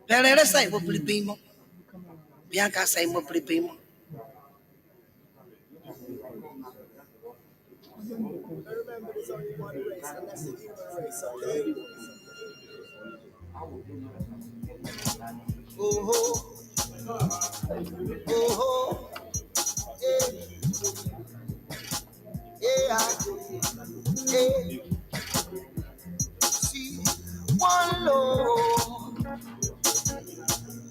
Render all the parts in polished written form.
Pelere sai mo primo. Bianca sai mo primo. Remember, there's only one race, and that's the human race, okay? Oh, oh, yeah, yeah. See, one Lord,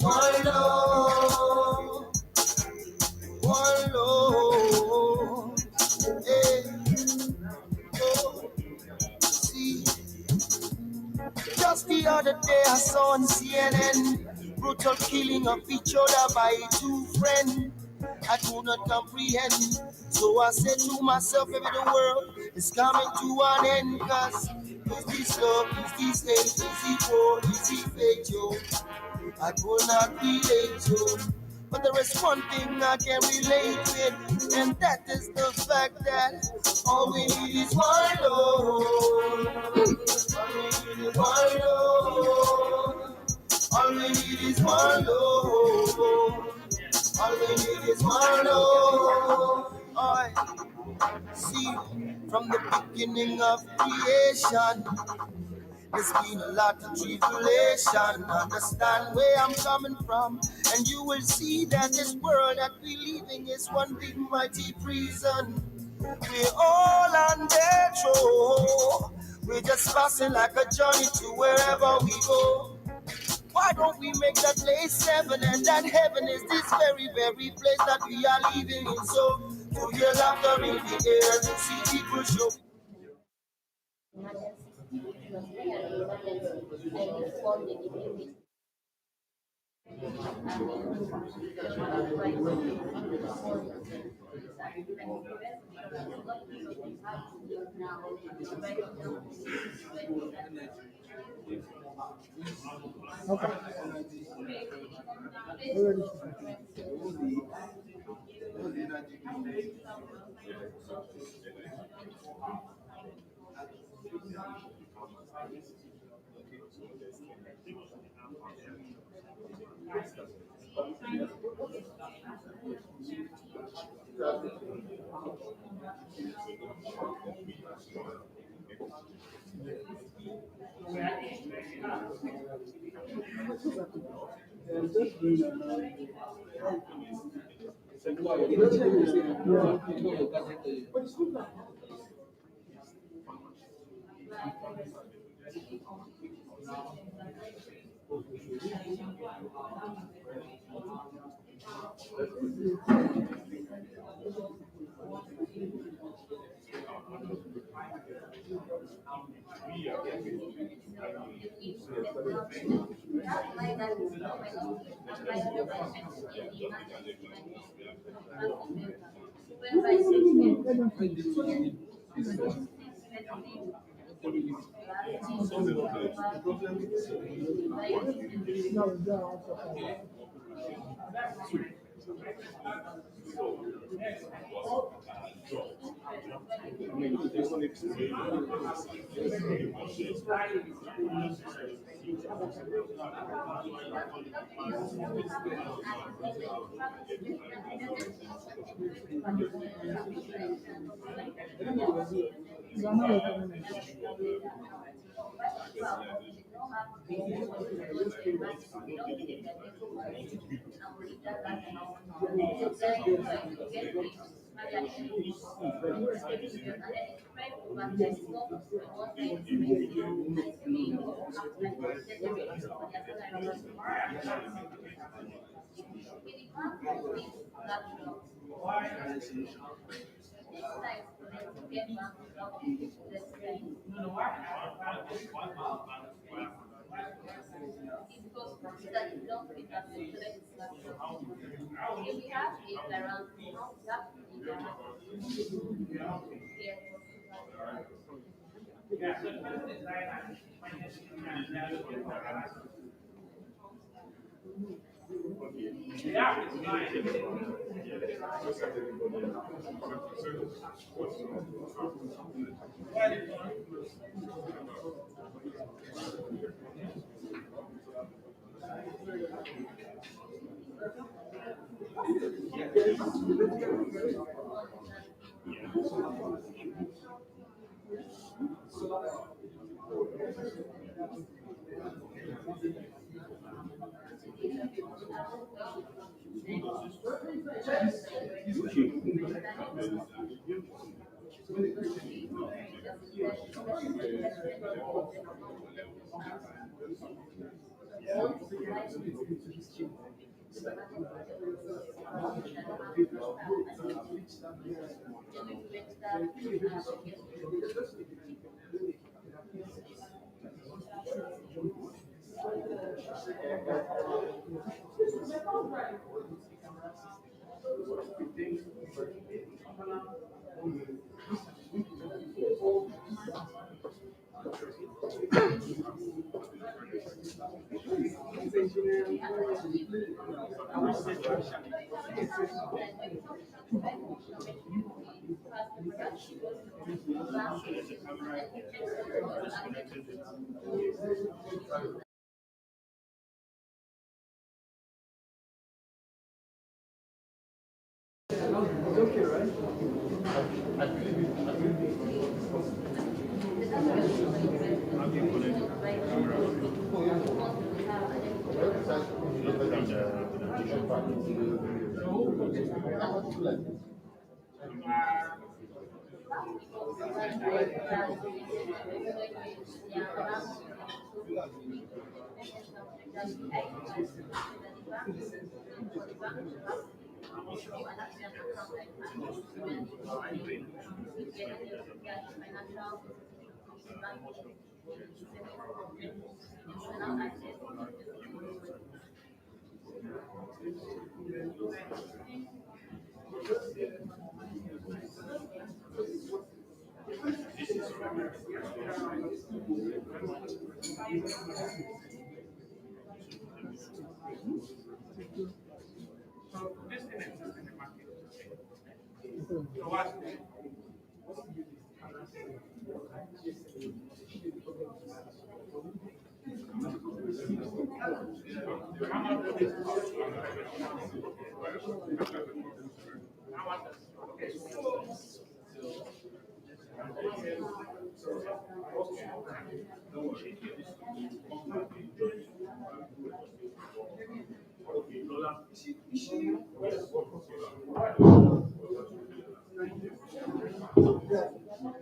one Lord, one Lord, yeah. Oh, see, just the other day I saw on CNN brutal killing of each other by two friends. I could not comprehend. So I said to myself, maybe the world is coming to an end. Cause is this love, is this hate, is it war, is it fate, yo? I could not relate, yo. But there is one thing I can relate with, and that is the fact that all we need is one Lord. All we need is one Lord. All we need is one Lord. All we need is one Lord. I see from the beginning of creation, there's been a lot of tribulation. Understand where I'm coming from, and you will see that this world that we live in is one big mighty prison. We're all on death row. We're just passing like a journey to wherever we go. Why don't we make that place heaven? And that heaven is this very, very place that we are living in. So, to hear laughter in the air, to see people show.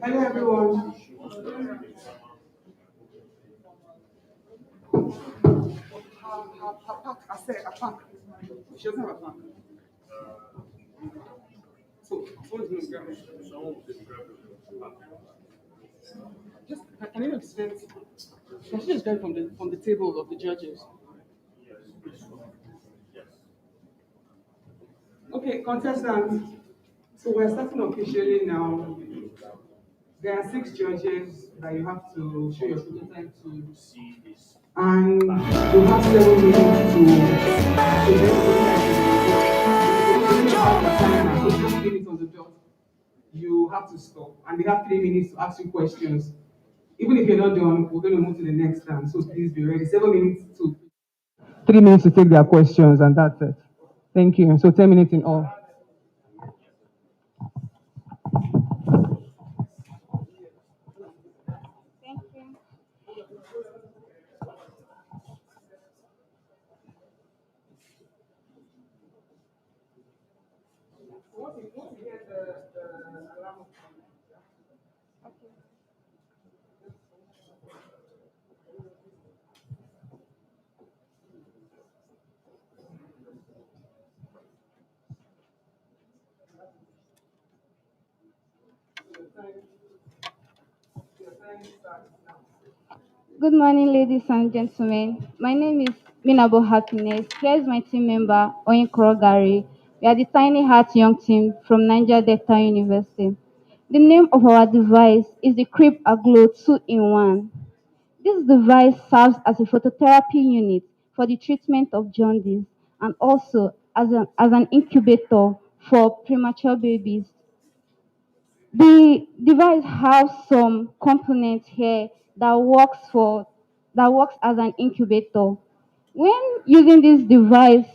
Hello, everyone. Her pack, I said a pack. She doesn't have a pack. So, someone's going to grab it. Just, can you explain? Can she just grab from the table of the judges? Okay, contestants. So we're starting officially now. There are 6 judges that you have to show your prototype to, and you have 7 minutes to present prototype. So 6 minutes on the dot. You have to stop, and they have 3 minutes to ask you questions. Even if you're not done, we're going to move to the next stand. So please be ready. 7 minutes to 3 minutes to take their questions, and that's it. Thank you. So 10 minutes in all. Thank you. Good morning, ladies and gentlemen. My name is Minabo Happiness. Here is my team member, Oyinkro Gary. We are the Tiny Heart Young Team from Niger Delta University. The name of our device is the Creep Aglow 2-in-1. This device serves as a phototherapy unit for the treatment of jaundice and also as an incubator for premature babies. The device has some components here that works as an incubator. When using this device,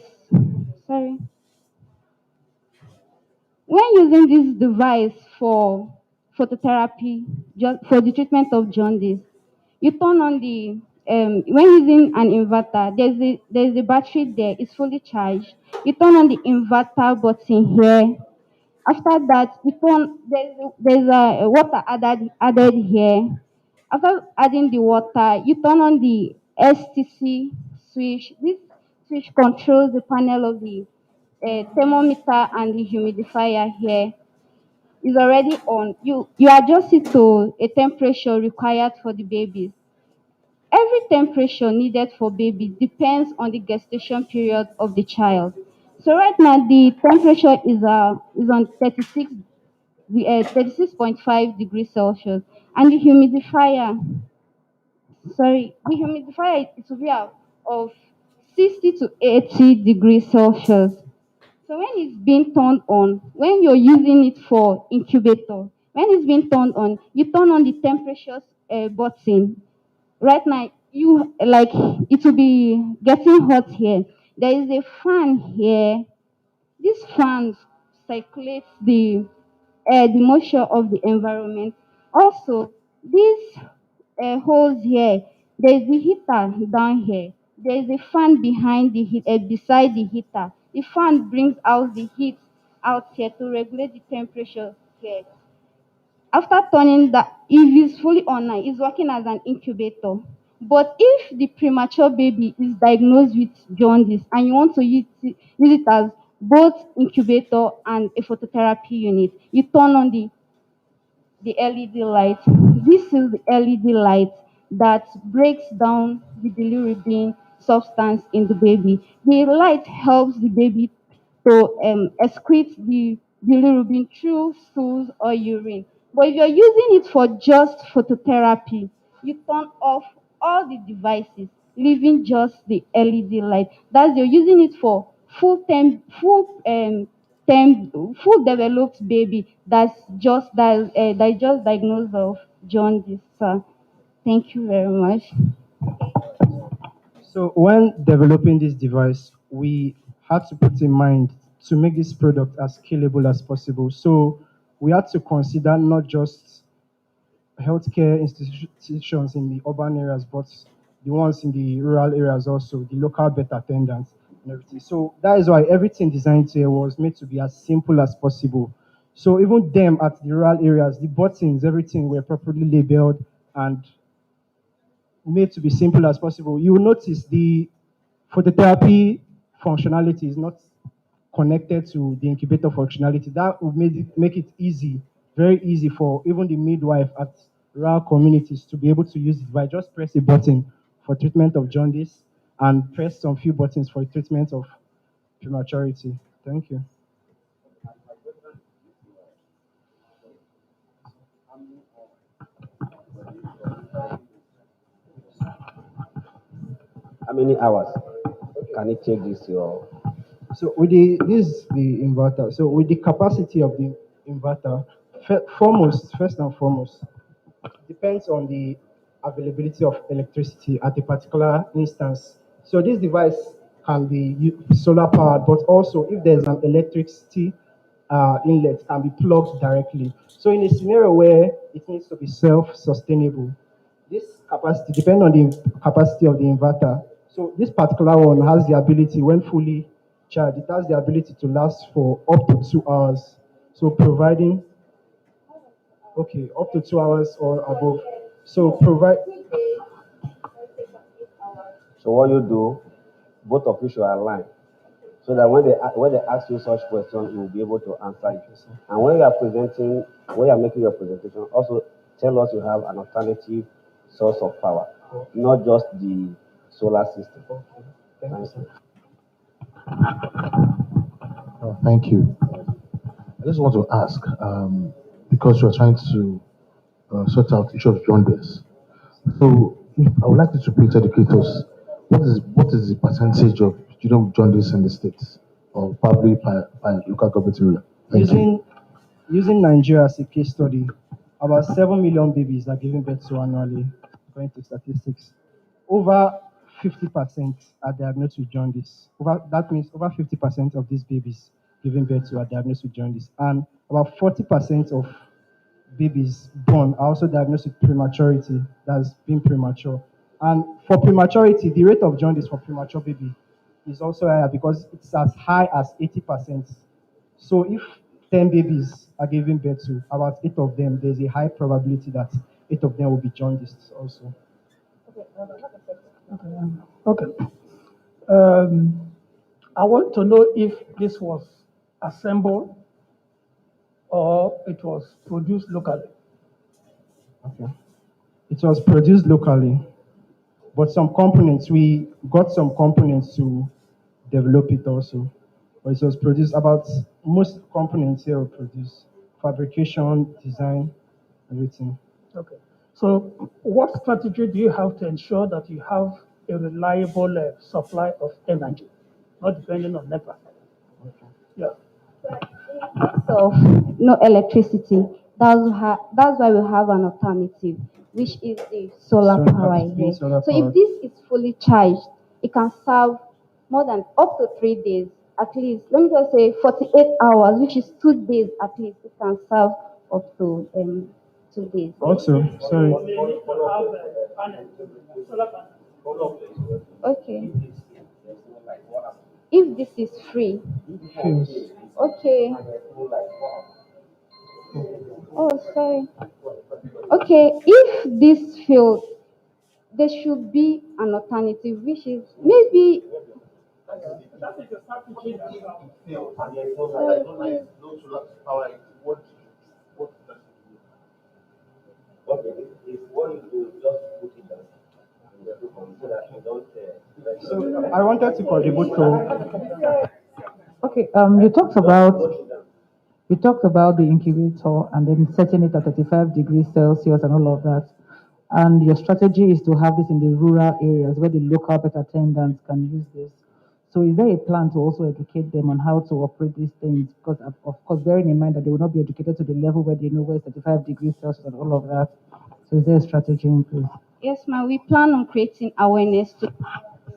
sorry, when using this device for phototherapy, just for the treatment of jaundice, you turn on the when using an inverter, there's a battery there, it's fully charged. You turn on the inverter button here. After that, there's a water added here. After adding the water, you turn on the STC switch. This switch controls the panel of the thermometer and the humidifier here. Is already on. You adjust it to a temperature required for the babies. Every temperature needed for babies depends on the gestation period of the child. So right now the temperature is on 36.5 degrees Celsius, and the humidifier it will be of 60 to 80 degrees Celsius. So when it's being turned on, when you're using it for incubator, when it's being turned on, you turn on the temperature button. Right now, you like it will be getting hot here. There is a fan here. This fan circulates the moisture of the environment. Also, these holes here, there is the heater down here. There is a fan behind the heat, beside the heater. The fan brings out the heat out here to regulate the temperature here. After turning that, if it's fully on now, it's working as an incubator. But if the premature baby is diagnosed with jaundice and you want to use it as both incubator and a phototherapy unit, you turn on the LED light. This is the LED light that breaks down the bilirubin substance in the baby. The light helps the baby to excrete the bilirubin through stools or urine. But if you're using it for just phototherapy, you turn off all the devices, leaving just the LED light. That's you're using it for full developed baby that just diagnosed of jaundice. Sir. Thank you very much. So when developing this device, we had to put in mind to make this product as scalable as possible. So we had to consider not just healthcare institutions in the urban areas, but the ones in the rural areas also, the local birth attendants and everything. So that is why everything designed here was made to be as simple as possible. So even them at the rural areas, the buttons, everything were properly labeled and made to be simple as possible. You will notice the phototherapy functionality is not connected to the incubator functionality. That would make it easy, very easy for even the midwife at rural communities to be able to use it by just press a button for treatment of jaundice and press some few buttons for treatment of prematurity. Thank you. How many hours can it take this your? So this is the inverter. So with the capacity of the inverter, first and foremost, depends on the availability of electricity at a particular instance. So this device can be solar powered, but also if there's an electricity inlet, can be plugged directly. So in a scenario where it needs to be self-sustainable, this capacity depends on the capacity of the inverter. So this particular one has the ability, when fully charged, it has the ability to last for up to 2 hours. So providing okay, up to 2 hours or above. So provide. So what you do, both of you should align, so that when they ask you such questions, you will be able to answer it. And when you are making your presentation, also tell us you have an alternative source of power, not just the solar system. Okay. Thank you. Oh, thank you. I just want to ask, because you're trying to sort out issues of jaundice. So, I would like you to please educate us. What is the percentage of children with jaundice in the states, or probably by local government area? Thank you. Using Nigeria as a case study, about 7 million babies are given birth to annually, according to statistics. Over 50% are diagnosed with jaundice. That means over 50% of these babies given birth to are diagnosed with jaundice. And about 40% of babies born are also diagnosed with prematurity, that's being premature. And for prematurity, the rate of jaundice for premature baby is also higher because it's as high as 80%. So if 10 babies are given birth to, about 8 of them, there's a high probability that 8 of them will be jaundiced also. Okay. Um, I want to know if this was assembled or it was produced locally. Okay. It was produced locally, but we got some components to develop it also. But it was produced about most components here were produced. Fabrication, design, everything. Okay. So, what strategy do you have to ensure that you have a reliable supply of energy, not depending on NEPA? Yeah. Of no electricity. That's why we have an alternative, which is the solar power here. Solar So power. if this is fully charged, it can serve more than up to 3 days, at least. Let me just say 48 hours, which is 2 days at least. It can serve up to 2 days. Also, sorry. Okay. If this is free, Films. okay. Oh, sorry. Okay, if this fails, there should be an alternative, which is maybe. Sorry, please. Okay, if what you do, just put it down so that you don't. So I wanted to contribute to. Okay, you talked about the incubator and then setting it at 35 degrees Celsius and all of that. And your strategy is to have this in the rural areas where the local pet attendants can use this. So is there a plan to also educate them on how to operate these things? Because of course, bearing in mind that they will not be educated to the level where they know where 35 degrees Celsius and all of that. So is there a strategy in place? Yes, ma'am. We plan on creating awareness to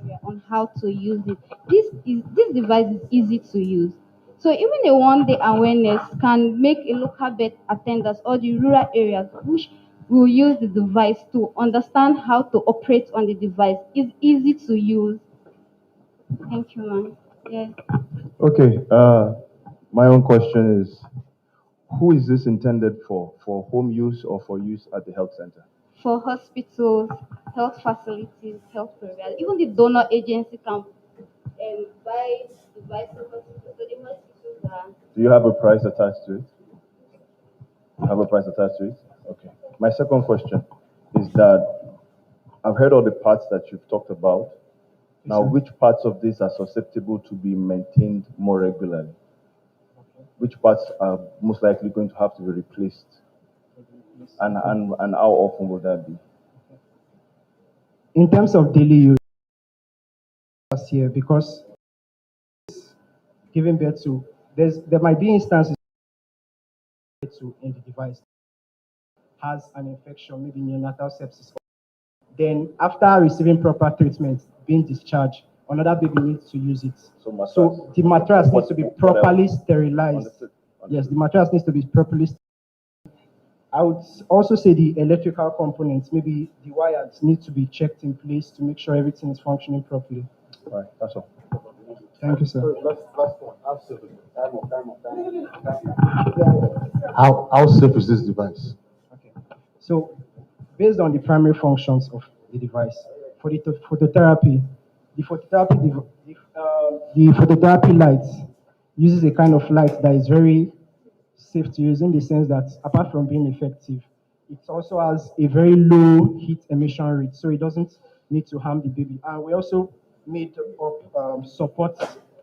area on how to use it. This device is easy to use. So even a 1 day awareness can make a local vet attendants or the rural areas which will use the device to understand how to operate on the device. It's easy to use. Thank you, ma'am. Yes. Okay, my own question is, who is this intended for home use or for use at the health center? For hospitals, health facilities, health providers, even the donor agency can buy devices. So the hospitals are. Do you have a price attached to it? You have a price attached to it? Okay. My second question is that I've heard all the parts that you've talked about. Now, which parts of this are susceptible to be maintained more regularly? Which parts are most likely going to have to be replaced? And how often will that be? In terms of daily use, last year, because giving birth to, there might be instances to in the device has an infection, maybe neonatal sepsis. Then after receiving proper treatment, being discharged, another baby needs to use it. So the mattress needs to be properly sterilized. Understood. Yes, the mattress needs to be properly. I would also say the electrical components, maybe the wires need to be checked in place to make sure everything is functioning properly. All right, that's all. Thank you, sir. Last one. How safe is this device? Okay. So, based on the primary functions of the device, for the phototherapy, the phototherapy light uses a kind of light that is very safe to use in the sense that apart from being effective, it also has a very low heat emission rate, so it doesn't need to harm the baby. And we also made up support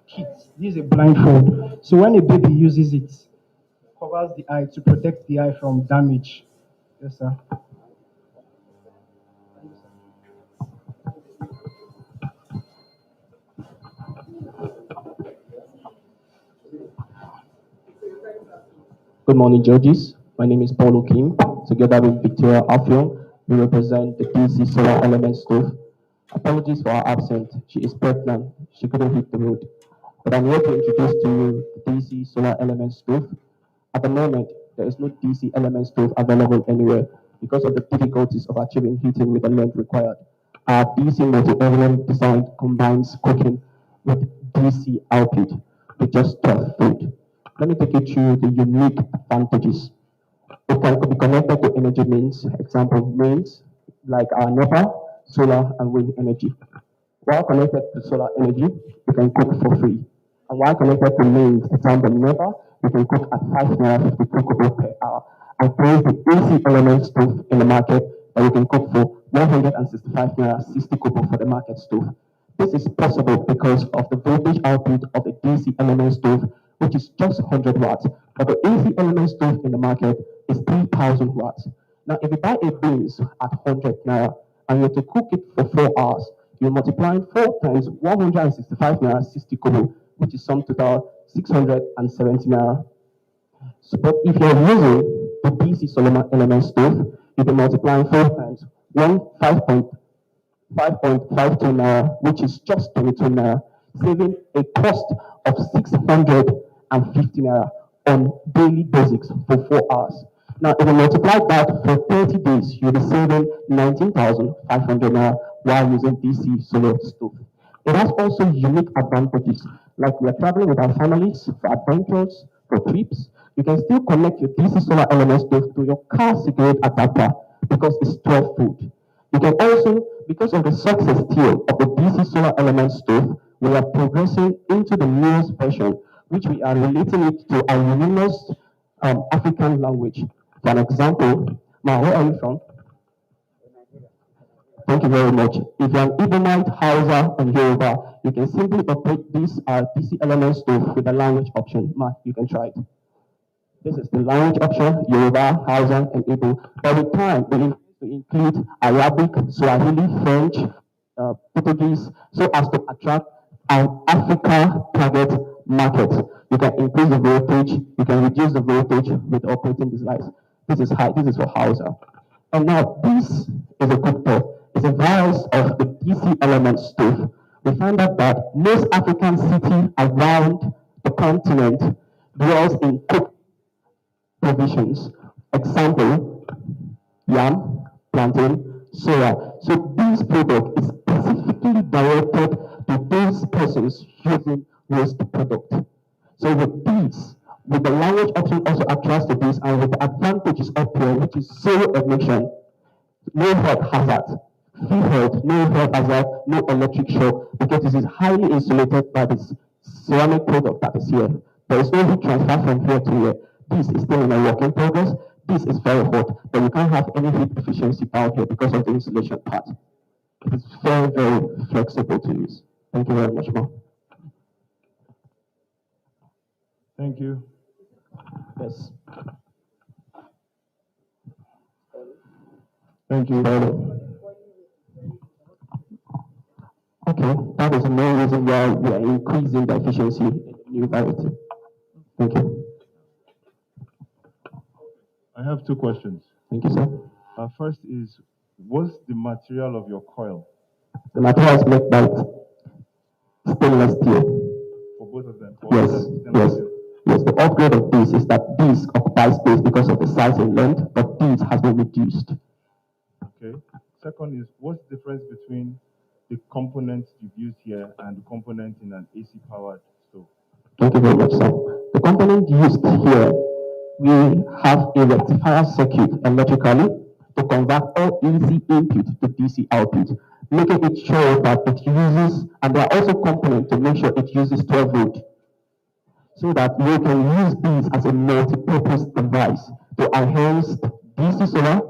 kits. This is a blindfold, so when a baby uses it, covers the eye to protect the eye from damage. Yes, sir. Good morning, judges. My name is Paulo Kim. Together with Victoria Afion, we represent the DC Solar Element Stove. Apologies for her absence. She is pregnant. She couldn't hit the road. But I'm here to introduce to you the DC Solar Element Stove. At the moment, there is no DC Element Stove available anywhere because of the difficulties of achieving heating with the length required. Our DC multi-element design combines cooking with DC output with just 12 food. Let me take you through the unique advantages. It can be connected to energy means, example means like our NEPA, solar, and wind energy. While connected to solar energy, you can cook for free. And while connected to mains, example NEPA, you can cook at 5 naira 52 kobo per hour. And there is the AC element stove in the market that you can cook for 165 naira 60 kobo for the market stove. This is possible because of the voltage output of the DC element stove, which is just 100 watts. But the AC element stove in the market is 3,000 watts. Now, if you buy a beans at 100 naira and you have to cook it for 4 hours, you're multiplying 4 times 165 naira 60 kobo, which is sum total 670 naira. So, but if you're using the DC solar element stove, you'll be multiplying 4 times 5.52 naira, which is just 22 naira, saving a cost of 650 naira on daily basics for 4 hours. Now, if you multiply that for 30 days, you'll be saving 19,500 naira while using DC solar stove. It has also unique advantages, like we are traveling with our families for adventures, for trips. You can still connect your DC solar element stove to your car cigarette adapter because it's 12 volt. You can also, because of the success still of the DC solar element stove, we are progressing into the newest version, which we are relating it to our universe African language. For an example, now where are you from? Thank you very much. If you're an Ibonite, Hausa, and Yoruba, you can simply operate this DC element stove with the language option. Ma, you can try it. This is the language option, Yoruba, Hausa, and Igbo. By the time we include Arabic, Swahili, French, Portuguese, so as to attract an Africa target market. You can increase the voltage, you can reduce the voltage with operating this device. This is high, this is for Hausa. And now this is a good thought. It's a virus of the DC element stove. We find out that most African cities around the continent dwells in cooked provisions. Example, yam, plantain, soya. So this product is specifically directed to those persons using waste product. So with these, with the language option also attracts to this, and with the advantages up here, which is zero emission, no health hazard, free health, no health hazard, no electric shock, because this is highly insulated by this ceramic product that is here. There is no heat transfer from here to here. This is still in a work in progress. This is very hot, but you can't have any heat efficiency down here because of the insulation part. It is very, very flexible to use. Thank you very much, ma'am. Thank you. Yes. Thank you. Okay, that is the main reason why we are increasing the efficiency in the new variety. Thank you. I have two questions. Thank you, sir. First is, what's the material of your coil? The material is made by stainless steel. For both of them? Yes, yes. Yes, the upgrade of this is that this occupies space because of the size and length, but this has been reduced. Okay. Second is, what's the difference between the components you've used here and the component in an AC powered stove? Thank you very much, sir. The component used here, we have a rectifier circuit electrically to convert all AC input to DC output, making it sure that it uses, and there are also components to make sure it uses 12 volt, so that you can use these as a multi-purpose device to enhance DC solar,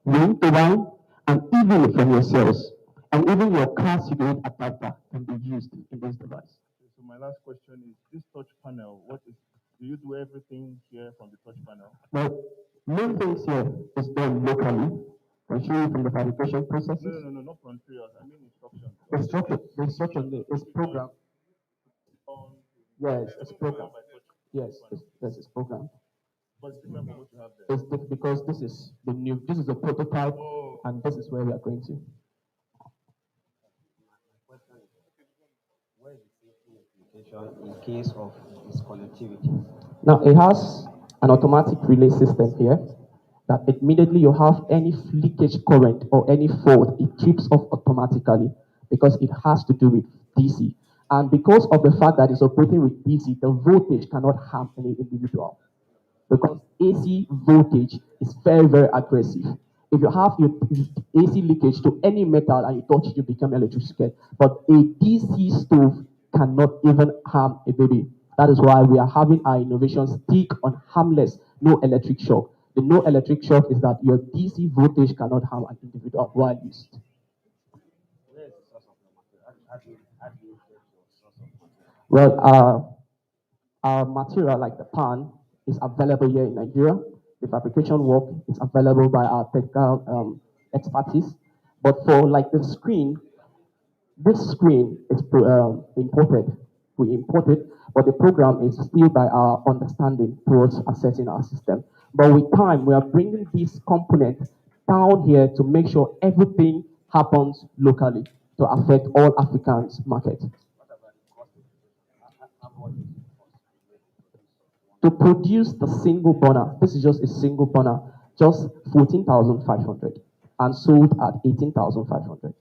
wind turbine, and even from your cells, and even your car cigarette adapter can be used in this device. So my last question is, this touch panel, do you do everything here from the touch panel? Well, main things here is done locally, and show you from the fabrication processes. No, not from materials. I mean instructions. The instruction is programmed. Yes, it's programmed. Yes, it's programmed. Because this is a prototype, and this is where we are going to. Where is the safety implication in case of disconnectivity? Now it has an automatic relay system here that immediately you have any leakage current or any fault, it trips off automatically because it has to do with DC. And because of the fact that it's operating with DC, the voltage cannot harm any individual because AC voltage is very, very aggressive. If you have your AC leakage to any metal and you touch it, you become electrocuted. But a DC stove cannot even harm a baby. That is why we are having our innovation STIC on harmless, no electric shock. The no electric shock is that your DC voltage cannot harm an individual while used. Where is the source of your material? How do you get your source of material? Well, our material, like the pan, is available here in Nigeria. The fabrication work is available by our technical expertise. But for like the screen, this screen is imported. We import it, but the program is still by our understanding towards assessing our system. But with time, we are bringing these components down here to make sure everything happens locally to affect all Africans' market. What about the cost implication? How much is the cost To produce the single burner, this is just a single burner, just 14,500 and sold at 18,500.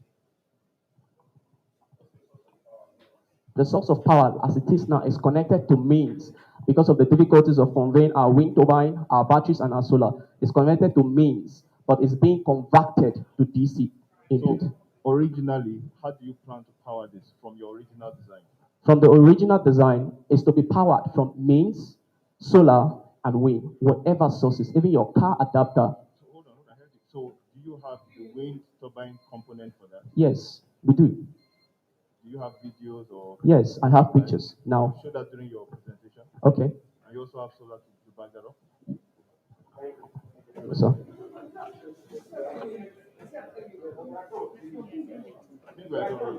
The source of power as it is now is connected to mains because of the difficulties of conveying our wind turbine, our batteries, and our solar. It's connected to mains, but it's being converted to DC input. So originally, how do you plan to power this from your original design? From the original design is to be powered from mains, solar, and wind, whatever sources, even your car adapter. So hold on, I heard you. So do you have the wind turbine component for that? Yes, we do. Do you have videos or? Yes, I have pictures now. Show that during your presentation. Okay. And you also have solar to back that up. So. I think we are done.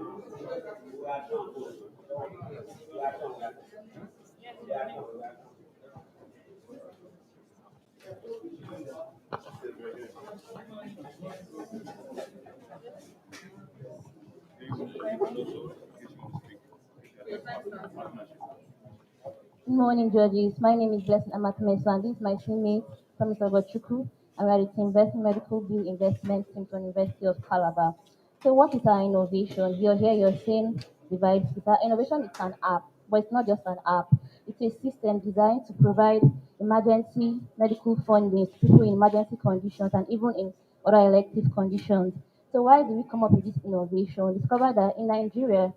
Good morning, judges. My name is Blessing Amatumeso, and this is my teammate, Professor Gochuku, and we are the Investment Medical Bill Investment Team from University of Calabar. So what is our innovation? You're saying device. Our innovation is an app, but it's not just an app. It's a system designed to provide emergency medical funding to people in emergency conditions and even in other elective conditions. So why did we come up with this innovation? We discovered that in Nigeria's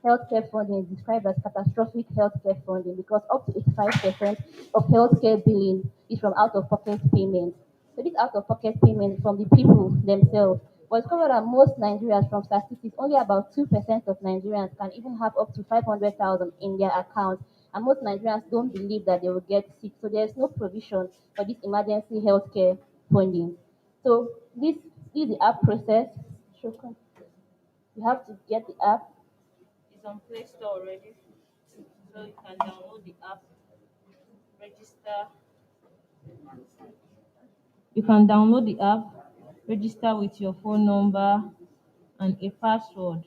healthcare funding is described as catastrophic healthcare funding because up to 85% of healthcare billing is from out-of-pocket payments. So this out-of-pocket payment from the people themselves was discovered that most Nigerians, from statistics, only about 2% of Nigerians can even have up to 500,000 in their account, and most Nigerians don't believe that they will get sick. So there's no provision for this emergency healthcare funding. So this is the app process. You have to get the app. It's on Play Store already. So you can download the app, register. You can download the app, register with your phone number and a password.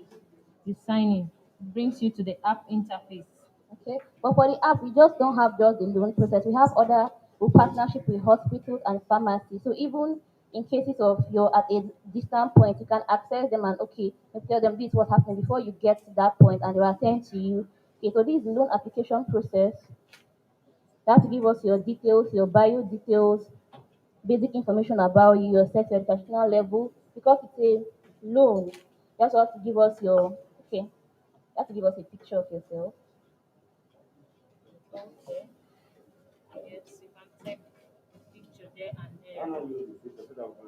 You sign in. It brings you to the app interface. Okay. But for the app, we just don't have just the loan process. We have other partnership with hospitals and pharmacies. So even in cases of you're at a distant point, you can access them and okay, you tell them this is what happened before you get to that point and they will attend to you. Okay, so this is the loan application process. You have to give us your details, your bio details, basic information about you, your sex, your educational level, because it's a loan. You also have to give us your okay. You have to give us a picture of yourself. Okay. Yes, you can take a picture there and there.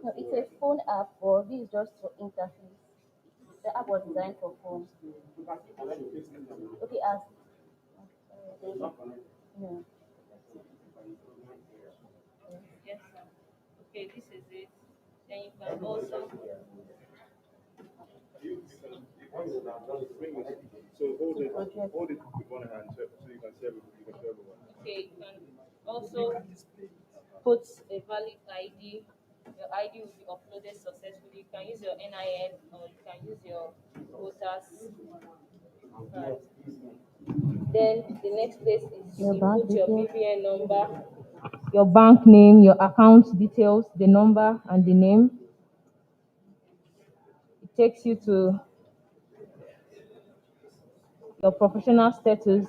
No, it's a phone app, or this is just for interface. The app was designed for phones. Okay, ask. Yeah. Yes. Okay, this is it. Then you can also. So hold it with one hand so you can see everyone. Okay, you can also put a valid ID. Your ID will be uploaded successfully. You can use your NIN or you can use your voters card. Then the next place is Your you bank put your details. BVN number, your bank name, your account details, the number and the name. It takes you to your professional status.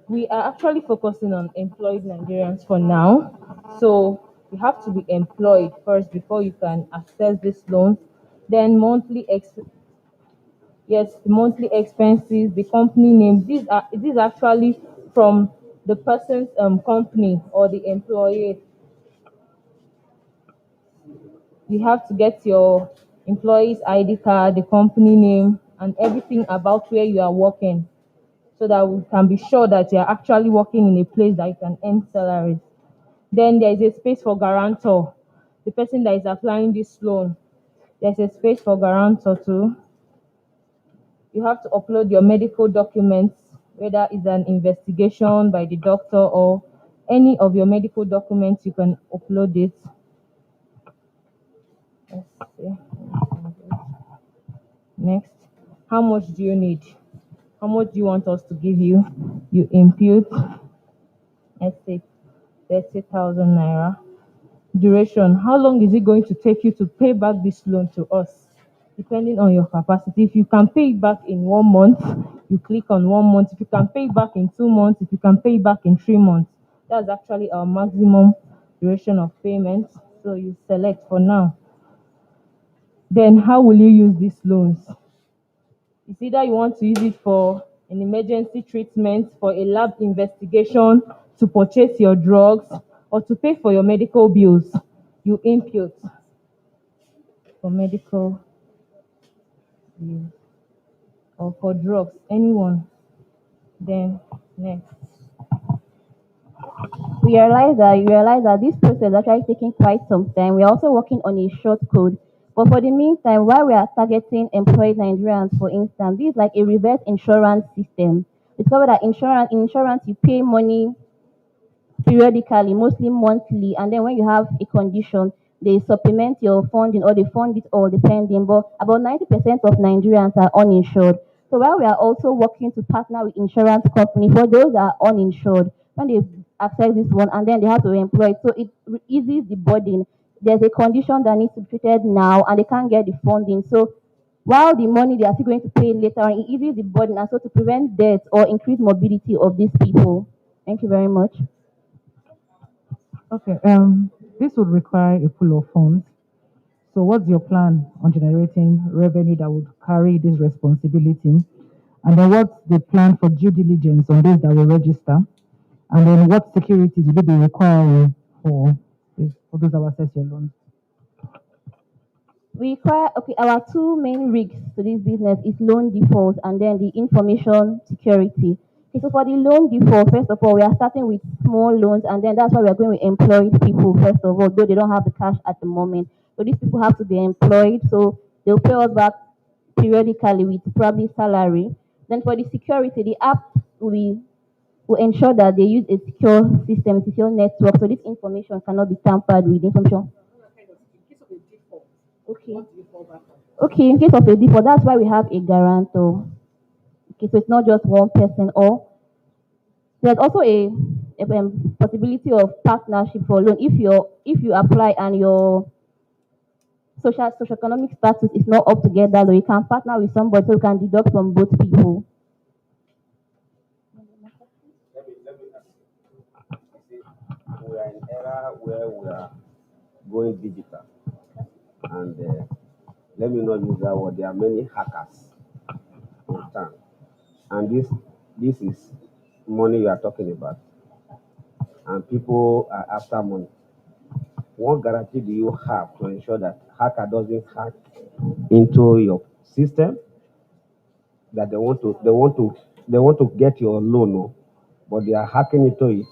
We are actually focusing on employed Nigerians for now. So you have to be employed first before you can access this loan. Then yes, the monthly expenses, the company name. These are actually from the person's company or the employee. You have to get your employee's ID card, the company name, and everything about where you are working, so that we can be sure that you are actually working in a place that you can earn salaries. Then there is a space for guarantor, the person that is applying this loan. There's a space for guarantor too. You have to upload your medical documents, whether it's an investigation by the doctor or any of your medical documents, you can upload it. Let's see. Next, how much do you need? How much do you want us to give you? You impute, let's say, 30,000 naira. Duration, how long is it going to take you to pay back this loan to us? Depending on your capacity. If you can pay it back in 1 month, you click on 1 month. If you can pay it back in 2 months, if you can pay it back in 3 months, that's actually our maximum duration of payment. So you select for now. Then how will you use these loans? It's either you want to use it for an emergency treatment, for a lab investigation, to purchase your drugs, or to pay for your medical bills. You impute for medical bills or for drugs, anyone. Then next. You realize that this process is actually taking quite some time. We're also working on a short code. But for the meantime, while we are targeting employed Nigerians, for instance, this is like a reverse insurance system. Discover that in insurance you pay money periodically, mostly monthly, and then when you have a condition, they supplement your funding or they fund it all depending. But about 90% of Nigerians are uninsured. So while we are also working to partner with insurance companies for those that are uninsured, when they access this one and then they have to employ it, so it eases the burden. There's a condition that needs to be treated now and they can't get the funding. So while the money they are still going to pay later on, it eases the burden and so to prevent death or increase mobility of these people. Thank you very much. Okay, this would require a pool of funds. So what's your plan on generating revenue that would carry this responsibility? And then what's the plan for due diligence on those that will register? And then what securities will you be requiring for those that will access your loans? We require, okay, our two main risks to this business is loan default and then the information security. Okay, so for the loan default, first of all, we are starting with small loans and then that's why we are going with employed people, first of all, though they don't have the cash at the moment. So these people have to be employed, so they'll pay us back periodically with probably salary. Then for the security, the app will ensure that they use a secure system, secure network, so this information cannot be tampered with. Information. Okay. Okay, in case of a default, that's why we have a guarantor. Okay, so it's not just one person, or there's also a possibility of partnership for loan if you apply and your socioeconomic status is not up together, so you can partner with somebody so you can deduct from both people. We are in an era where we are going digital. And let me not use that word, there are many hackers in town. And this is money you are talking about. And people are after money. What guarantee do you have to ensure that hacker doesn't hack into your system? That they want to get your loan, no? But they are hacking into it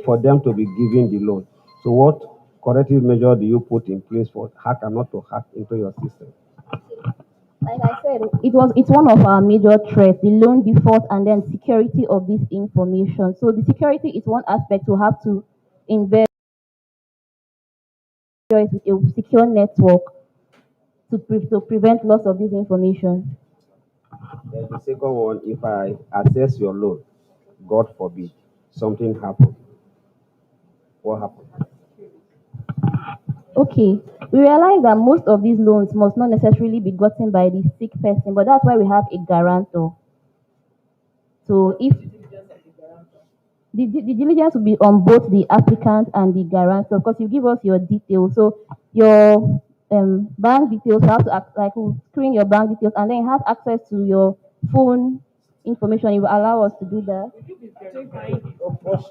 for them to be giving the loan. So what corrective measure do you put in place for hacker not to hack into your system? Like I said, it's one of our major threats, the loan default and then security of this information. So the security is one aspect we have to invest it with a secure network to prevent loss of this information. Then the second one, if I access your loan, God forbid, something happened. What happened? Okay, we realize that most of these loans must not necessarily be gotten by the sick person, but that's why we have a guarantor. So if the diligence will be on both the applicant and the guarantor, because you give us your details. So your bank details, you have to we'll screen your bank details, and then you have access to your phone information. You will allow us to do that.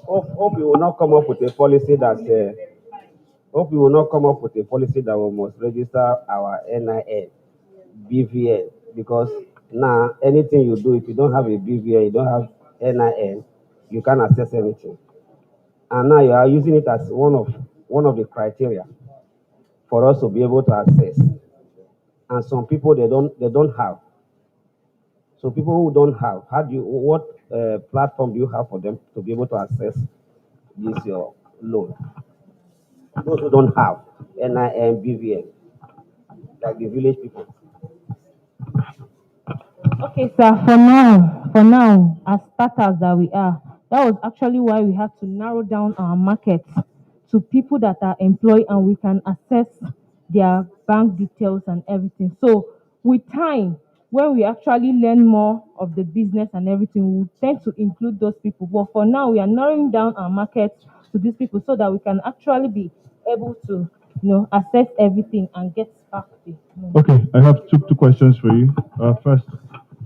Hope you will not come up with a policy that hope you will not come up with a policy that we must register our NIN, BVN, because now anything you do, if you don't have a BVN, you don't have NIN, you can't access anything. And now you are using it as one of the criteria for us to be able to access. And some people they don't have. So people who don't have, what platform do you have for them to be able to access this your loan? Those who don't have NIN, BVN, like the village people. Okay, sir, for now, as starters that we are, that was actually why we had to narrow down our market to people that are employed and we can access their bank details and everything. So with time, when we actually learn more of the business and everything, we tend to include those people. But for now, we are narrowing down our market to these people so that we can actually be able to, assess everything and get back the money. Okay, I have two questions for you. First,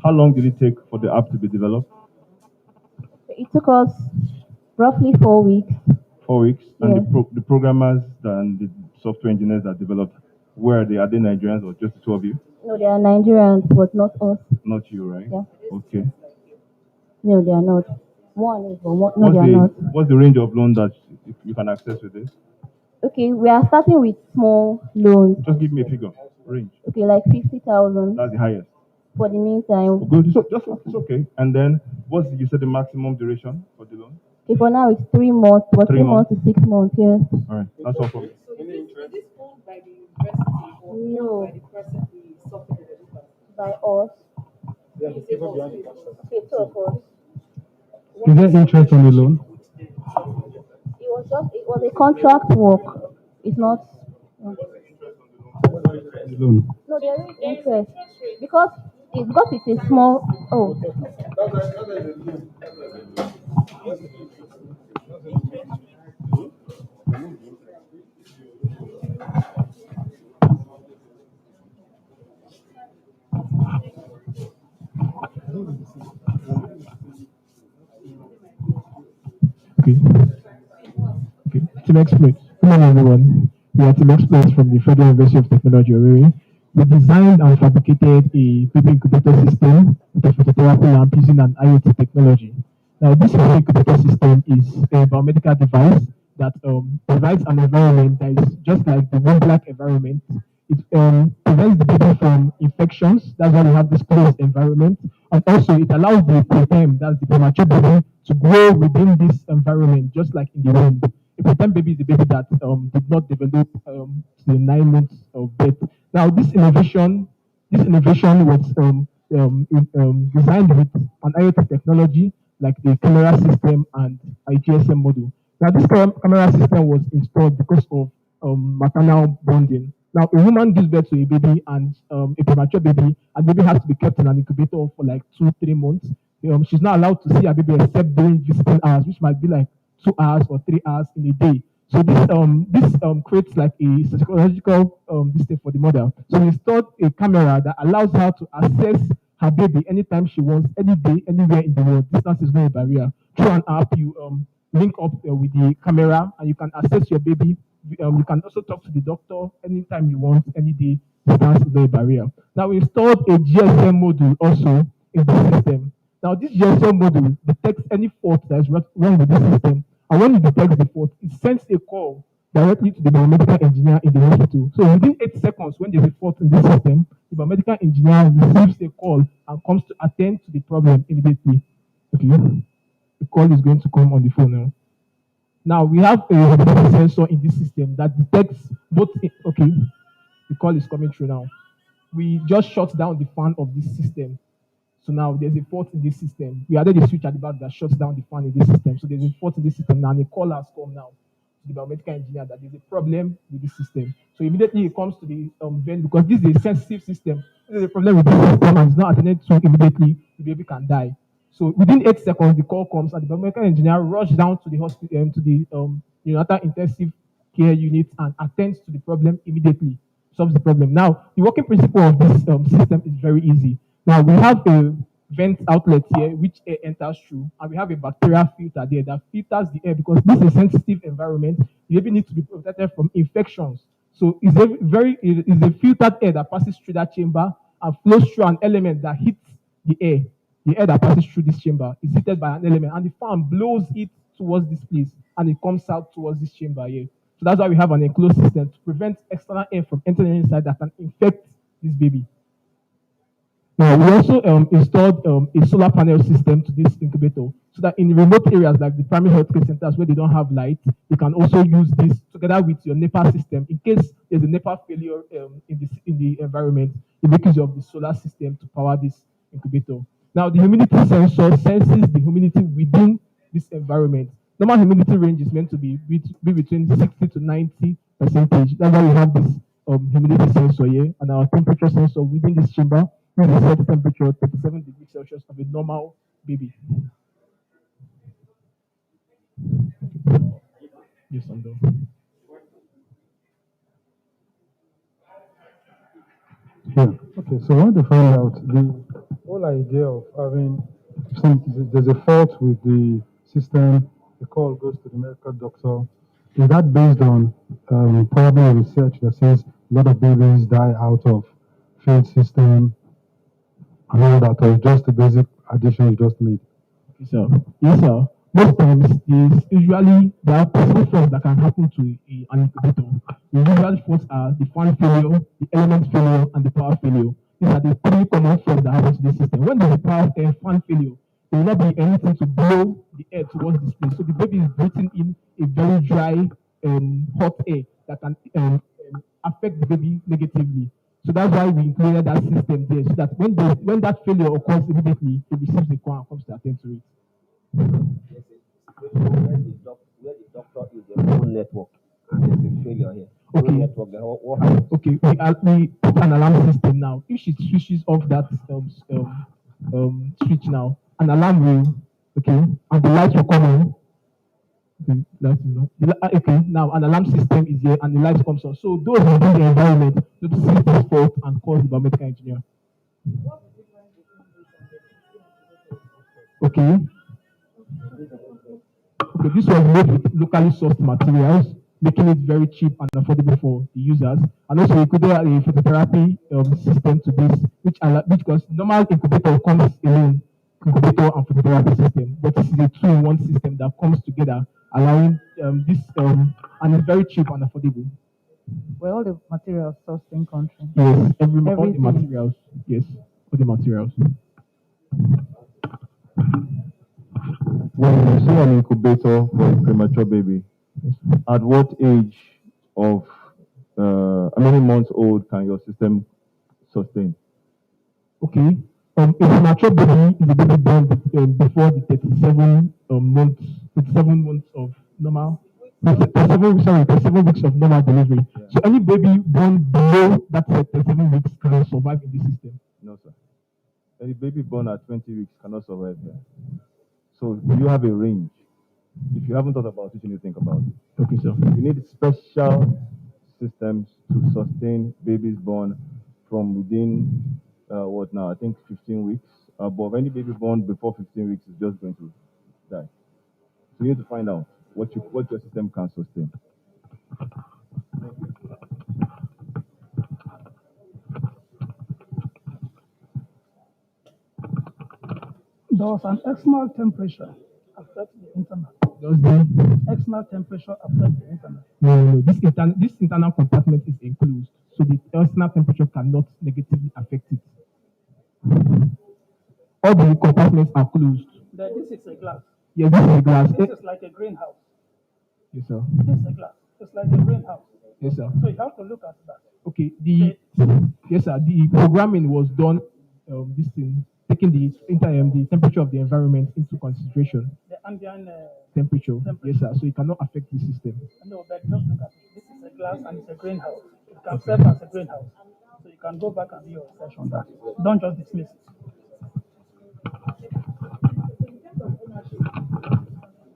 how long did it take for the app to be developed? It took us roughly 4 weeks. 4 weeks. And Yes. the programmers and the software engineers that developed, where are they? Are they Nigerians or just the two of you? No, they are Nigerians, but not us. Not you, right? Yeah. Okay. No, they are not. One is, but one, no, they are not. What's the range of loan that you can access with this? Okay, we are starting with small loans. Just give me a figure, range. Okay, like 50,000 That's the highest. for the meantime. Good. So it's okay. And then, you said the maximum duration for the loan? Okay, for now it's 3 months, but 3 3 months to 6 months, yes. All right, that's all for me. So is this owned by the university or No. by the person, the software developer? By us. Okay, Okay, two of us. Is there interest on the loan? It was a contract work. It's not. The loan. No, there is interest because it's a small. Oh. Okay. Okay. Team Experts. Good morning, everyone. We are Team Experts from the Federal University of Technology, Owerri. We designed and fabricated a baby incubator system with a phototherapy lamp using an IoT technology. Now, this baby incubator system is a biomedical device that provides an environment that is just like the womb-like environment. It prevents the baby from infections. That's why we have this closed environment. And also, it allows the preterm, that's the premature baby, to grow within this environment, just like in the womb. A preterm baby is a baby that did not develop to the 9 months of birth. Now, this innovation was designed with an IoT technology like the camera system and a GSM module. Now, this camera system was installed because of maternal bonding. Now, a woman gives birth to a baby and a premature baby, and the baby has to be kept in an incubator for like 2-3 months. She's not allowed to see her baby except during visiting hours, which might be like 2 hours or 3 hours in a day. So this creates like a psychological this thing for the mother. So we installed a camera that allows her to access her baby anytime she wants, any day, anywhere in the world. Distance is not a barrier. Through an app, you link up with the camera and you can access your baby. You can also talk to the doctor anytime you want, any day. Distance is not a barrier. Now we installed a GSM module also in the system. Now this GSM module detects any fault that is wrong with the system. And when it detects the fault, it sends a call directly to the biomedical engineer in the hospital. So within 8 seconds, when there's a fault in the system, the biomedical engineer receives a call and comes to attend to the problem immediately. Okay. The call is going to come on the phone now. Now we have a humidity sensor in this system that detects both. Okay, the call is coming through now. We just shut down the fan of this system. So now there's a fault in this system. We added a switch at the back that shuts down the fan in this system. So there's a fault in this system now, and a call has come now to the biomedical engineer that there's a problem with this system. So immediately it comes to the vent because this is a sensitive system. There's a problem with this system and it's not attended to immediately, the baby can die. So within 8 seconds, the call comes and the biomedical engineer rushes down to the hospital, to the neonatal intensive care unit and attends to the problem immediately, solves the problem. Now, the working principle of this system is very easy. Now, we have a vent outlet here which air enters through, and we have a bacterial filter there that filters the air because this is a sensitive environment. The baby needs to be protected from infections. So it's a filtered air that passes through that chamber and flows through an element that hits the air. The air that passes through this chamber is heated by an element, and the fan blows it towards this place, and it comes out towards this chamber here. So that's why we have an enclosed system to prevent external air from entering inside that can infect this baby. Now, we also installed a solar panel system to this incubator so that in remote areas like the primary healthcare centers where they don't have light, they can also use this together with your NEPA system. In case there's a NEPA failure in the environment, you make use of the solar system to power this incubator. Now, the humidity sensor senses the humidity within this environment. Normal humidity range is meant to be between 60 to 90 percentage. That's why we have this humidity sensor here and our temperature sensor within this chamber. We set the temperature 37 degrees Celsius of a normal baby. Yes, I'm done. Yeah. Okay, so I want to find out the whole idea of having, since there's a fault with the system, the call goes to the medical doctor. Is that based on probably research that says a lot of babies die out of failed system and all that, or just the basic addition you just made? So, yes, sir. Most times is usually there are possible faults that can happen to an incubator. The usual faults are the fan failure, the element failure, and the power failure. These are the three common faults that happen to the system. When there's a fan failure, there will not be anything to blow the air towards this place. So the baby is breathing in a very dry, hot air that can affect the baby negatively. So that's why we included that system there, so that when that failure occurs immediately, it receives the call and comes to attend to it. Where the doctor is the whole network and there's a failure here. Okay. Network, what happens? Okay, we put an alarm system now. If she switches off that switch now, an alarm will, okay, and the light will come on. Okay, light is not. Okay, now an alarm system is here and the light comes on. So those within the environment notice this fault and call the biomedical engineer. Okay. Okay, this was made with locally sourced materials, making it very cheap and affordable for the users. And also we could do a phototherapy system to this, which because normal incubator comes alone, incubator and phototherapy system, but this is a two-in-one system that comes together, allowing this and it's very cheap and affordable. Were all the materials sourced in country? Yes, all the materials. Yes, all the materials. When you see an incubator for a premature baby, at what age of how many months old can your system sustain? Okay. A premature baby is a baby born before the 37 months of normal. 37 weeks of normal delivery. Yeah. So any baby born below that 37 weeks cannot survive in this system. No, sir. Any baby born at 20 weeks cannot survive there. So you have a range. If you haven't thought about it, you need to think about it. Okay, sir. You need special systems to sustain babies born from within what now? I think 15 weeks. But any baby born before 15 weeks is just going to die. So you need to find out what your system can sustain. Does an external temperature affect the internal? Does the external temperature affect the internal? No. This internal compartment is enclosed, so the external temperature cannot negatively affect it. All the compartments are closed. This is a glass. Yes, this is a glass. This is like a greenhouse. Yes, sir. This is a glass. It's like a greenhouse. Yes, sir. So you have to look at that. Okay. Yes, sir. The programming was done. This thing taking the temperature of the environment into consideration. The ambient Temperature. Yes, sir. So it cannot affect the system. No, but just look at it. This is a glass and it's a greenhouse. It can serve as a greenhouse. So you can go back and do your research on that. Don't just dismiss it.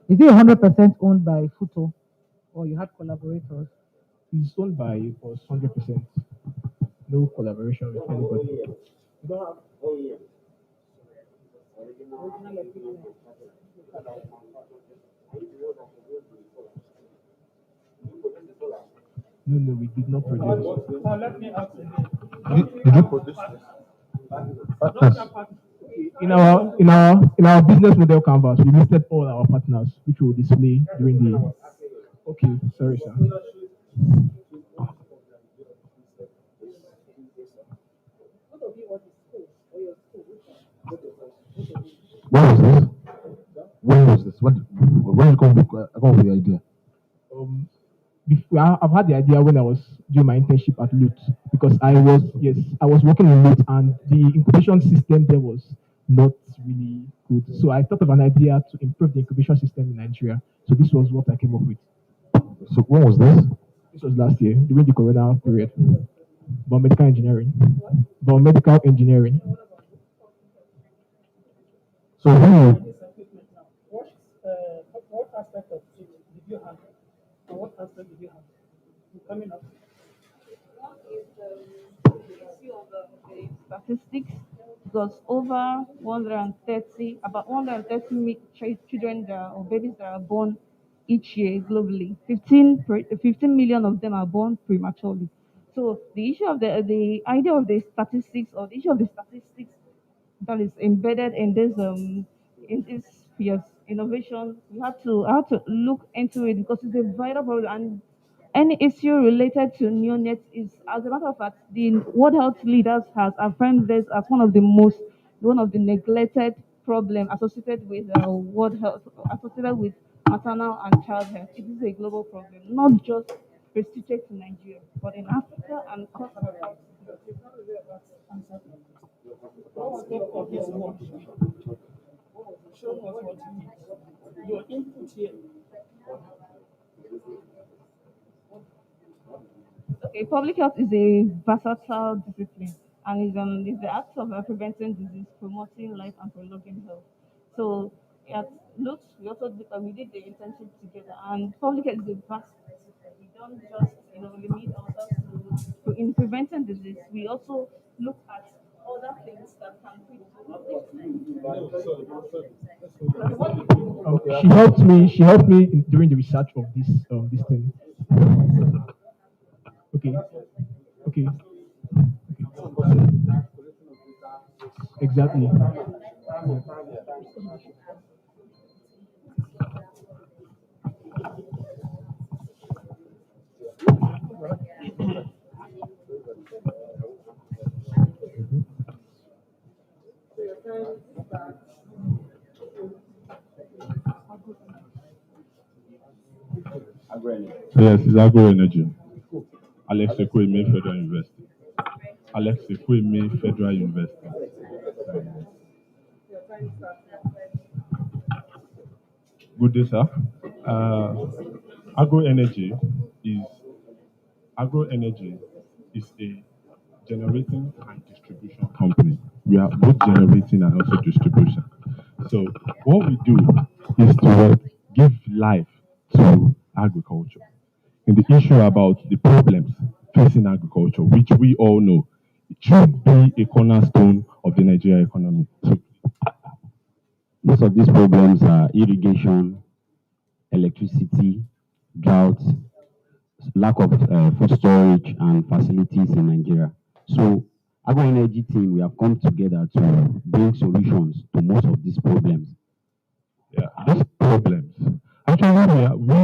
Is it 100% owned by Futo, or you had collaborators? It's owned by us 100%. No collaboration with anybody. You don't have. No, we did not produce. Let me ask again. Did you produce this? In our business model canvas, we listed all our partners, which will display during the. Okay, sorry, sir. When was this? When was this? When you come with the idea? I've had the idea when I was doing my internship at Loot because I was working in Loot and the incubation system there was not really good. So I thought of an idea to improve the incubation system in Nigeria. So this was what I came up with. So when was this? This was last year during the Corona period. Biomedical engineering. Biomedical engineering. So What aspect of it did you handle? And what aspect did you handle? Coming up. The statistics, because over 130, about 130 children or babies that are born each year globally. 15 million of them are born prematurely. So the issue of the idea of the statistics, or the issue of the statistics that is embedded in this year's innovation, I have to look into it because it's a vital problem. And any issue related to neonates is, as a matter of fact, the World Health leaders has affirmed this as one of the neglected problem associated with World Health, associated with maternal and child health. It is a global problem, not just restricted to Nigeria, but in Africa and across the world. What step of this work did you do? Show us what you did. Your input here. Okay, public health is a versatile discipline and is the act of preventing disease, promoting life, and prolonging health. So at Lux, we did the internship together, and public health is a vast discipline. We don't just limit ourselves to in preventing disease. We also look at other things that can She helped me during the research of this thing. Okay. Exactly. Yes, it's agro energy. Alex Ekweme Federal University. Alex Ekweme Federal University. Good day, sir. Agro energy is a generating and distribution company. We are both generating and also distribution. So what we do is to give life to agriculture. And the issue about the problems facing agriculture, which we all know, it should be a cornerstone of the Nigerian economy. So most of these problems are irrigation, electricity, drought, lack of food storage and facilities in Nigeria. So, Agro Energy team, we have come together to bring solutions to most of these problems. Yeah, these problems. Actually, we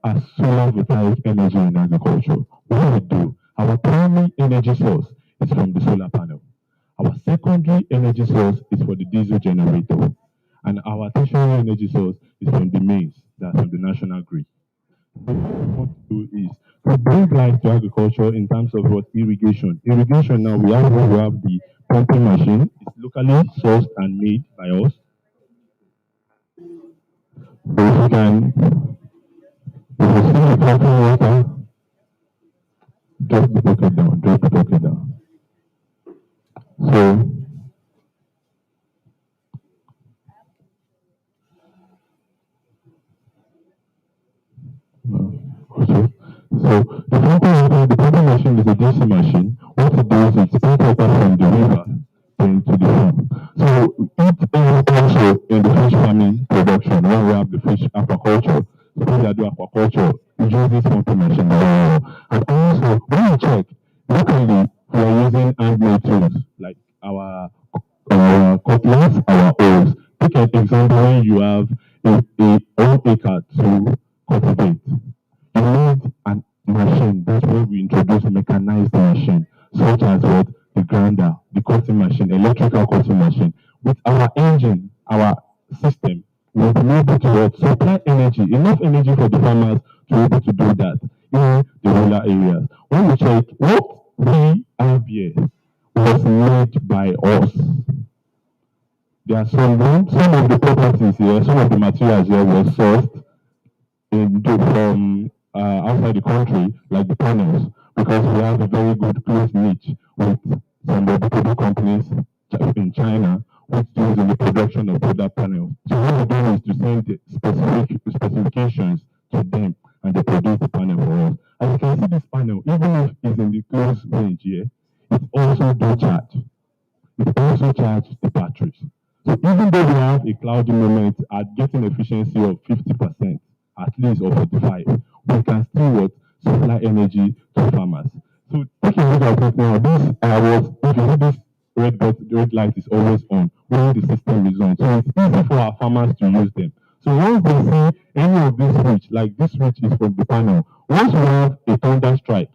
are solar voltaic energy in agriculture. What we do, our primary energy source is from the solar panel. Our secondary energy source is for the diesel generator. And our tertiary energy source is from the mains, that's from the national grid. What we want to do is to bring life to agriculture in terms of what irrigation. Irrigation now we have the pumping machine. It's locally sourced and made by us. So if you can, if you see the pumping water, drop the bucket down, drop the bucket down. So okay. So the pumping machine is a DC machine. What it does is pump water from the river into the farm. So it also in the fish farming production, when we have the fish aquaculture, the people that do aquaculture use this pumping machine very well. And also when you check, locally we are using handmade tools like our cutlass, our oars. Take an example when you have a 1 acre to cultivate. You need a machine. That's where we introduce mechanized machine, such as what the grinder, the cutting machine, electrical cutting machine. With our engine, our system, we'll be able to supply energy, enough energy for the farmers to be able to do that in the rural areas. When we check what we have here was made by us. There are some of the properties here, some of the materials here were sourced from outside the country, like the panels, because we have a very good close niche with some reputable companies in China which deals in the production of product panels. So what we do is to send the specifications to them and they produce the panel for us. As you can see, this panel, even if it's in the close range here, it also do charge. It also charges the batteries. So even though we have a cloudy moment at getting efficiency of 50%, at least or 45, we can still supply energy to farmers. So taking a look at it now, this if you see this red light is always on when the system is on. So it's easy for our farmers to use them. So once they see any of this switch, like this switch is from the panel, once we have a thunder strike,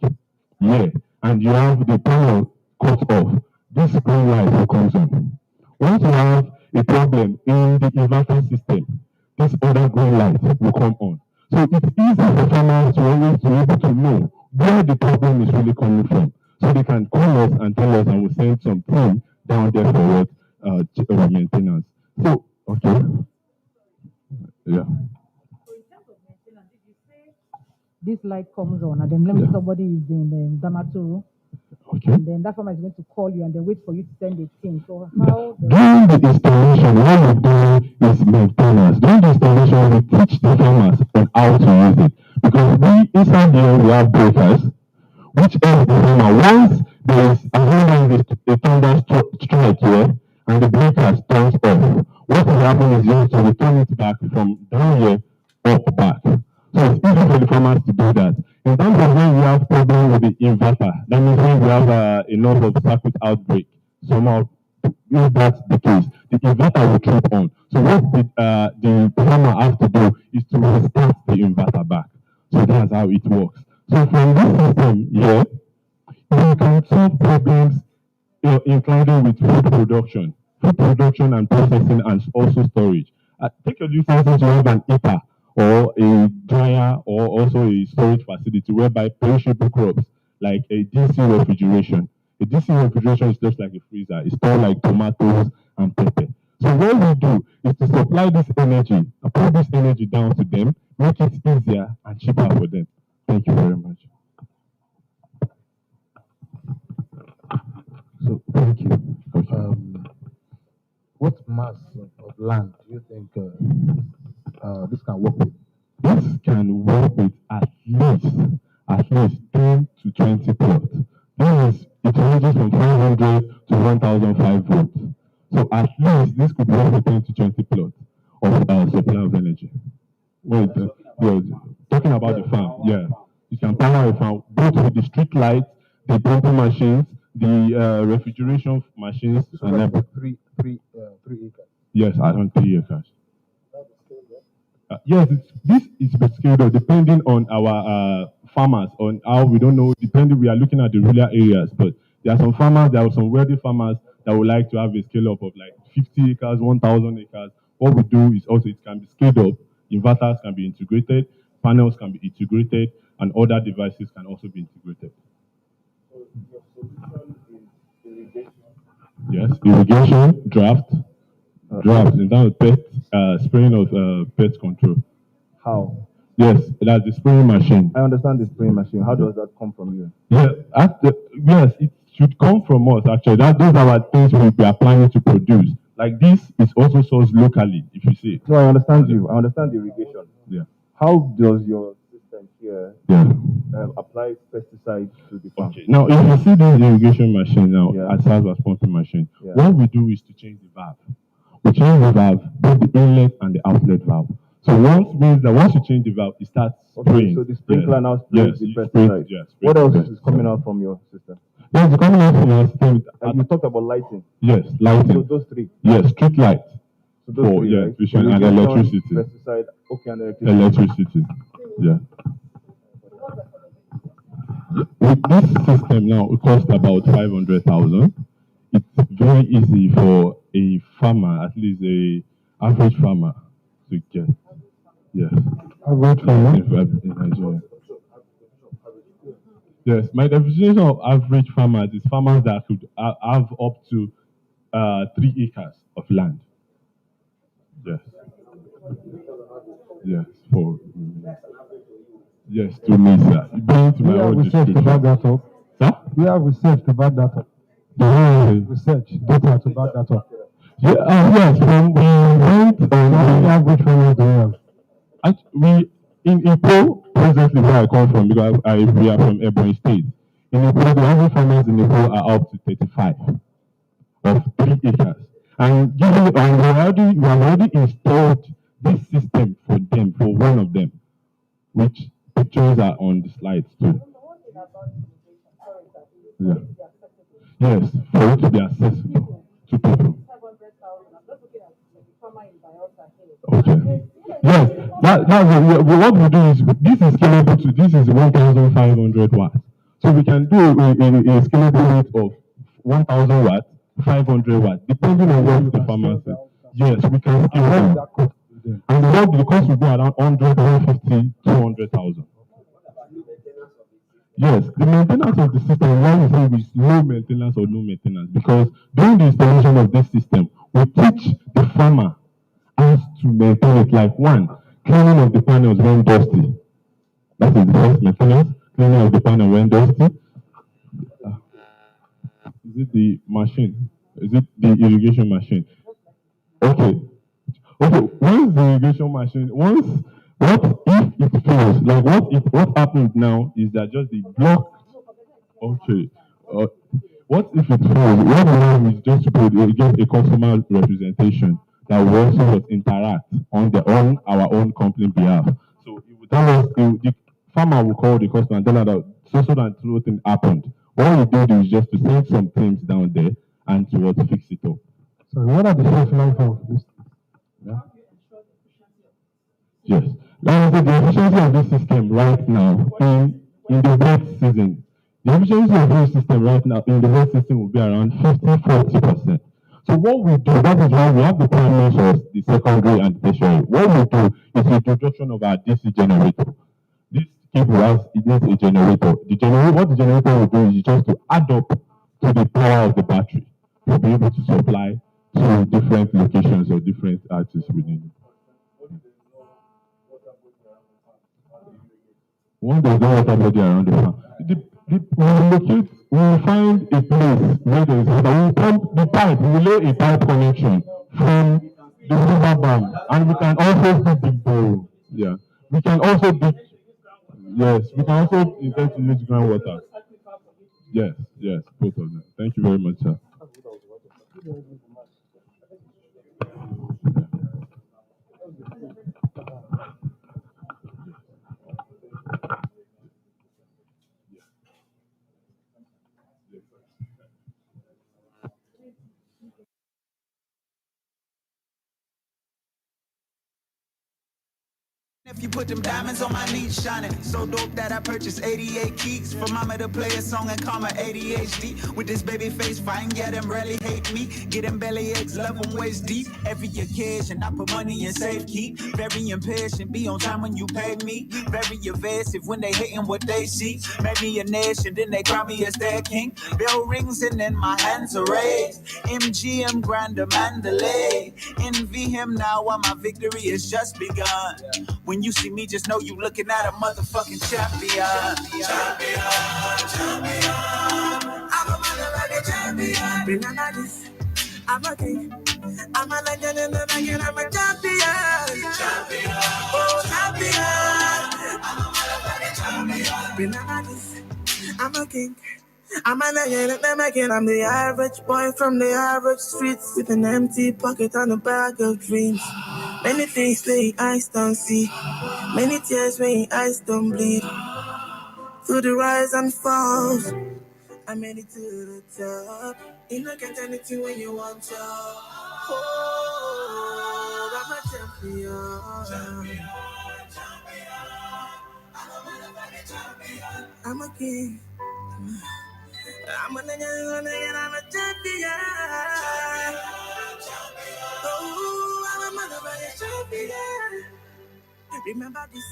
yeah, and you have the panel cut off, this green light will come on. Once you have a problem in the inverter system, this other green light will come on. So it's easy for farmers to always be able to know where the problem is really coming from. So they can call us and tell us and we'll send some team down there for maintenance. So, okay. Yeah. This light comes on, and then let me see somebody is in Damaturu. Okay. And then that farmer is going to call you and then wait for you to send a team. So how during the installation, what we do is maintenance. During the installation, we teach the farmers on how to use it. Because inside here we have breakers, which help the farmer. Once there is a thunder strike here and the breakers turns off, what will happen is you to return it back from down here up back. So it's easy for the farmers to do that. In terms of when we have problem with the inverter, that means when we have a lot of circuit outbreak, somehow if that's the case, the inverter will trip on. So what the farmer has to do is to restart the inverter back. So that's how it works. So from this system here, you can solve problems including with food production and processing, and also storage. Take a look, for instance, you have an heater or a dryer or also a storage facility whereby perishable crops like a DC refrigeration. A DC refrigeration is just like a freezer. It stores like tomatoes and pepper. So what we do is to supply this energy, put this energy down to them, make it easier and cheaper for them. Thank you very much. So thank you. What mass of land do you think this can work with? This can work with at least 10 to 20 plots. It ranges from 500 to 1,005 volts. So at least this could work with 10 to 20 plots of supply of energy. Wait, talking about the farm, yeah. You can power a farm both with the street lights, the pumping machines, the refrigeration machines, So and that's everything. 3 acres. Yes, on 3 acres. Yes, this is scaled up depending on our farmers, on how we don't know, depending, we are looking at the rural areas, but there are some wealthy farmers that would like to have a scale up of like 50 acres, 1,000 acres. What we do is also it can be scaled up, inverters can be integrated. panels can be integrated, and other devices can also be integrated. Yes, irrigation, draft, in terms of spraying of pest control. How? Yes, that's the spraying machine. I understand the spraying machine. How does that come from you? Yeah, yes, it should come from us actually. Those are things we are planning to produce. Like this is also sourced locally, if you see. No, I understand you. I understand the irrigation. Yeah. How does your system here apply pesticides to the farm? Okay. Now, if you see this irrigation machine now, as far as pumping machine, what we do is to change the valve. We change the valve, both the inlet and the outlet valve. So once you change the valve, it starts spraying. So the sprinkler now sprays the pesticide. What else is coming out from your system? Yes, it's coming out from your system. You talked about lighting. Yes, lighting. So those three. Yes, street lights. So those three, right? Vision and electricity. Pesticide, and electricity. Yeah. With this system now, it costs about 500,000. It's very easy for a farmer, at least a average farmer, to get. Yes. Average farmer? In Nigeria. Yes, my definition of average farmers is farmers that could have up to 3 acres of land. Yes. Yes, yes, to me, sir. Going to my own district. To back that up. Sir? We have research to back that up. Research, data to back that up. Yeah, yes, when we went on the average farmers do we have? In Ipo, presently where I come from, because we are from Ebonyi State, in Ipo, the average farmers in Ipo are up to 35 of 3 acres. And we have already installed this system for them, for one of them, which pictures are on the slides too. Yeah. Yes, for it to be accessible to people. Okay. Yes, what we do is this is scalable to this is 1,500 watts. So we can do a scalable rate of 1,000 watts, 500 watts, depending on what the farmer says. Yes, we can scale that. And the cost will be around 100, 150, 200,000. Yes, the maintenance of the system, why we say is low maintenance or no maintenance, because during the installation of this system, we teach the farmer how to maintain it. Like one, cleaning of the panels when dusty. That is the first maintenance, cleaning of the panel when dusty. Is it the machine? Is it the irrigation machine? Okay. Once the irrigation machine, what if it fails? Like what happens now is that just the block. Okay. What if it fails? What we do is just to get a customer representation that will also interact on our own company behalf. So it will tell us, the farmer will call the customer and tell her that so that thing happened. What we do is just to send some things down there and to fix it up. So what are the shelf life of this? Yeah. Yes. Like I said, the efficiency of this system right now in the wet season, the efficiency of this system right now in the wet system will be around 50-40%. So what we do, that is why we have the primary source, the secondary and the tertiary. What we do is the introduction of our DC generator. This cable needs a generator. What the generator will do is just to add up to the power of the battery to be able to supply to different locations or different artists within it. When there's no water body around the farm, we will find a place where there is water. We will pump the pipe, we will lay a pipe connection from the river bank, and we can also dig the borrow. Yeah. We can also dig, yes, we can also intend to use groundwater. Yes, both of them. Thank you very much, sir. nephew, put them diamonds on my knees shining. So dope that I purchased 88 keys for mama to play a song and call my ADHD. With this baby face fine, yeah, them rarely hate me. Get them belly aches, love them waist deep. Every occasion, I put money in safe keep. Very impatient, be on time when you pay me. Very evasive when they hating what they see. Made me a nation, then they crown me as their king. Bell rings and then my hands are raised. MGM Grander Mandalay. Envy him now while my victory has just begun. When you see me, just know you looking at a motherfucking champion. Champion, champion. I'm a motherfucking champion. Remember this, I'm a king. I'm a legend in the making, I'm a champion. Champion, oh champion. I'm a motherfucking champion. Remember this, I'm a king. I'm a legend in the making, I'm the average boy from the average streets with an empty pocket and a bag of dreams. Many things where eyes don't see, many tears where eyes don't bleed. Through the rise and falls, I made it to the top. You don't get anything when you want to. Oh, I'm a champion. Champion, champion. I'm a motherfucking champion. I'm a king. I'm a nigga, I'm a champion. Champion. Oh, I'm a motherfucking champion. Remember this.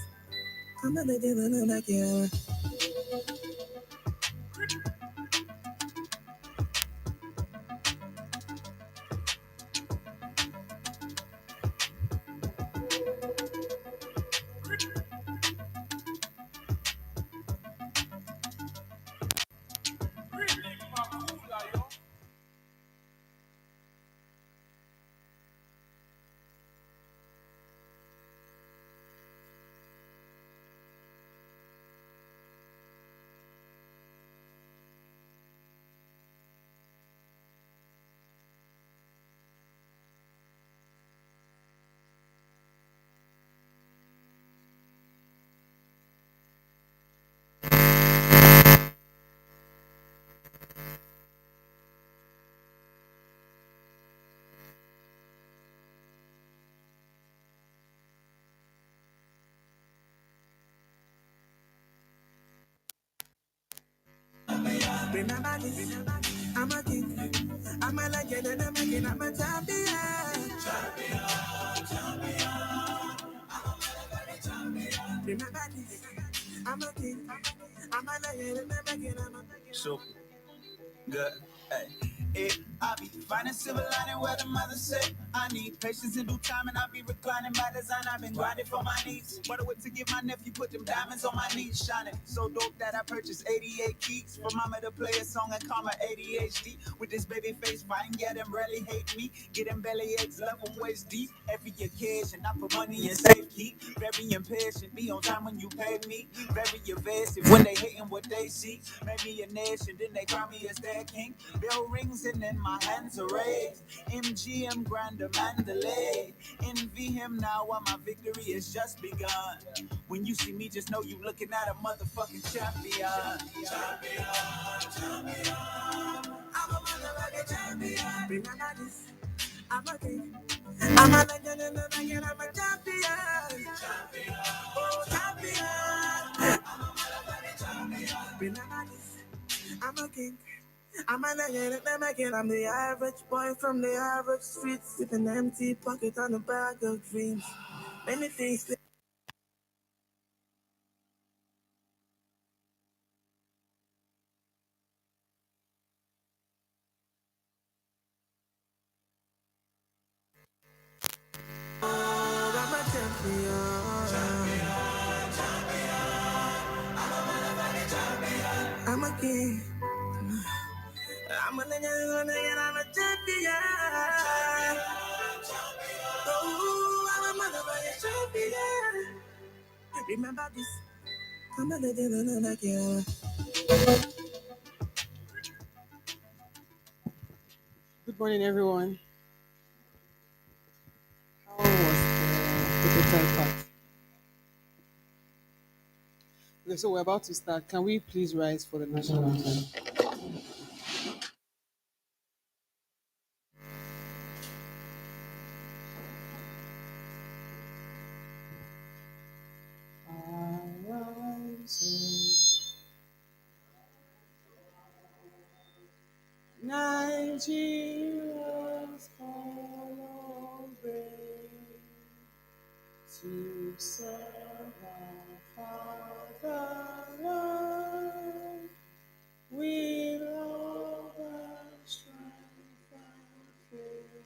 I'm a nigga, like you. Remember this, I'm a king. I'm a legend and I'm making, I'm a champion. Champion, champion. I'm a motherfucking champion. Remember this, I'm a king. I'm a legend and I'm making, I'm a so good. Hey, I be finding silver lining where the mother said I need patience in due time and I be reclining by design. I've been grinding for my needs. What I went to give my nephew, put them diamonds on my knees shining. So dope that I purchased 88 keys for mama to play a song and call my ADHD. With this baby face fine, yeah, them rarely hate me. Get them belly aches, love them waist deep. Every occasion, I put money in safe keep. Very impatient, be on time when you pay me. Very evasive when they hating what they see. Made me a nation, then they crown me as their king. Bell rings and then my hands are raised. MGM Grander Mandalay. Envy him now while my victory has just begun. When you see me, just know you looking at a motherfucking champion. Champion, champion. I'm a motherfucking champion. Remember this, I'm a king. I'm a legend in the making, I'm a champion. Champion, oh champion. I'm a motherfucking champion. Remember this, I'm a king. I'm a legend in the making, I'm the average boy from the average streets with an empty pocket and a bag of dreams. Many things. Oh, I'm a champion. Champion, champion. I'm a motherfucking champion. I'm a king. I'm a legend, I'm a champion. Oh, I'm a motherfucking champion. Remember this. I'm a legend, like you. Good morning, everyone. How was the prototype part? Okay, so we're about to start. Can we please rise for the national anthem? Nigeria's all brave to serve our fatherland with all the strength and faith.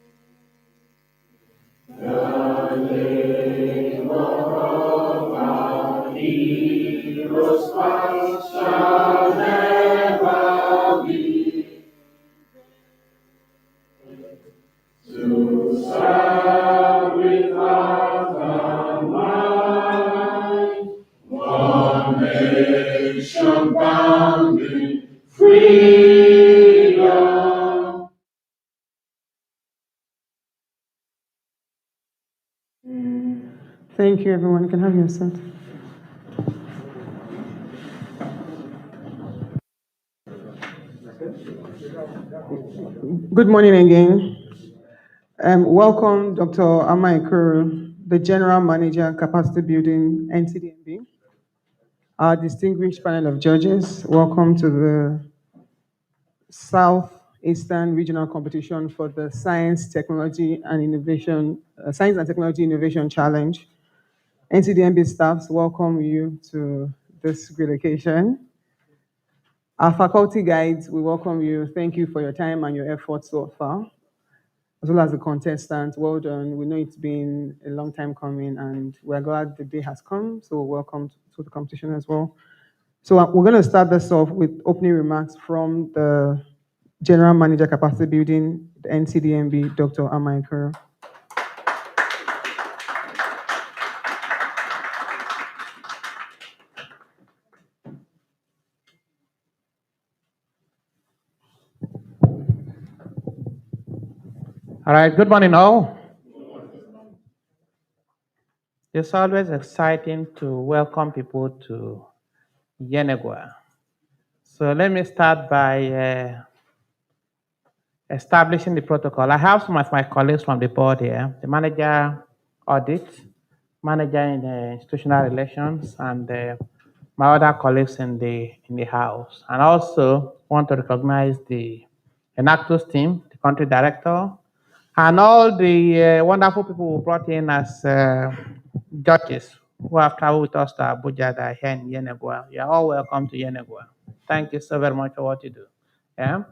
The name of our heroes past shall never be. To serve with heart and mind, one nation bound in freedom. Thank you, everyone. You can have your seat. Good morning again. Welcome, Dr. Amaikuru, the General Manager, Capacity Building, NCDMB. Our distinguished panel of judges, welcome to the Southeastern Regional Competition for the Science, Technology, and Technology Innovation Challenge. NCDMB staffs welcome you to this great occasion. Our faculty guides, we welcome you. Thank you for your time and your efforts so far. As well as the contestants, well done. We know it's been a long time coming and we're glad the day has come. So welcome to the competition as well. So we're going to start this off with opening remarks from the General Manager Capacity Building, the NCDMB, Dr. Amaikuru. All right, good morning all. It's always exciting to welcome people to Yenegua. So let me start by establishing the protocol. I have some of my colleagues from the board here, the manager audit, manager in institutional relations, and my other colleagues in the house. And also want to recognize the Enactus team, the country director, and all the wonderful people we brought in as judges who have traveled with us to Abuja that are here in Yenegua. You are all welcome to Yenegua. Thank you so very much for what you do. Yeah.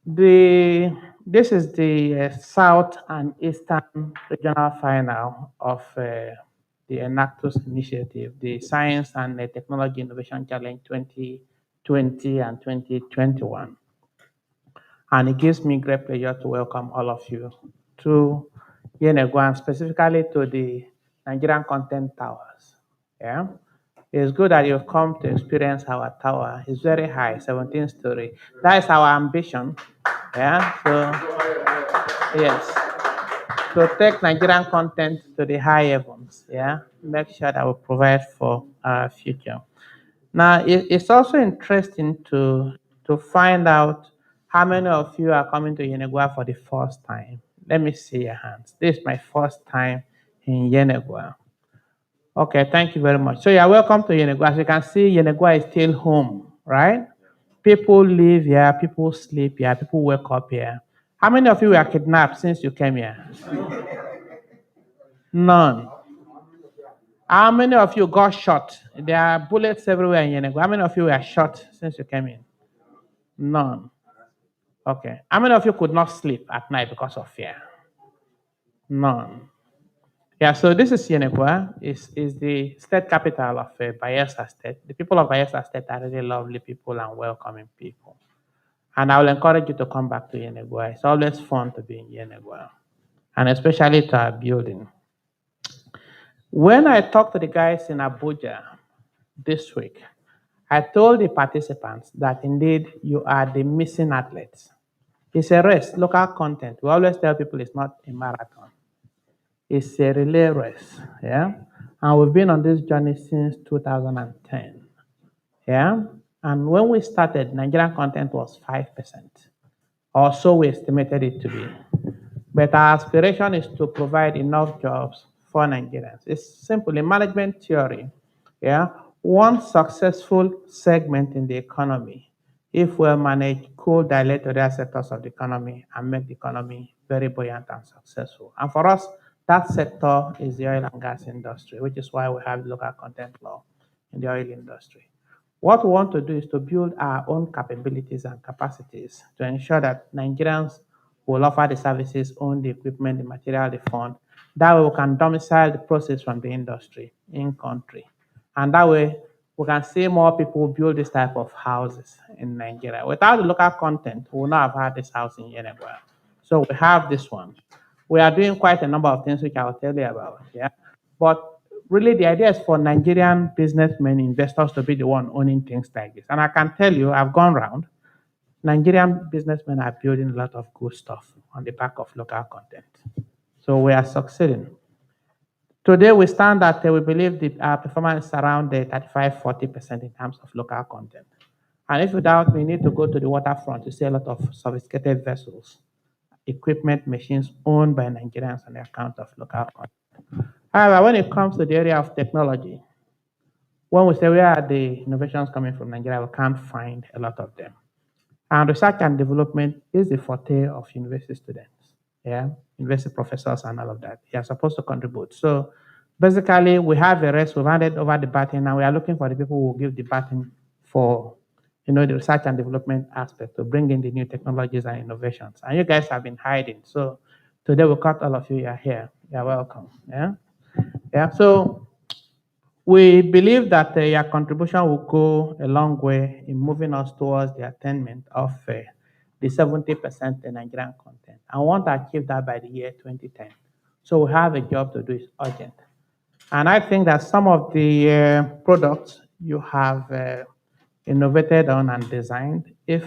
This is the South and Eastern Regional Final of the Enactus Initiative, the Science and Technology Innovation Challenge 2020 and 2021. And it gives me great pleasure to welcome all of you to Yenegua, and specifically to the Nigerian Content Towers. Yeah. It's good that you've come to experience our tower. It's very high, 17 story. That is our ambition. Yeah. So yes. So take Nigerian content to the high heavens. Yeah. Make sure that we provide for our future. Now it's also interesting to find out how many of you are coming to Yenegua for the first time. Let me see your hands. This is my first time in Yenegua. Okay, thank you very much. So you're welcome to Yenegua. As you can see, Yenegua is still home, right? People live here, people sleep here, people wake up here. How many of you were kidnapped since you came here? None. How many of you got shot? There are bullets everywhere in Yenegua. How many of you were shot since you came in? None. Okay. How many of you could not sleep at night because of fear? None. Yeah, so this is Yenegua, is the state capital of Bayelsa State. The people of Bayelsa State are really lovely people and welcoming people. And I will encourage you to come back to Yenegua. It's always fun to be in Yenegua, and especially to our building. When I talked to the guys in Abuja this week, I told the participants that indeed you are the missing athletes. It's a race, local content. We always tell people it's not a marathon. It's a relay race, yeah? And we've been on this journey since 2010, yeah? And when we started, Nigerian content was 5%, or so we estimated it to be. But our aspiration is to provide enough jobs for Nigerians. It's simply management theory, yeah? One successful segment in the economy if well managed, could dilate other sectors of the economy and make the economy very buoyant and successful. And for us, that sector is the oil and gas industry, which is why we have the local content law in the oil industry. What we want to do is to build our own capabilities and capacities to ensure that Nigerians will offer the services, own the equipment, the material, the fund. That way we can domicile the process from the industry in country. And that way we can see more people build this type of houses in Nigeria. Without the local content, we would not have had this house in Yenegoa. So we have this one. We are doing quite a number of things which I will tell you about. Yeah. But really the idea is for Nigerian businessmen, investors to be the one owning things like this. And I can tell you, I've gone around, Nigerian businessmen are building a lot of good stuff on the back of local content. So we are succeeding. Today we stand at, we believe our performance is around 35-40% in terms of local content. And if you doubt, we need to go to the waterfront to see a lot of sophisticated vessels, equipment, machines owned by Nigerians on the account of local content. However, when it comes to the area of technology, when we say where are the innovations coming from Nigeria, we can't find a lot of them. And research and development is the forte of university students, yeah, university professors and all of that. They are supposed to contribute. So basically, we have a race. We've handed over the baton, and we are looking for the people who will give the baton for, the research and development aspect to bring in the new technologies and innovations. And you guys have been hiding. So today we got all of you. You are here. You are welcome. Yeah, yeah. So we believe that your contribution will go a long way in moving us towards the attainment of the 70% Nigerian content. I want to achieve that by the year 2010. So we have a job to do. It's urgent. And I think that some of the products you have innovated on and designed, if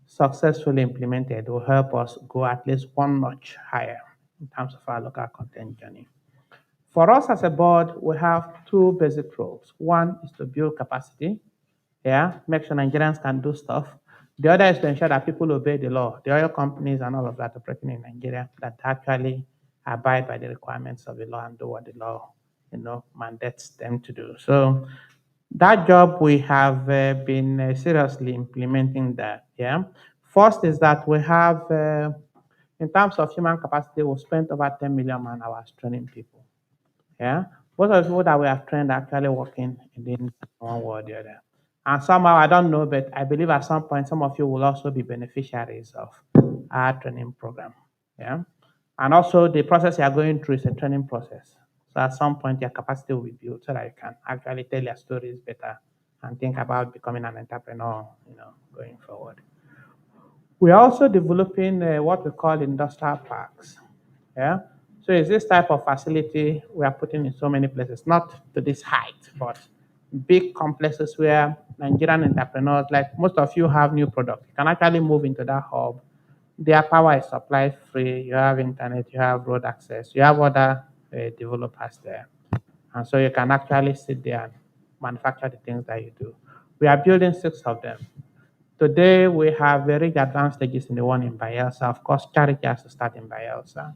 successfully implemented, will help us go at least one notch higher in terms of our local content journey. For us as a board, we have two basic roles. One is to build capacity, yeah, make sure Nigerians can do stuff. The other is to ensure that people obey the law, the oil companies and all of that operating in Nigeria, that actually abide by the requirements of the law and do what the law, mandates them to do. So that job we have been seriously implementing that. Yeah. First is that we have, in terms of human capacity, we've spent over 10 million man hours training people. Yeah. Most of the people that we have trained are actually working in the industry one way or the other. And somehow, I don't know, but I believe at some point, some of you will also be beneficiaries of our training program. Yeah. And also, the process you are going through is a training process. So at some point, your capacity will be built so that you can actually tell your stories better and think about becoming an entrepreneur, going forward. We are also developing what we call industrial parks. Yeah. So it's this type of facility we are putting in so many places, not to this height, but big complexes where Nigerian entrepreneurs, like most of you have new products, you can actually move into that hub. Their power is supplied free. You have internet, you have road access, you have other developers there. And so you can actually sit there and manufacture the things that you do. We are building 6 of them. Today, we have very advanced stages in the one in Bayelsa. Of course, charity has to start in Bayelsa.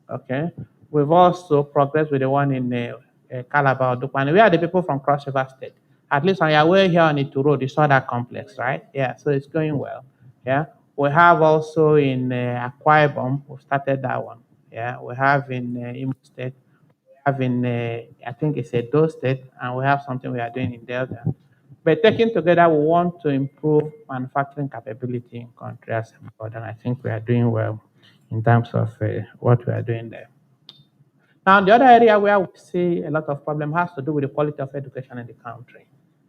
Okay. We've also progressed with the one in Calabar, Dupani. We are the people from Cross River State. At least on your way here on Itu Road, you saw that complex, right? Yeah, so it's going well. Yeah. We have also in Akwa Ibom, we started that one. Yeah. We have in Imo State. We have in, I think it's Edo State, and we have something we are doing in Delta. But taken together, we want to improve manufacturing capability in country as a board, and I think we are doing well in terms of what we are doing there. Now, the other area where we see a lot of problem has to do with the quality of education in the country.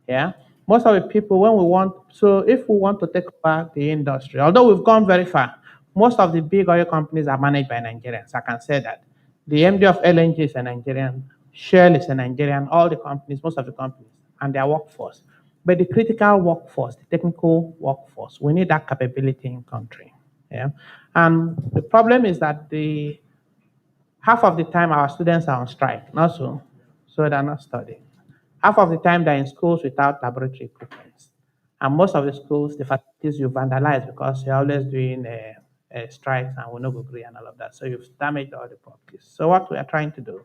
Yeah, most of the people, when we want, so if we want to take over the industry, although we've gone very far, most of the big oil companies are managed by Nigerians. I can say that. The MD of LNG is a Nigerian, Shell is a Nigerian, all the companies, most of the companies, and their workforce. But the critical workforce, the technical workforce, we need that capability in country. Yeah, and the problem is that half of the time our students are on strike, not so they're not studying. Half of the time they're in schools without laboratory equipment. And most of the schools, the facilities you vandalize because you're always doing strikes and will not agree and all of that. So you've damaged all the properties. So what we are trying to do,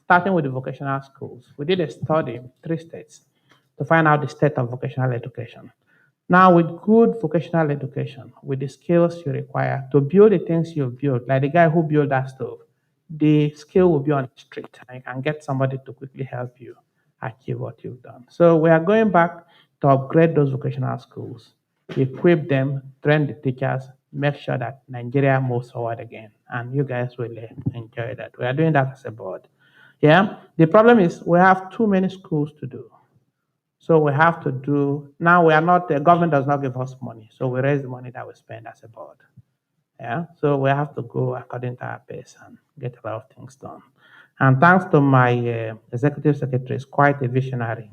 starting with the vocational schools, we did a study in 3 states to find out the state of vocational education. Now, with good vocational education, with the skills you require to build the things you've built, like the guy who built that stove, the skill will be on the street, and you can get somebody to quickly help you achieve what you've done. So we are going back to upgrade those vocational schools, equip them, train the teachers, make sure that Nigeria moves forward again. And you guys will enjoy that. We are doing that as a board. Yeah. The problem is we have too many schools to do. So we have to do, now we are not, the government does not give us money. So we raise the money that we spend as a board. Yeah. So we have to go according to our pace and get a lot of things done. And thanks to my executive secretary, is quite a visionary.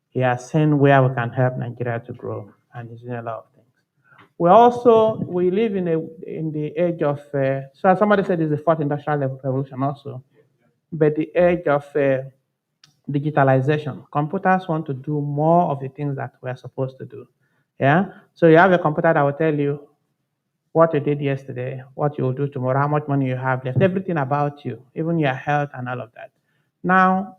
He has seen where we can help Nigeria to grow, and he's doing a lot of things. We live in the age of, so somebody said it's the fourth industrial revolution also, but the age of digitalization. Computers want to do more of the things that we're supposed to do. Yeah. So you have a computer that will tell you what you did yesterday, what you will do tomorrow, how much money you have left, everything about you, even your health and all of that. Now,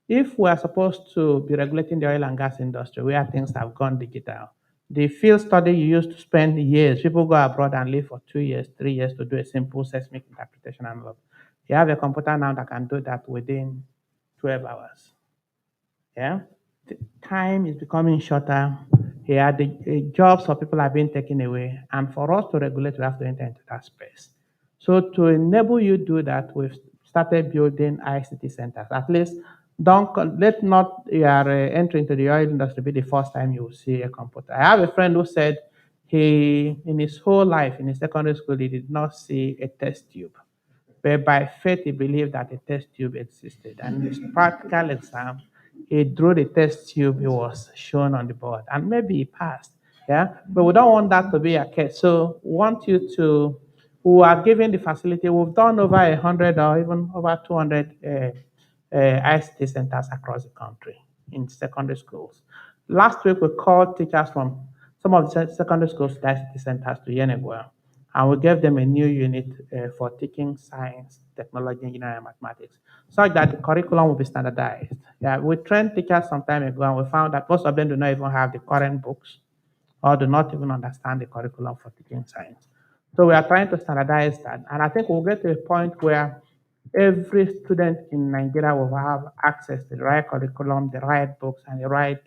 if we are supposed to be regulating the oil and gas industry where things have gone digital, the field study you used to spend years, people go abroad and live for 2 years, 3 years to do a simple seismic interpretation and all. You have a computer now that can do that within 12 hours. Yeah, the time is becoming shorter. Yeah, the jobs of people are being taken away, and for us to regulate, we have to enter into that space. So to enable you to do that, we've started building ICT centers. At least, let not your entry into the oil industry be the first time you will see a computer. I have a friend who said in his whole life, in his secondary school, he did not see a test tube. But by faith, he believed that a test tube existed. And in his practical exam, he drew the test tube he was shown on the board. And maybe he passed. Yeah. But we don't want that to be a case. So we want you to, who are given the facility, we've done over 100 or even over 200 ICT centers across the country in secondary schools. Last week, we called teachers from some of the secondary schools to ICT centers to Yenegoa, and we gave them a new unit for teaching science, technology, engineering, and mathematics, so that the curriculum will be standardized. Yeah, we trained teachers some time ago, and we found that most of them do not even have the current books or do not even understand the curriculum for teaching science. So we are trying to standardize that, and I think we'll get to a point where every student in Nigeria will have access to the right curriculum, the right books, and the right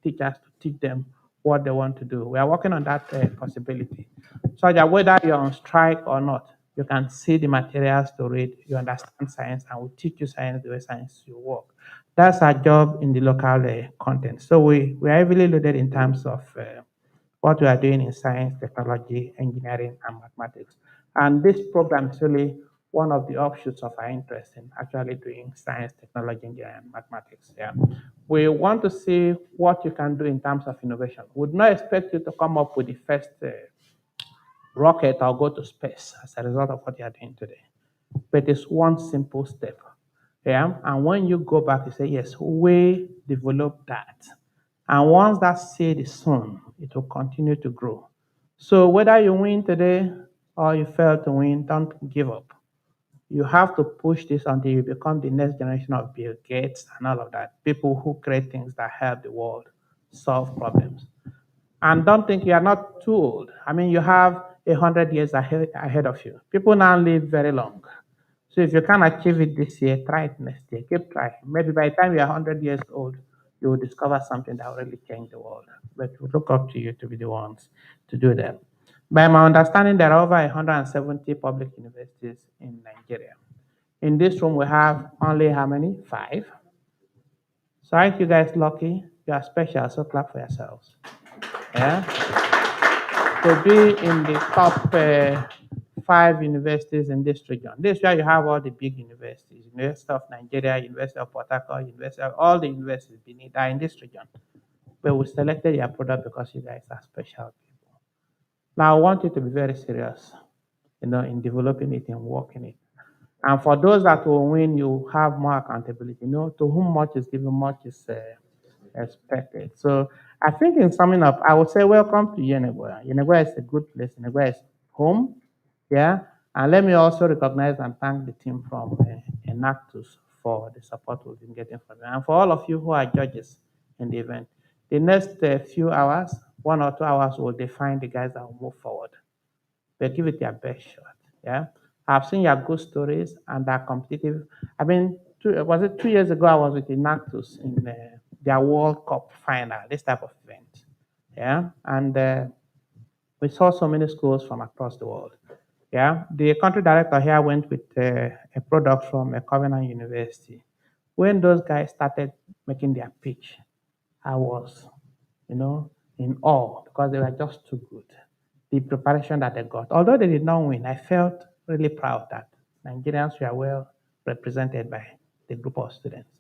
teachers to teach them what they want to do. We are working on that possibility, so that whether you're on strike or not, you can see the materials to read, you understand science, and we teach you science the way science will work. That's our job in the local content. So we are heavily loaded in terms of what we are doing in science, technology, engineering, and mathematics. And this program is really one of the offshoots of our interest in actually doing science, technology, engineering, and mathematics. Yeah. We want to see what you can do in terms of innovation. We would not expect you to come up with the first rocket or go to space as a result of what you are doing today. But it's one simple step. Yeah. And when you go back, you say, yes, we developed that. And once that seed is sown, it will continue to grow. So whether you win today or you fail to win, don't give up. You have to push this until you become the next generation of Bill Gates and all of that. People who create things that help the world solve problems. And don't think you are not too old. I mean, you have 100 years ahead of you. People now live very long. So if you can't achieve it this year, try it next year. Keep trying. Maybe by the time you're 100 years old, you will discover something that will really change the world. But we look up to you to be the ones to do that. By my understanding, there are over 170 public universities in Nigeria. In this room, we have only how many? 5. So aren't you guys lucky? You are special, so clap for yourselves. Yeah? To be in the top 5 universities in this region. This is where you have all the big universities. University of Nigeria, University of Port Harcourt, University of all the universities beneath are in this region. But we selected your product because you guys are special people. Now I want you to be very serious, in developing it and working it. And for those that will win, you have more accountability. To whom much is given, much is expected. So I think in summing up, I would say welcome to Yenegoa. Yenegoa is a good place. Yenegoa is home. Yeah. And let me also recognize and thank the team from Enactus for the support we've been getting from them. And for all of you who are judges in the event, the next few hours, 1 or 2 hours will define the guys that will move forward. They give it their best shot. Yeah. I've seen your good stories and they're competitive. I mean, was it 2 years ago? I was with Inactus in their World Cup final, this type of event. Yeah. And we saw so many schools from across the world. Yeah. The country director here went with a product from a Covenant University. When those guys started making their pitch, I was, in awe because they were just too good. The preparation that they got, although they did not win, I felt really proud that Nigerians were well represented by the group of students.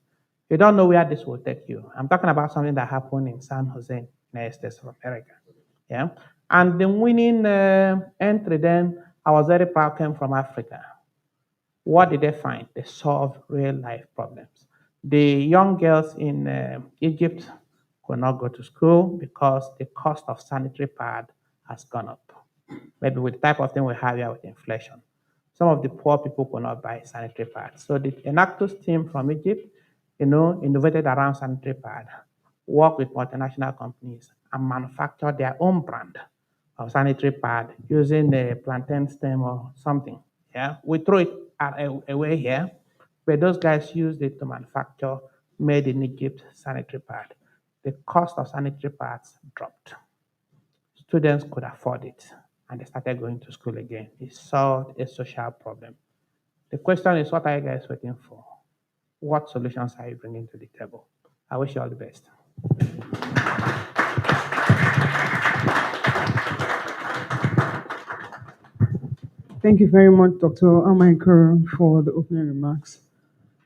You don't know where this will take you. I'm talking about something that happened in San Jose, United States of America. Yeah. And the winning entry then, I was very proud, came from Africa. What did they find? They solved real life problems. The young girls in Egypt could not go to school because the cost of sanitary pad has gone up. Maybe with the type of thing we have here with inflation. Some of the poor people could not buy sanitary pads. So the Enactus team from Egypt, innovated around sanitary pad, worked with multinational companies and manufactured their own brand of sanitary pad using a plantain stem or something. Yeah, we throw it away here, but those guys used it to manufacture made in Egypt sanitary pad. The cost of sanitary pads dropped. Students could afford it and they started going to school again. It solved a social problem. The question is, what are you guys waiting for? What solutions are you bringing to the table? I wish you all the best. Thank you very much, Dr. Amankuru, for the opening remarks.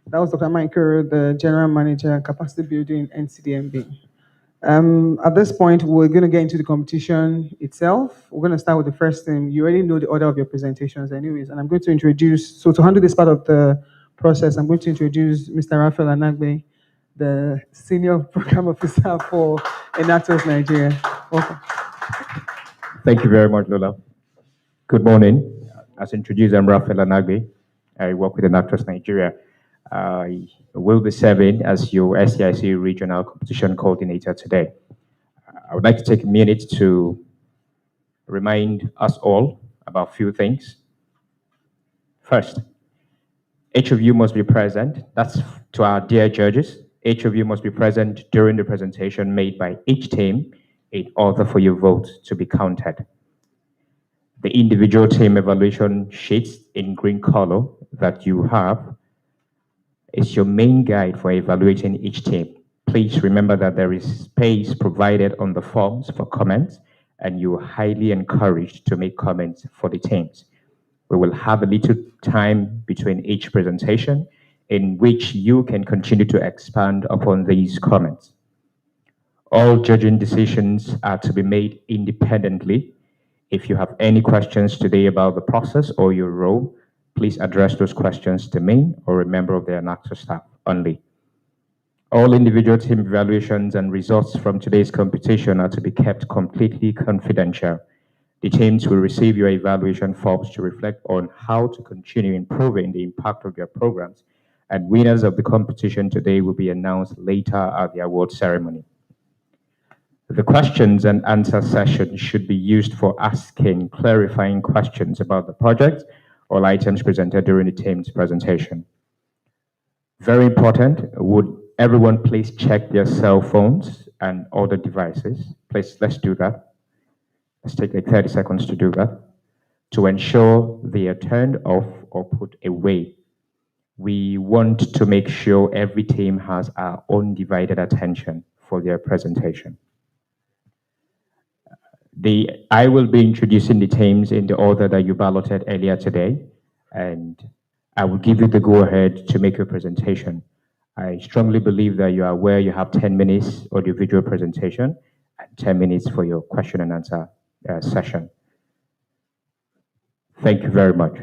That was Dr. Amankuru, the General Manager, Capacity Building, NCDMB. At this point, we're going to get into the competition itself. We're going to start with the first thing. You already know the order of your presentations anyways, and I'm going to introduce, so to handle this part of the process, I'm going to introduce Mr. Raphael Anagbe, the Senior Program Officer for Enactus Nigeria. Welcome. Thank you very much, Lola. Good morning. As introduced, I'm Raphael Anagbe. I work with Enactus Nigeria. I will be serving as your STIC Regional Competition Coordinator today. I would like to take a minute to remind us all about a few things. First, each of you must be present. That's to our dear judges. Each of you must be present during the presentation made by each team in order for your vote to be counted. The individual team evaluation sheets in green color that you have is your main guide for evaluating each team. Please remember that there is space provided on the forms for comments, and you are highly encouraged to make comments for the teams. We will have a little time between each presentation in which you can continue to expand upon these comments. All judging decisions are to be made independently. If you have any questions today about the process or your role, please address those questions to me or a member of the Enactus staff only. All individual team evaluations and results from today's competition are to be kept completely confidential. The teams will receive your evaluation forms to reflect on how to continue improving the impact of your programs, and winners of the competition today will be announced later at the award ceremony. The questions and answer session should be used for asking clarifying questions about the project or items presented during the team's presentation. Very important, would everyone please check their cell phones and other devices? Please, let's do that. Let's take like 30 seconds to do that. To ensure they are turned off or put away. We want to make sure every team has our undivided attention for their presentation. I will be introducing the teams in the order that you balloted earlier today, and I will give you the go-ahead to make your presentation. I strongly believe that you are aware you have 10 minutes audiovisual presentation and 10 minutes for your question and answer session. Thank you very much.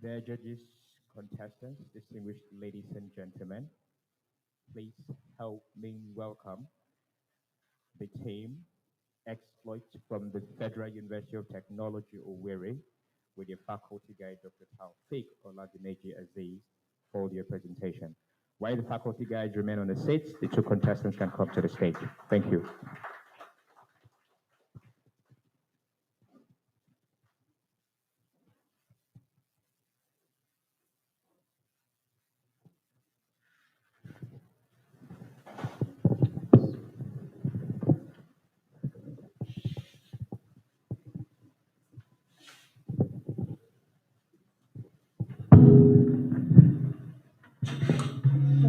Their judges, contestants, distinguished ladies and gentlemen, please help me welcome the team Exploits from the Federal University of Technology, Owerri, with their faculty guide, Dr. Taufik Oladimeji Aziz, for their presentation. While the faculty guides remain on the seats, the two contestants can come to the stage. Thank you.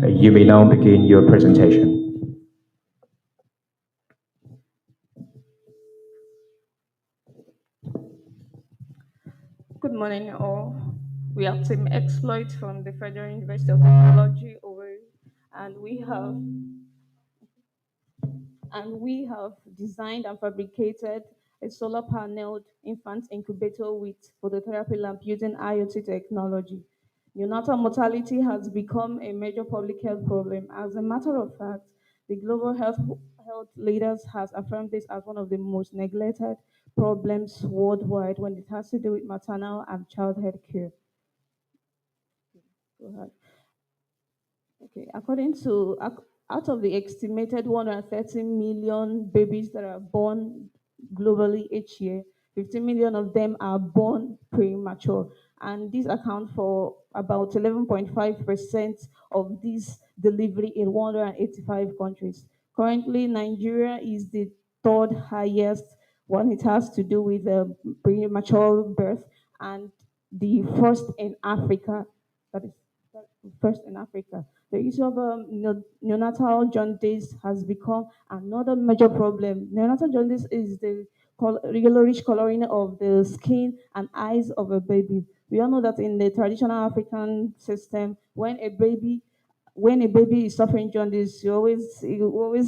You may now begin your presentation. Good morning, all. We are Team Exploit from the Federal University of Technology, Owerri, and we have designed and fabricated a solar paneled infant incubator with phototherapy lamp using IoT technology. Neonatal mortality has become a major public health problem. As a matter of fact, the global health leaders has affirmed this as one of the most neglected problems worldwide when it has to do with maternal and child health care. Go ahead. Okay, out of the estimated 130 million babies that are born globally each year, 15 million of them are born premature, and these account for about 11.5% of this delivery in 185 countries. Currently, Nigeria is the third highest when it has to do with premature birth, and the first in Africa. That is first in Africa. The issue of neonatal jaundice has become another major problem. Neonatal jaundice is the yellowish coloring of the skin and eyes of a baby. We all know that in the traditional African system, when a baby is suffering jaundice, you always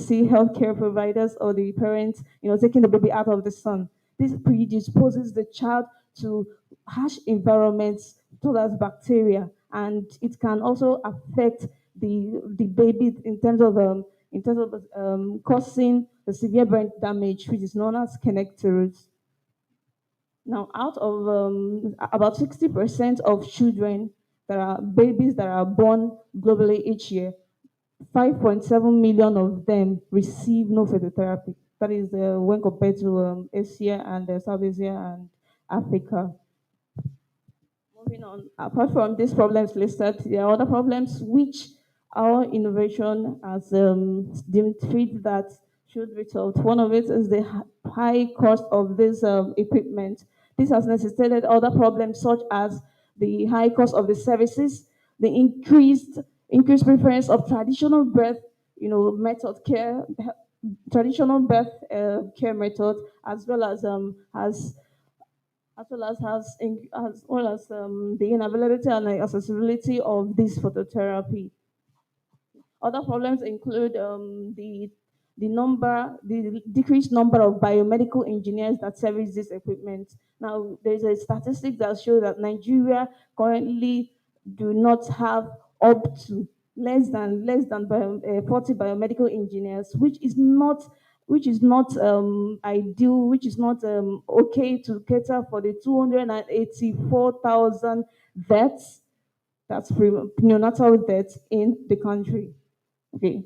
see healthcare providers or the parents, taking the baby out of the sun. This predisposes the child to harsh environments, such as bacteria, and it can also affect the baby in terms of causing the severe brain damage, which is known as connectors. Now, out of about 60% of children that are babies that are born globally each year, 5.7 million of them receive no phototherapy. That is when compared to Asia and South Asia and Africa. Moving on, apart from these problems listed, there are other problems which our innovation has deemed fit that should result. One of it is the high cost of this equipment. This has necessitated other problems such as the high cost of the services, the increased preference of traditional birth, method care, traditional birth care method, as well as the inavailability and accessibility of this phototherapy. Other problems include the decreased number of biomedical engineers that service this equipment. Now, there's a statistic that shows that Nigeria currently do not have up to less than 40 biomedical engineers, which is not ideal, which is not okay to cater for the 284,000 deaths, that's neonatal deaths in the country. Okay,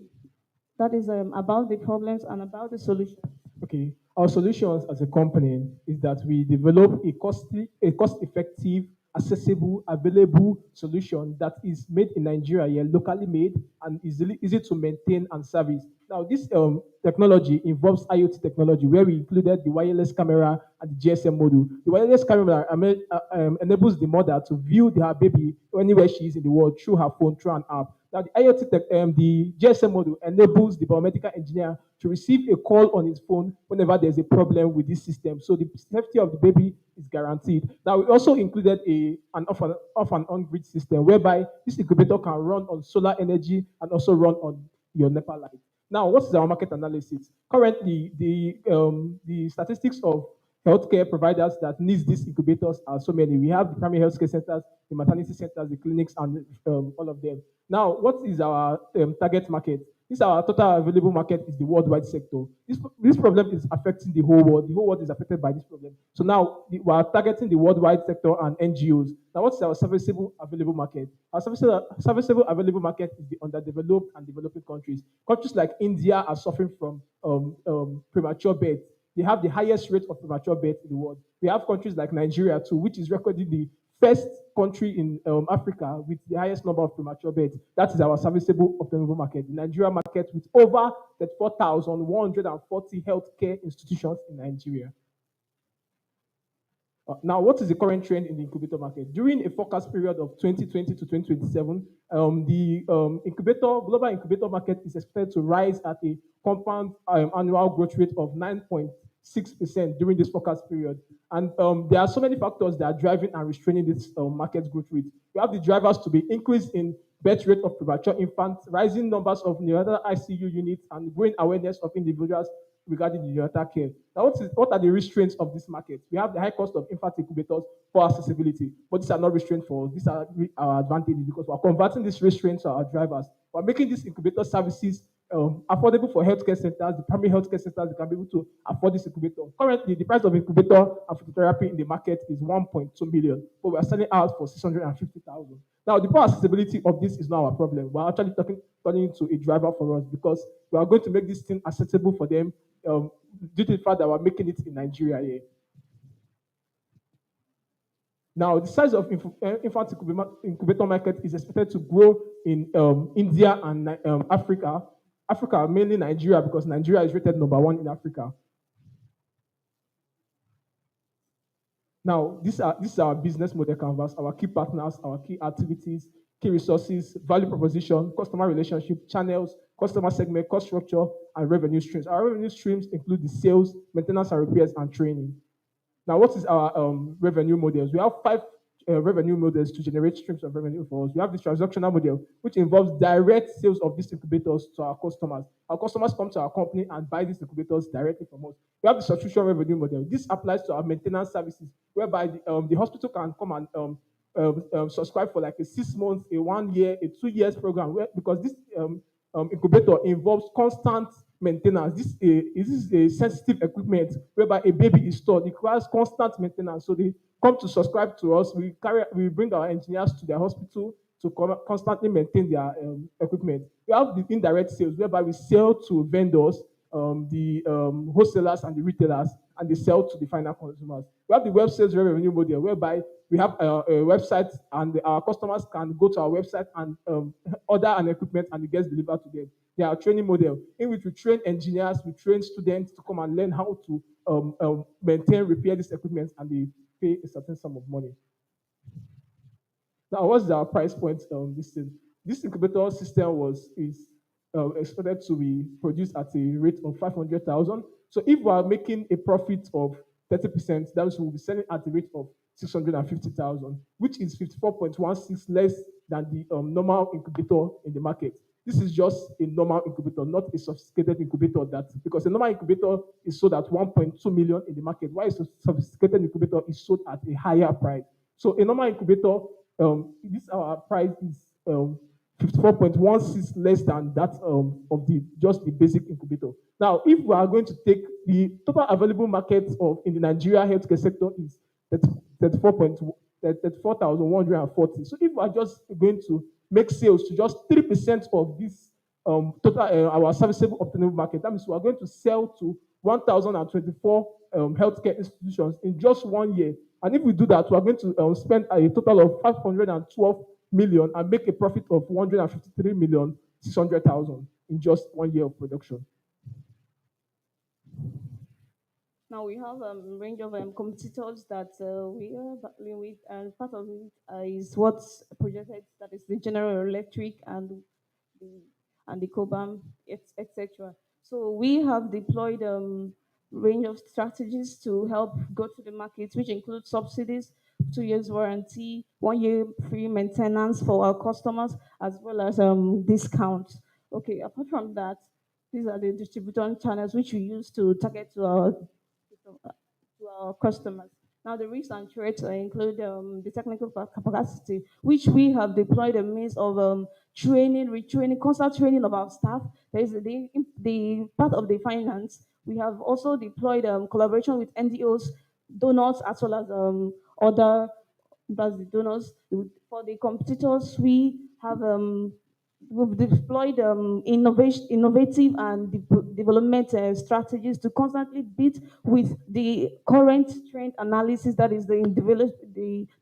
that is about the problems and about the solution. Okay, our solutions as a company is that we develop a cost-effective, accessible, available solution that is made in Nigeria, yeah, locally made, and easy to maintain and service. Now, this technology involves IoT technology, where we included the wireless camera and the GSM module. The wireless camera enables the mother to view her baby anywhere she is in the world through her phone, through an app. Now, the GSM module enables the biomedical engineer to receive a call on his phone whenever there's a problem with this system. So the safety of the baby is guaranteed. Now, we also included an off and on grid system, whereby this incubator can run on solar energy and also run on your NEPA light. Now, what is our market analysis? Currently, the statistics of healthcare providers that needs these incubators are so many. We have the primary healthcare centers, the maternity centers, the clinics, and all of them. Now, what is our target market? This our total available market is the worldwide sector. This problem is affecting the whole world. The whole world is affected by this problem. So now we are targeting the worldwide sector and NGOs. Now, what's our serviceable available market? Our serviceable available market is the underdeveloped and developing countries. Countries like India are suffering from premature birth. They have the highest rate of premature birth in the world. We have countries like Nigeria too, which is recording the first country in Africa with the highest number of premature births. That is our serviceable obtainable market. The Nigeria market with over 34,140 healthcare institutions in Nigeria. Now, what is the current trend in the incubator market? During a forecast period of 2020 to 2027, the global incubator market is expected to rise at a compound annual growth rate of 9.6% during this forecast period. And there are so many factors that are driving and restraining this market growth rate. We have the drivers to be increase in birth rate of premature infants, rising numbers of neonatal ICU units, and growing awareness of individuals regarding the neonatal care. Now, what are the restraints of this market? We have the high cost of infant incubators for accessibility, but these are not restraints for us. These are our advantages because we're converting these restraints to our drivers. We're making these incubator services affordable for healthcare centers, the primary healthcare centers, they can be able to afford this incubator. Currently, the price of incubator and phototherapy in the market is 1.2 million, but we are selling out for 650,000. Now, the poor accessibility of this is not our problem. We're actually turning into a driver for us because we are going to make this thing accessible for them due to the fact that we're making it in Nigeria here. Now, the size of infant incubator market is expected to grow in India and Africa. Africa, mainly Nigeria, because Nigeria is rated number 1 in Africa. Now, this is our business model canvas, our key partners, our key activities, key resources, value proposition, customer relationship, channels, customer segment, cost structure, and revenue streams. Our revenue streams include the sales, maintenance and repairs, and training. Now, what is our revenue models? We have 5 revenue models to generate streams of revenue for us. We have the transactional model, which involves direct sales of these incubators to our customers. Our customers come to our company and buy these incubators directly from us. We have the subscription revenue model. This applies to our maintenance services, whereby the hospital can come and subscribe for like a 6 months, a 1 year, a 2 years program, because this incubator involves constant maintenance. This is a sensitive equipment whereby a baby is stored. It requires constant maintenance. So they come to subscribe to us. We bring our engineers to their hospital to constantly maintain their equipment. We have the indirect sales whereby we sell to vendors, the wholesalers and the retailers, and they sell to the final consumers. We have the web sales revenue model whereby we have a website and our customers can go to our website and order an equipment and it gets delivered to them. They are a training model in which we train engineers, we train students to come and learn how to maintain, repair this equipment, and they pay a certain sum of money. Now, what's our price point? This incubator system is expected to be produced at a rate of 500,000. So if we are making a profit of 30%, that means we'll be selling at a rate of 650,000, which is 54.16 less than the normal incubator in the market. This is just a normal incubator, not a sophisticated incubator. Because a normal incubator is sold at 1.2 million in the market, while a sophisticated incubator is sold at a higher price. So a normal incubator, our price is 54.16 less than that of just the basic incubator. Now, if we are going to take the total available market in the Nigeria healthcare sector is 34,140. So if we are just going to make sales to just 3% of this total our serviceable obtainable market, that means we are going to sell to 1,024 healthcare institutions in just 1 year. And if we do that, we are going to spend a total of 512 million and make a profit of 153,600,000 in just 1 year of production. Now we have a range of competitors that we are battling with, and part of it is what's projected, that is the General Electric and the Cobham, etc. So we have deployed range of strategies to help go to the market, which include subsidies, 2 years warranty, 1 year free maintenance for our customers, as well as discounts. Okay, apart from that, these are the distribution channels which we use to target to our to our customers. Now, the risks and threats include the technical capacity, which we have deployed a means of training, retraining, constant training of our staff. There is the part of the finance. We have also deployed collaboration with NGOs, donors, as well as other that's the donors. For the competitors, we have we've deployed innovative and development strategies to constantly beat with the current trend analysis that is the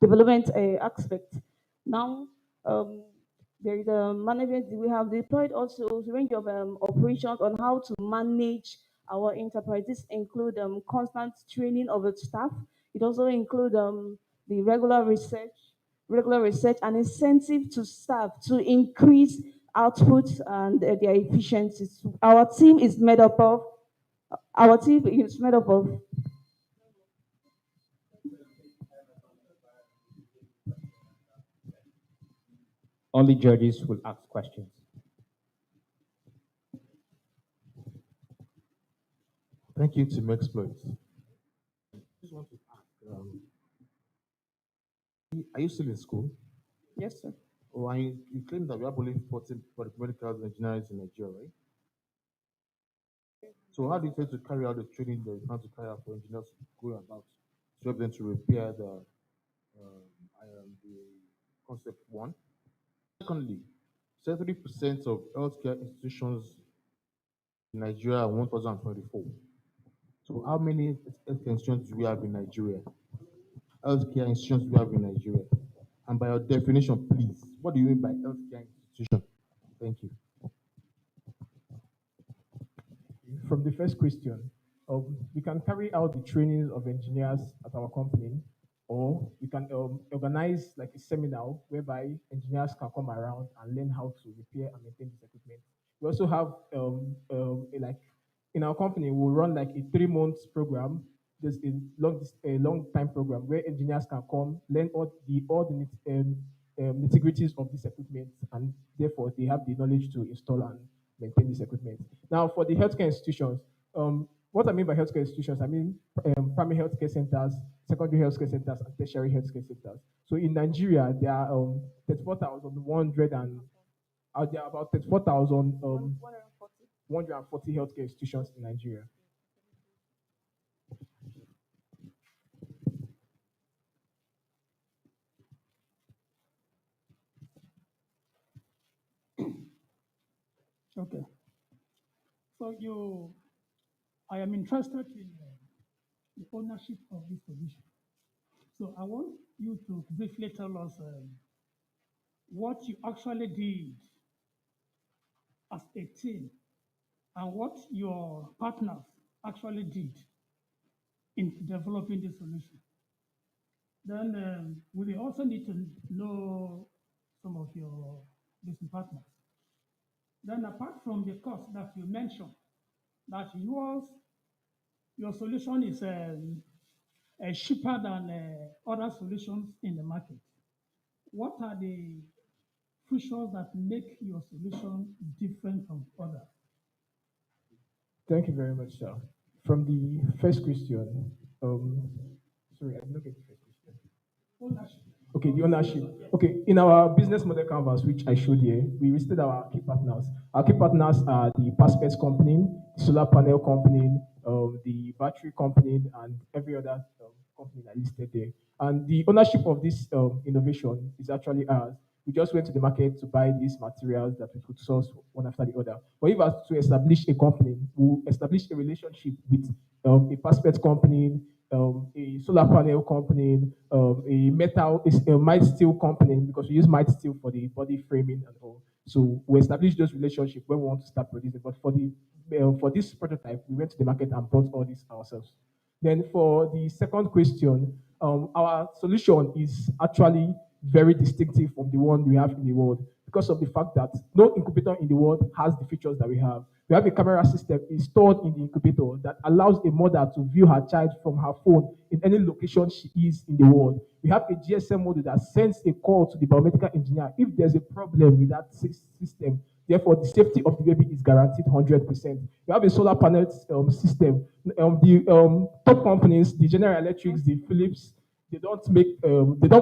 development aspect. Now, um, there is a management. We have deployed also a range of operations on how to manage our enterprises. Include constant training of the staff. It also includes the regular research and incentive to staff to increase output and their efficiencies. Our team is made up of Only judges will ask questions. Thank you, Team Exploit. Just want to ask, are you still in school? yes, sir. Or are you claim that we have only 14 medical engineers in Nigeria, right? So how do you try to carry out the training that you plan to carry out for engineers going about to help them to repair the concept one? Secondly, 70% of healthcare institutions in Nigeria are 1,024. So how many healthcare institutions do we have in Nigeria? Healthcare institutions do we have in Nigeria? And by your definition, please, what do you mean by healthcare institution? Thank you. From the first question, we can carry out the trainings of engineers at our company, or we can organize like a seminar whereby engineers can come around and learn how to repair and maintain this equipment. We also have like in our company, we run like a 3 month program. There's a long time program where engineers can come learn all the nitty-gritties of this equipment, and therefore they have the knowledge to install and maintain this equipment. Now, for the healthcare institutions, what I mean by healthcare institutions, I mean primary healthcare centers, secondary healthcare centers, and tertiary healthcare centers. So in Nigeria, there are 34,100 and there are about 140 healthcare institutions in Nigeria. Okay. So I am interested in the ownership of this solution. So I want you to briefly tell us what you actually did as a team and what your partners actually did in developing this solution. Then we also need to know some of your business partners. Then apart from the cost that you mentioned, that your solution is cheaper than other solutions in the market. What are the features that make your solution different from others? Thank you very much, sir. From the first question, sorry, I did not get the first question. Ownership. Okay, the ownership. Okay, in our business model canvas, which I showed here, we listed our key partners. Our key partners are the Paspers company, the solar panel company, the battery company, and every other company that listed there. And the ownership of this innovation is actually ours. We just went to the market to buy these materials that we could source one after the other. But if I was to establish a company, we'll establish a relationship with a Paspers company, a solar panel company, a might steel company, because we use might steel for the body framing and all. So we establish those relationships when we want to start producing. But for this prototype, we went to the market and bought all this ourselves. Then for the second question, our solution is actually very distinctive from the one we have in the world because of the fact that no incubator in the world has the features that we have. We have a camera system installed in the incubator that allows a mother to view her child from her phone in any location she is in the world. We have a GSM module that sends a call to the biomedical engineer if there's a problem with that system Therefore, the safety of the baby is guaranteed 100%. You have a solar panel system. The top companies, the General Electrics, the Philips, they don't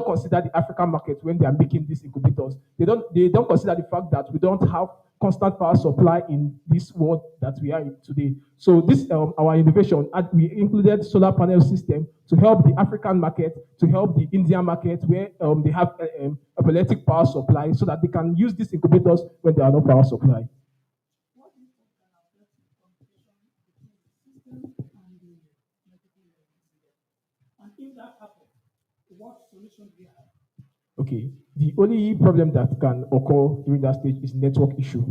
consider the African market when they are making these incubators. They don't consider the fact that we don't have constant power supply in this world that we are in today. So this our innovation, we included solar panel system to help the African market, to help the Indian market where they have epileptic power supply, so that they can use these incubators when there are no power supply. And if that happens, what solution do you have? Okay, the only problem that can occur during that stage is network issue.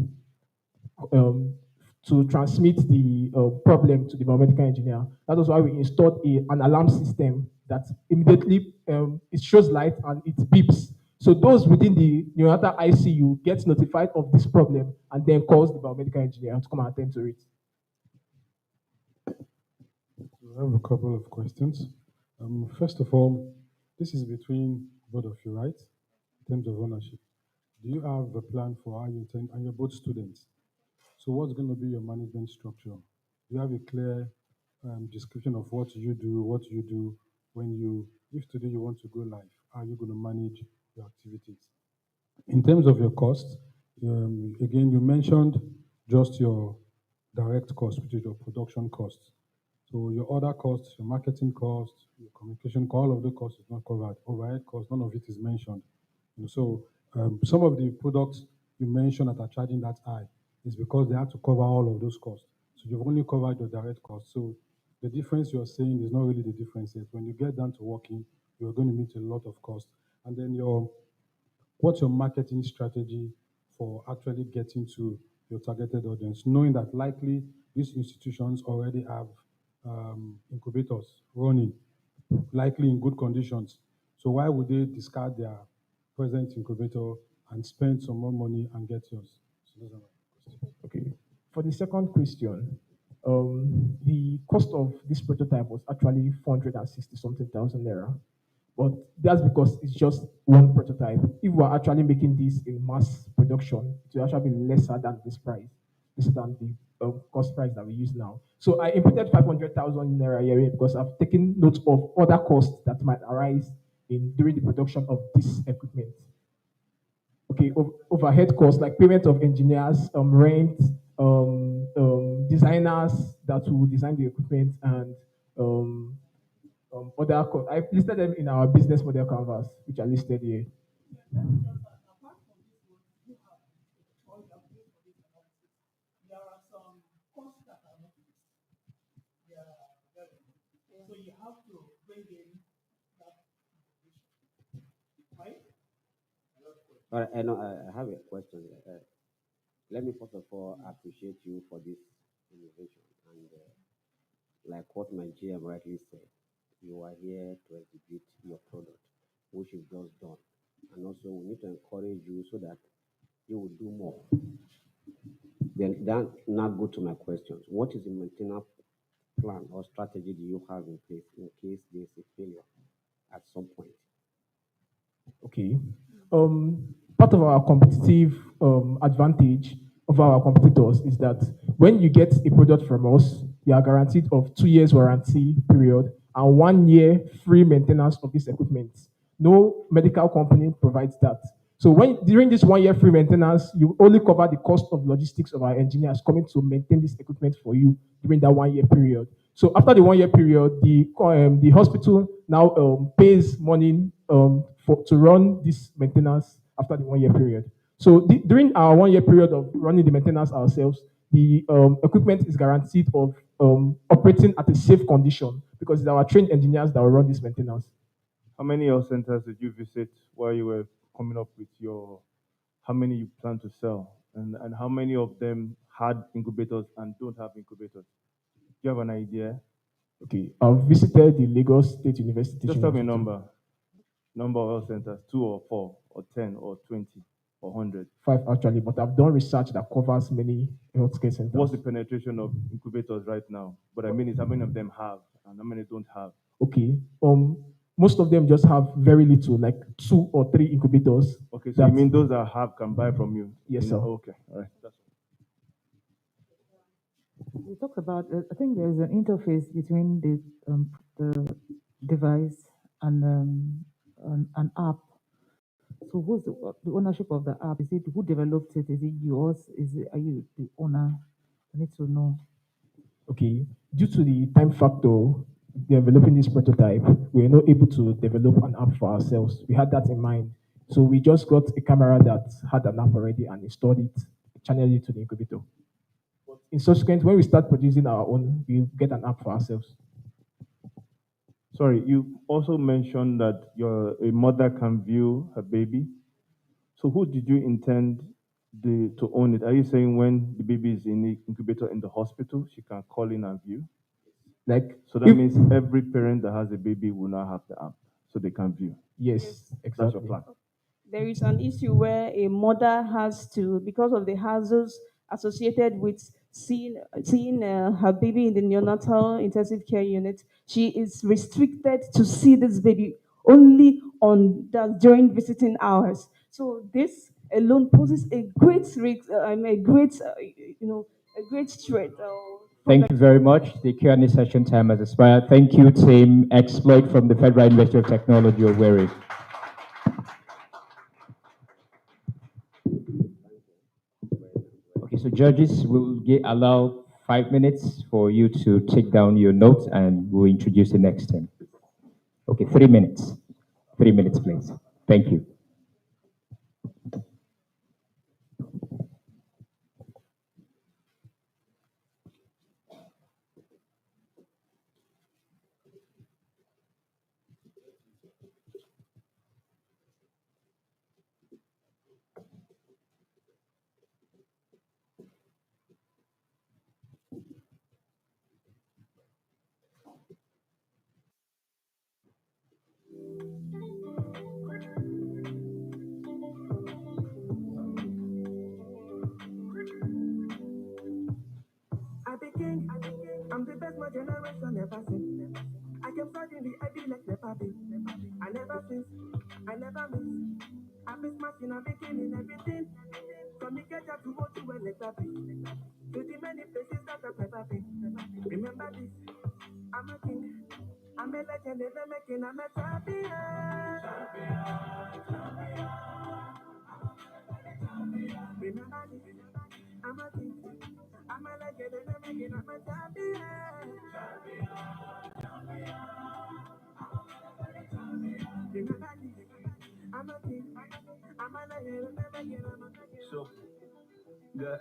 To transmit the problem to the biomedical engineer. That is why we installed an alarm system that immediately it shows light and it beeps. So those within the neonatal ICU get notified of this problem and then calls the biomedical engineer to come and attend to it. I have a couple of questions. First of all, this is between both of you, right? In terms of ownership. Do you have a plan for how you intend, and you're both students? So what's going to be your management structure? Do you have a clear description of what you do when if today you want to go live, how are you going to manage your activities? In terms of your costs, again, you mentioned just your direct cost, which is your production costs. So your other costs, your marketing costs, your communication, all of the costs is not covered. Overhead costs, none of it is mentioned. So some of the products you mentioned that are charging that high is because they have to cover all of those costs. So you've only covered your direct costs. So the difference you're saying is not really the difference yet. When you get down to working, you're going to meet a lot of costs. And then what's your marketing strategy for actually getting to your targeted audience, knowing that likely these institutions already have incubators running, likely in good conditions. So why would they discard their present incubator and spend some more money and get yours? So those are my questions. Okay. For the second question, the cost of this prototype was actually 460 something thousand naira. But that's because it's just one prototype. If we're actually making this in mass production, it will actually be lesser than this price, lesser than the cost price that we use now. So I inputted 500,000 naira here because I've taken note of other costs that might arise during the production of this equipment. Okay, overhead costs like payment of engineers, rent, designers that will design the equipment, and other costs. I listed them in our business model canvas, which are listed here. There are some costs that are not fixed. So you have to bring in that information, right? All right, I have a question. Let me first of all appreciate you for this innovation. And like what my GM rightly said, you are here to exhibit your product, which you've just done. And also, we need to encourage you so that you will do more. Then that now go to my questions. What is the maintenance plan or strategy do you have in place in case there's a failure at some point? Okay. Part of our competitive advantage of our competitors is that when you get a product from us, you are guaranteed of 2 years warranty period and 1 year free maintenance of this equipment. No medical company provides that. So during this 1 year free maintenance, you only cover the cost of logistics of our engineers coming to maintain this equipment for you during that 1 year period. So after the 1 year period, the hospital now pays money to run this maintenance after the 1 year period. So during our 1 year period of running the maintenance ourselves, the equipment is guaranteed of operating at a safe condition because it's our trained engineers that will run this maintenance. How many health centers did you visit while you were coming up with how many you plan to sell? And how many of them had incubators and don't have incubators? Do you have an idea? Okay, I've visited the Lagos State University. Just tell me a number. Number of health centers, 2 or 4 or 10 or 20 or 100. 5 actually, but I've done research that covers many healthcare centers. What's the penetration of incubators right now? But I mean is how many of them have and how many don't have? Okay. Most of them just have very little, like 2 or 3 incubators. Okay, so you mean those that have can buy from you? Yes, sir. Okay, all right. We talked about, I think there's an interface between the device and an app. So who's the ownership of the app? Is it who developed it? Is it yours? Are you the owner? I need to know. Okay, due to the time factor developing this prototype, we were not able to develop an app for ourselves. We had that in mind. So we just got a camera that had an app already and installed it, channeled it to the incubator. But in subsequent, when we start producing our own, we get an app for ourselves. Sorry, you also mentioned that a mother can view her baby. So who did you intend to own it? Are you saying when the baby is in the incubator in the hospital, she can call in and view? So that means every parent that has a baby will now have the app, so they can view. Yes, That's your exactly. plan. There is an issue where a mother has to, because of the hazards associated with seeing her baby in the neonatal intensive care unit, she is restricted to see this baby only during visiting hours. So this alone poses a great risk, a great threat. Thank you very much. The Q&A session time has expired. Thank you, team Exploit from the Federal University of Technology, Owerri. Okay, so judges will allow 5 minutes for you to take down your notes and we'll introduce the next team. Okay, 3 minutes. 3 minutes, please. Thank you. I be king, I'm the best my generation ever seen. I can suddenly I be like never been. I never since, I never miss. I be smashing, I be killing everything. From the catcher to go to where never be. To the many places that I've never been. Remember this, I'm a king. I'm a legend, never making, I'm a champion. Remember this, I'm a king. I'm a legend, never making, I'm a champion. So good.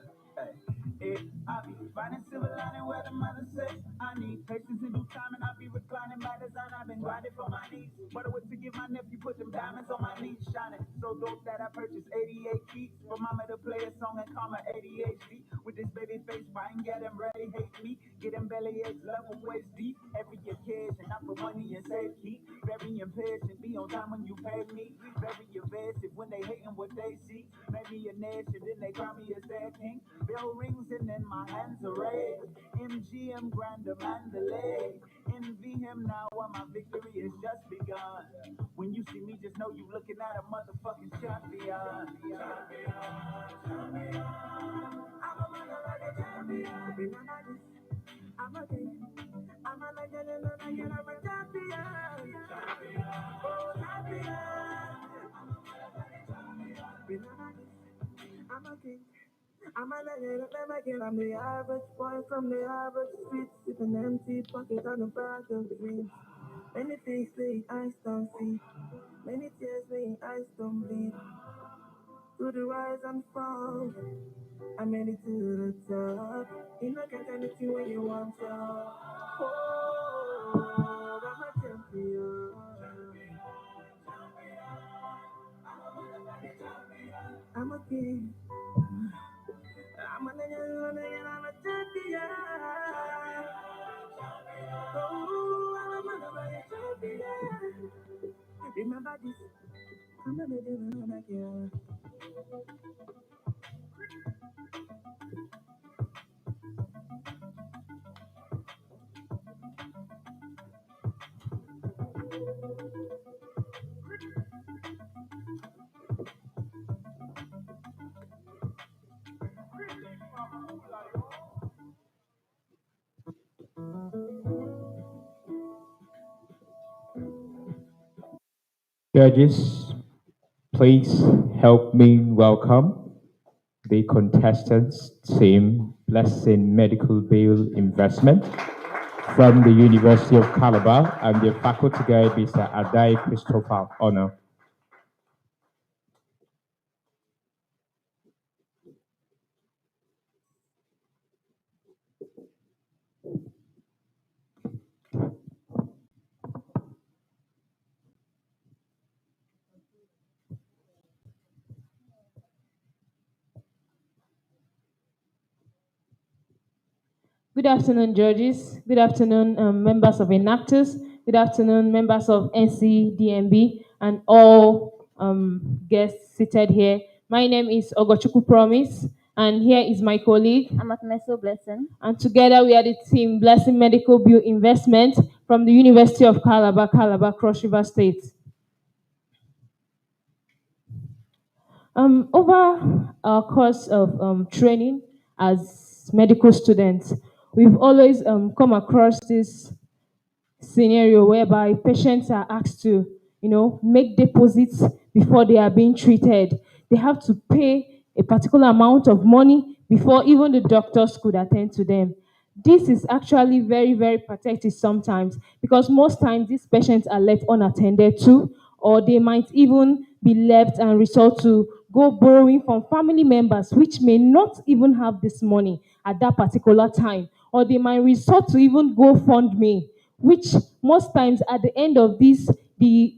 Hey, I be finding silver lining where the mother says I need patience in due time, and I be reclining by design. I've been grinding for my needs. What I would to give my nephew, put them diamonds on my knees, shining so dope that I purchased 88 beats for mama to play a song and call my ADHD. With this baby face, fine, get him ready, hate me, get him belly aches, love him waist deep. Every occasion, I put money in safety. Very impatient, be on time when you pay me. Very evasive when they hating what they see. Maybe a nation, then they call me a sad king. Bell rings and then my hands are raised. MGM Grander Mandalay. Envy him now while my victory has just begun. When you see me, just know you looking at a motherfucking champion. I'm a king. I'm a legend, and I'm a champion. Oh, champion. Remember this, I'm a king. I'm a legend, I'm the average boy from the average streets with an empty pocket and a bag of dreams. Many things they eyes don't see, many tears they eyes don't bleed. To the rise and fall, I made it to the top. You know, get anything when you want to. Oh, I'm a champion. I'm a king. I'm a legend, I'm a champion. Oh, I'm a motherfucking champion. Remember this. I'm a legend, I'm a king. Judges, please help me welcome the contestants team Blessing Medical Bill Investment from the University of Calabar and their faculty guide, Mr. Adai Christopher Honor. Good afternoon, judges. Good afternoon, members of Enactus. Good afternoon, members of NCDMB and all guests seated here. My name is Ogochukwu Promise, and here is my colleague. I'm at Meso Blessing. And together we are the team Blessing Medical Bill Investment from the University of Calabar, Calabar, Cross River State. Over our course of training as medical students, we've always come across this scenario whereby patients are asked to, make deposits before they are being treated. They have to pay a particular amount of money before even the doctors could attend to them. This is actually very, very pathetic sometimes because most times these patients are left unattended to, or they might even be left and resort to go borrowing from family members which may not even have this money at that particular time, or they might resort to even go fund me, which most times at the end of this, the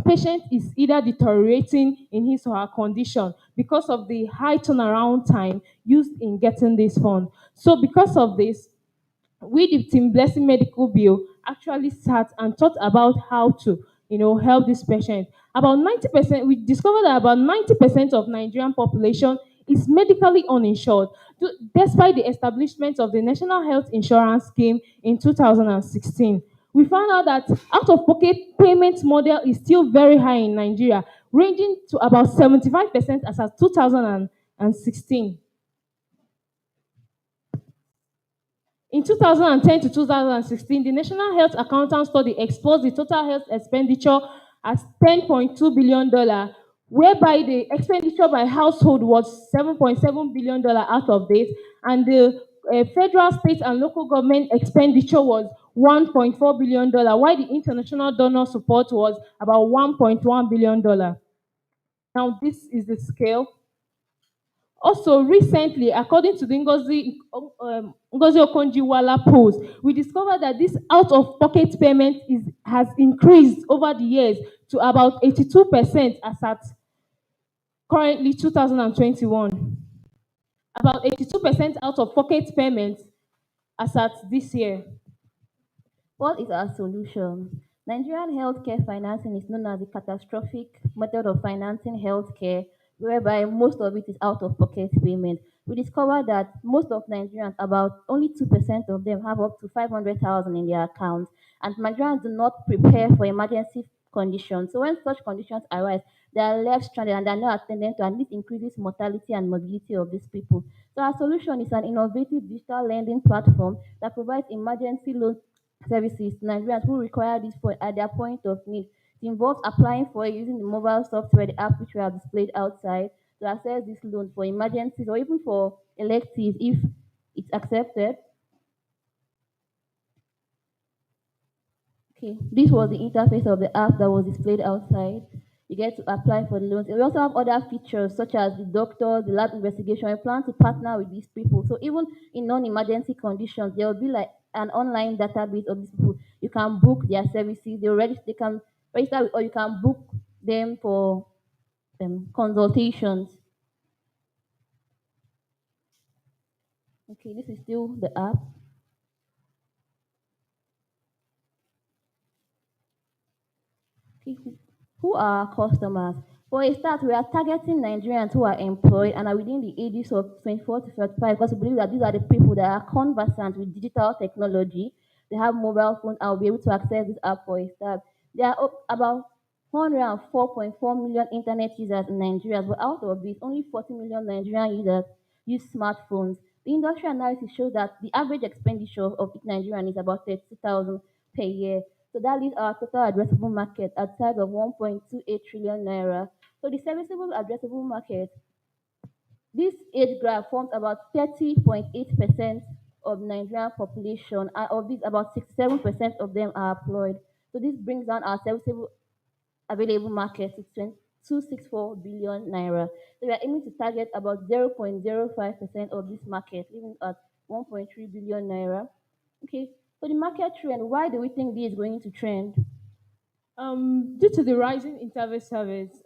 patient is either deteriorating in his or her condition because of the high turnaround time used in getting this fund. So because of this, we, the team Blessing Medical Bill, actually sat and thought about how to, help this patient. About 90%, we discovered that about 90% of Nigerian population is medically uninsured, despite the establishment of the National Health Insurance Scheme in 2016. We found out that out-of-pocket payment model is still very high in Nigeria, ranging to about 75% as of 2016. In 2010 to 2016, the National Health Accountant Study exposed the total health expenditure as $10.2 billion, whereby the expenditure by household was $7.7 billion out of this, and the federal, state, and local government expenditure was $1.4 billion, while the international donor support was about $1.1 billion. Now, this is the scale. Also, recently, according to the Ngozi Okonjo-Iweala post, we discovered that this out-of-pocket payment has increased over the years to about 82% as at currently 2021. About 82% out-of-pocket payments as at this year. What is our solution? Nigerian healthcare financing is known as a catastrophic method of financing healthcare, whereby most of it is out-of-pocket payment. We discovered that most of Nigerians, about only 2% of them, have up to 500,000 in their accounts, and Nigerians do not prepare for emergency conditions. So when such conditions arise, they are left stranded and they are not attended to, and this increases mortality and mobility of these people. So our solution is an innovative digital lending platform that provides emergency loan services to Nigerians who require this for at their point of need. It involves applying for it using the mobile software, the app which we have displayed outside, to access this loan for emergencies or even for electives if it's accepted. Okay, this was the interface of the app that was displayed outside. You get to apply for the loans. We also have other features such as the doctors, the lab investigation. We plan to partner with these people. So even in non-emergency conditions, there will be like an online database of these people. You can book their services. They can register, or you can book them for consultations. Okay, this is still the app. Okay, who are our customers? For a start, we are targeting Nigerians who are employed and are within the ages of 24 to 35 because we believe that these are the people that are conversant with digital technology. They have mobile phones and will be able to access this app for a start. There are about 104.4 million internet users in Nigeria, but out of this, only 40 million Nigerian users use smartphones. The industry analysis shows that the average expenditure of each Nigerian is about 30,000 per year. So that leaves our total addressable market at size of 1.28 trillion naira. So the serviceable addressable market, this age graph forms about 30.8% of Nigerian population, and of these, about 67% of them are employed. So this brings down our serviceable available market to 264 billion naira. So we are aiming to target about 0.05% of this market, leaving at 1.3 billion naira. Okay, so the market trend, why do we think this is going to trend? Due to the rising internet service,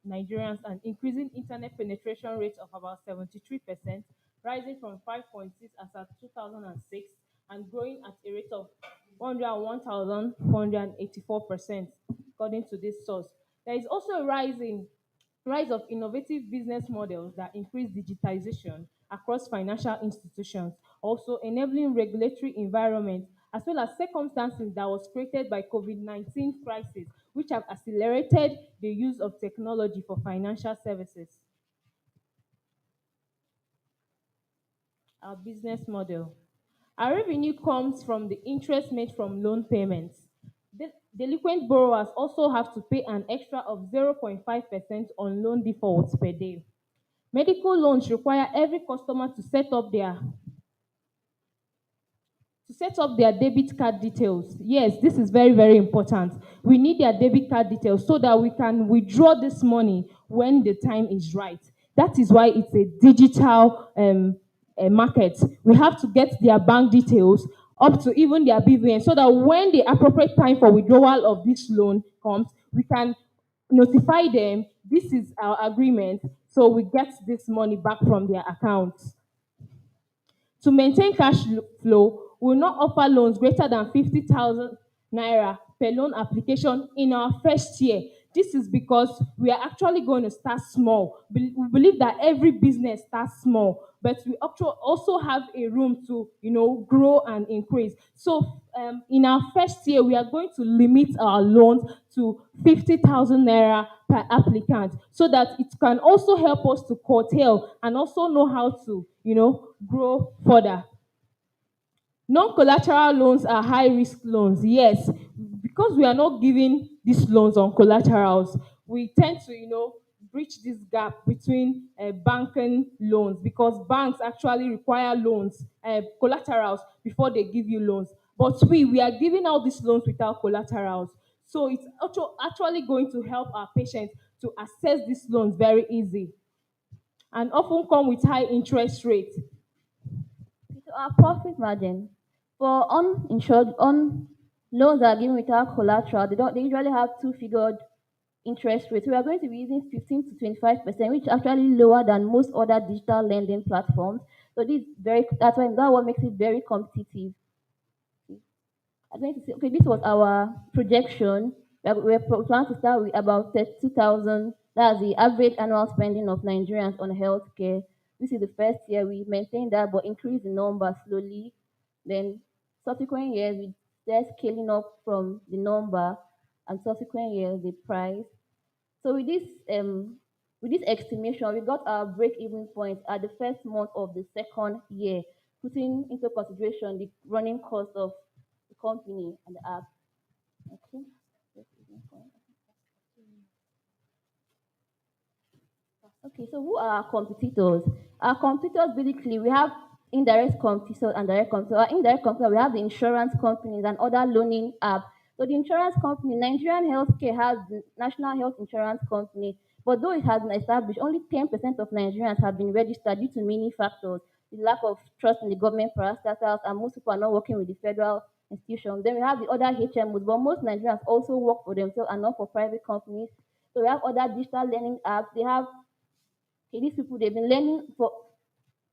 Nigerians, and increasing internet penetration rate of about 73%, rising from 5.6 as at 2006 and growing at a rate of 101,484%, according to this source. There is also a rise of innovative business models that increase digitization across financial institutions, also enabling regulatory environment as well as circumstances that was created by COVID-19 crisis, which have accelerated the use of technology for financial services. Our business model. Our revenue comes from the interest made from loan payments. Delinquent borrowers also have to pay an extra of 0.5% on loan defaults per day. Medical loans require every customer to set up their debit card details. Yes, this is very, very important. We need their debit card details so that we can withdraw this money when the time is right. That is why it's a digital market. We have to get their bank details up to even their BVN so that when the appropriate time for withdrawal of this loan comes, we can notify them, this is our agreement, so we get this money back from their accounts. To maintain cash flow, we will not offer loans greater than 50,000 naira per loan application in our first year. This is because we are actually going to start small. We believe that every business starts small, but we also have a room to, grow and increase. So in our first year, we are going to limit our loans to 50,000 naira per applicant so that it can also help us to curtail and also know how to, grow further. Non-collateral loans are high-risk loans, yes. Because we are not giving these loans on collaterals, we tend to, bridge this gap between banking loans because banks actually require loans, collaterals, before they give you loans. But we are giving out these loans without collaterals. So it's actually going to help our patients to access these loans very easy and often come with high interest rates. So our profit margin for uninsured on loans that are given without collateral, they usually have two-figured interest rates. We are going to be using 15 to 25%, which is actually lower than most other digital lending platforms. So that's what makes it very competitive. I'm going to say, okay, this was our projection. We're planning to start with about 32,000. That's the average annual spending of Nigerians on healthcare. This is the first year we maintained that, but increase the number slowly. Then subsequent years, we start scaling up from the number, and subsequent years, the price. So with this estimation, we got our break-even point at the first month of the second year, putting into consideration the running cost of the company and the app. Okay. Okay, so who are our competitors? Our competitors, basically, we have indirect competitors and direct competitors. Our indirect competitors, we have the insurance companies and other loaning apps. So the insurance company, Nigerian Healthcare has the National Health Insurance Company, but though it has been established, only 10% of Nigerians have been registered due to many factors, the lack of trust in the government parastatals, and most people are not working with the federal institutions. Then we have the other HMOs, but most Nigerians also work for themselves and not for private companies. So we have other digital learning apps. They have these people, they've been learning for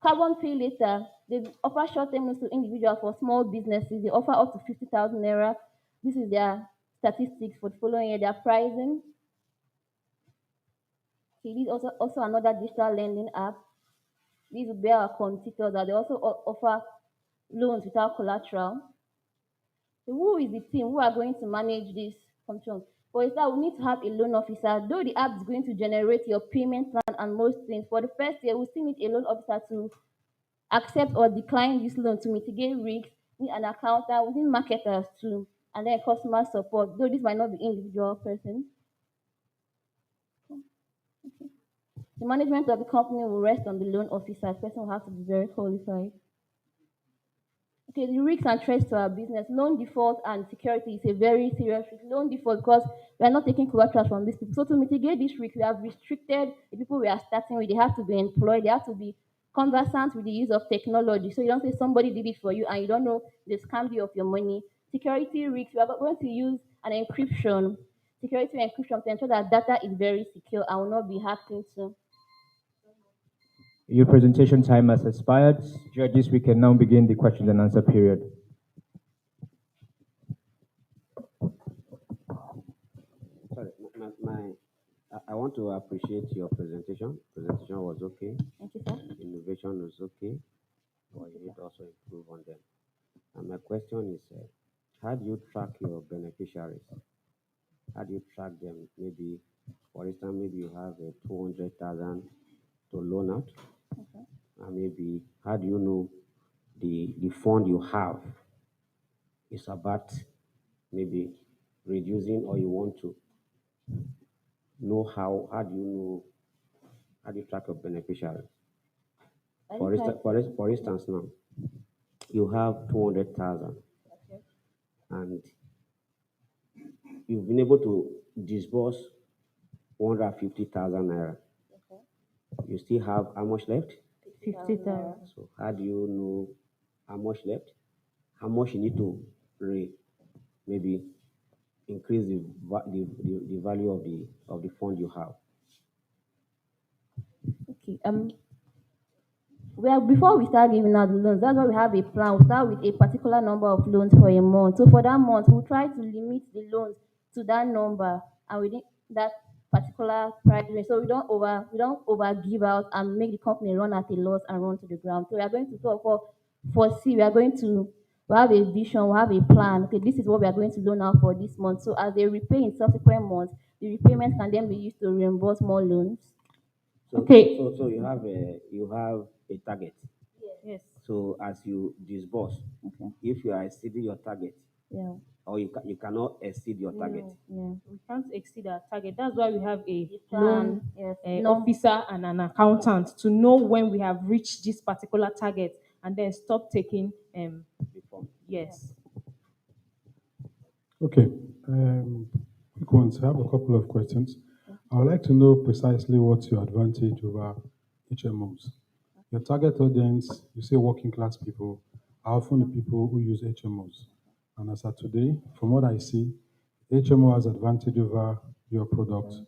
carbon pay later. They offer short-term loans to individuals for small businesses. They offer up to 50,000 naira. This is their statistics for the following year. Their pricing. Okay, this is also another digital lending app. These will be our competitors. They also offer loans without collateral. So who is the team who are going to manage this function? For that, we need to have a loan officer. Though the app is going to generate your payment plan and most things, for the first year, we still need a loan officer to accept or decline this loan to mitigate risks. We need an accountant, we need marketers to and then customer support. Though this might not be individual person. The management of the company will rest on the loan officer. The person will have to be very qualified. Okay, the risks and threats to our business. Loan default and security is a very serious risk. Loan default because we are not taking collateral from these people. So to mitigate this risk, we have restricted the people we are starting with. They have to be employed. They have to be conversant with the use of technology. So you don't say somebody did it for you and you don't know the scam you of your money. Security risks. We are going to use an encryption, security encryption to ensure that data is very secure and will not be hacked into. Your presentation time has expired. Judges, we can now begin the question and answer period. Sorry, I want to appreciate your presentation. Presentation was okay. Thank you, sir. Innovation was okay, but you need to also improve on them. And my question is, how do you track your beneficiaries? How do you track them? Maybe, for instance, maybe you have 200,000 to loan out, and maybe how do you know the fund you have is about maybe reducing, or you want to know how do you track your beneficiaries? For instance, now you have 200,000, and you've been able to disburse 150,000 naira. You still have how much left? 50,000. So how do you know how much left? How much you need to maybe increase the value of the fund you have? Okay. Well, before we start giving out the loans, that's why we have a plan. We start with a particular number of loans for a month. So for that month, we'll try to limit the loans to that number and within that particular price range. So we don't over give out and make the company run at a loss and run to the ground. So we are going to sort of foresee. We have a vision. We have a plan. Okay, this is what we are going to loan out for this month. So as they repay in subsequent months, the repayments can then be used to reimburse more loans. So, Okay. So you have a target. Yes. So as you disburse, if you are exceeding your target, Yeah. or you cannot exceed your target. Yeah. We can't exceed our target. That's why we have a Plan, loan yes. officer and an accountant to know when we have reached this particular target and then stop taking Before. yes. Okay. Quick ones. I have a couple of questions. I would like to know precisely what's your advantage over HMOs. Your target audience, you say working class people, are often the people who use HMOs. And as of today, from what I see, HMO has advantage over your product.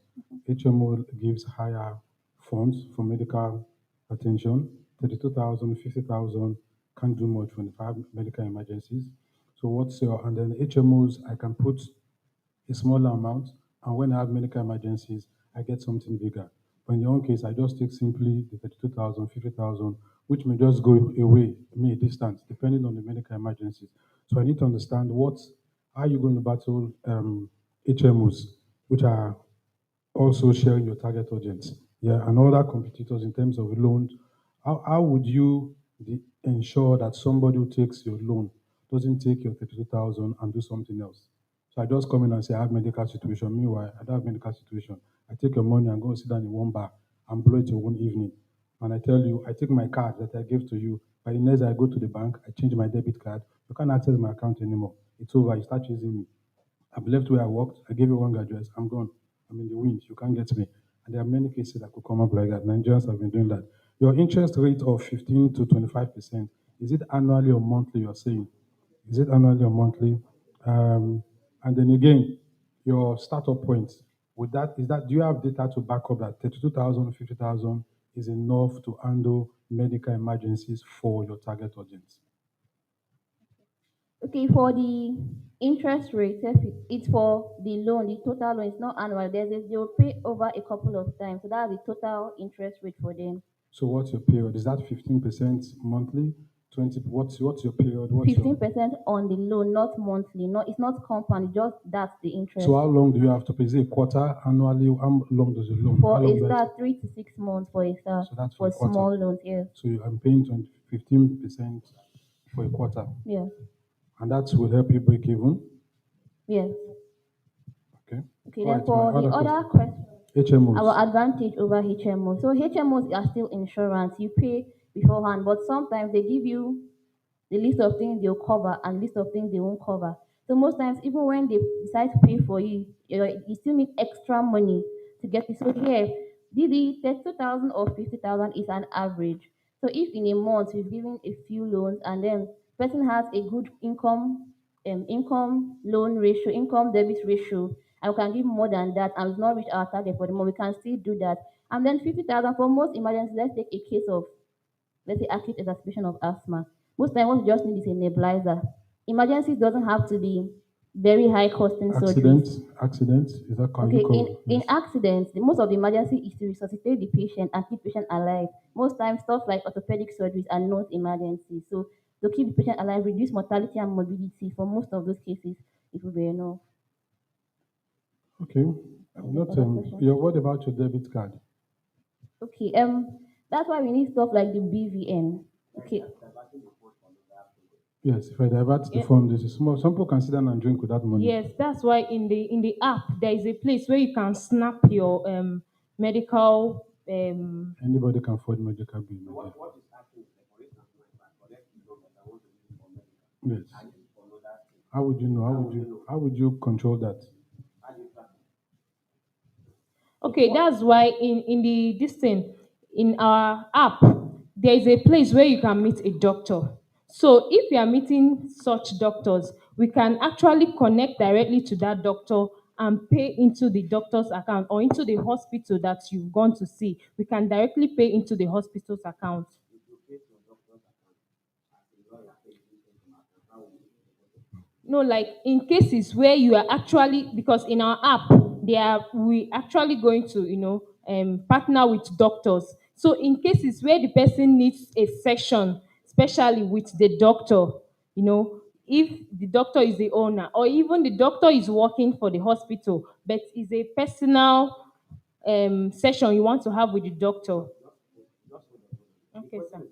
HMO gives higher funds for medical attention. 32,000, 50,000 can't do much when you have medical emergencies. So and then HMOs, I can put a smaller amount, and when I have medical emergencies, I get something bigger. But in your own case, I just take simply the 32,000, 50,000, which may just go away, a distance, depending on the medical emergencies. So I need to understand how you're going to battle HMOs, which are also sharing your target audience, and other competitors in terms of loans. How would you ensure that somebody who takes your loan doesn't take your 32,000 and do something else? So I just come in and say, I have medical situation. Meanwhile, I don't have medical situation. I take your money and go and sit down in one bar and blow it in one evening. And I tell you, I take my card that I gave to you. By the next day, I go to the bank, I change my debit card. You can't access my account anymore. It's over. You start chasing me. I've left where I worked. I gave you one address. I'm gone. I'm in the wind. You can't get me. And there are many cases that could come up like that. Nigerians have been doing that. Your interest rate of 15 to 25%, is it annually or monthly you're saying? Is it annually or monthly? And then again, your startup points. Do you have data to back up that 32,000, 50,000 is enough to handle medical emergencies for your target audience? Okay, for the interest rate, it's for the loan, the total loan. It's not annual. They'll pay over a couple of times. So that's the total interest rate for them. So what's your period? Is that 15% monthly? 20? What's your period? 15% on the loan, not monthly. It's not compound. Just that's the interest. So how long do you have to pay? Is it a quarter, annually? How long does it loan? For a start, 3 to 6 months for a start. So that's for a quarter. Small loans, yes. So I'm paying 15% for a quarter. Yes. And that will help you break even. Yes. Okay. Okay, All then right. My for the other other question. question, HMOs. our advantage over HMOs. So HMOs are still insurance. You pay beforehand, but sometimes they give you the list of things they'll cover and list of things they won't cover. So most times, even when they decide to pay for you, you still need extra money to get it. So here, the 32,000 or 50,000 is an average. So if in a month we've given a few loans and then person has a good income loan ratio, income debit ratio, and we can give more than that and we've not reached our target for the month, we can still do that. And then 50,000 for most emergencies. Let's take a case of, let's say, acute exacerbation of asthma. Most times what you just need is a nebulizer. Emergencies doesn't have to be very high costing surgeries. Accidents. Is that how Okay, you call in accidents, most of the emergency is to resuscitate the patient and keep patient alive. Most times stuff like orthopedic surgeries are not emergencies. So to keep the patient alive, reduce mortality and morbidity for most of those cases, it will be enough. Okay. I'm not. Other question? What about your debit card? Okay, that's why we need stuff like the BVN. Okay. Yes. If I divert the Yeah. fund, this is small. Some people can sit down and drink with that money. Yes, that's why in the app there is a place where you can snap your medical Anybody can afford medical bill. my dear. Yes. How would you know? How would you control that? Okay, that's why in the this thing in our app there is a place where you can meet a doctor. So if you are meeting such doctors, we can actually connect directly to that doctor and pay into the doctor's account or into the hospital that you've gone to see. We can directly pay into the hospital's account. No, like in cases where you are actually, because in our app we actually going to partner with doctors. So in cases where the person needs a session, especially with the doctor, if the doctor is the owner or even the doctor is working for the hospital but is a personal session you want to have with the doctor. Okay, sir.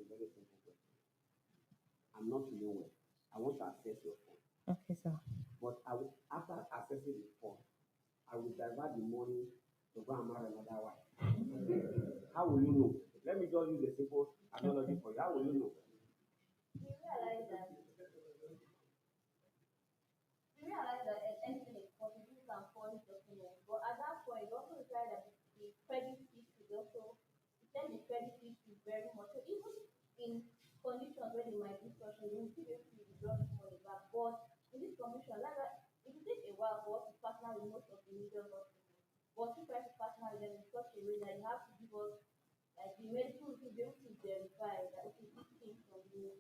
I'm not feeling well. I want to access your phone. Okay, sir. But after accessing the phone, I will divert the money to go and marry another wife. How will you know? Let me just use a simple analogy for you. How will you know? You realize that anything is possible, you can forge documents. But at that point, it also requires that the credit history also, then the credit history very much. So even in conditions where they might be structured, you will still be able to withdraw this money back. But in this condition, like that, it will take a while for us to partner with most of the major hospitals. But you try to partner with them in such a way that you have to give us like the medical to be able to verify that okay, this came from you.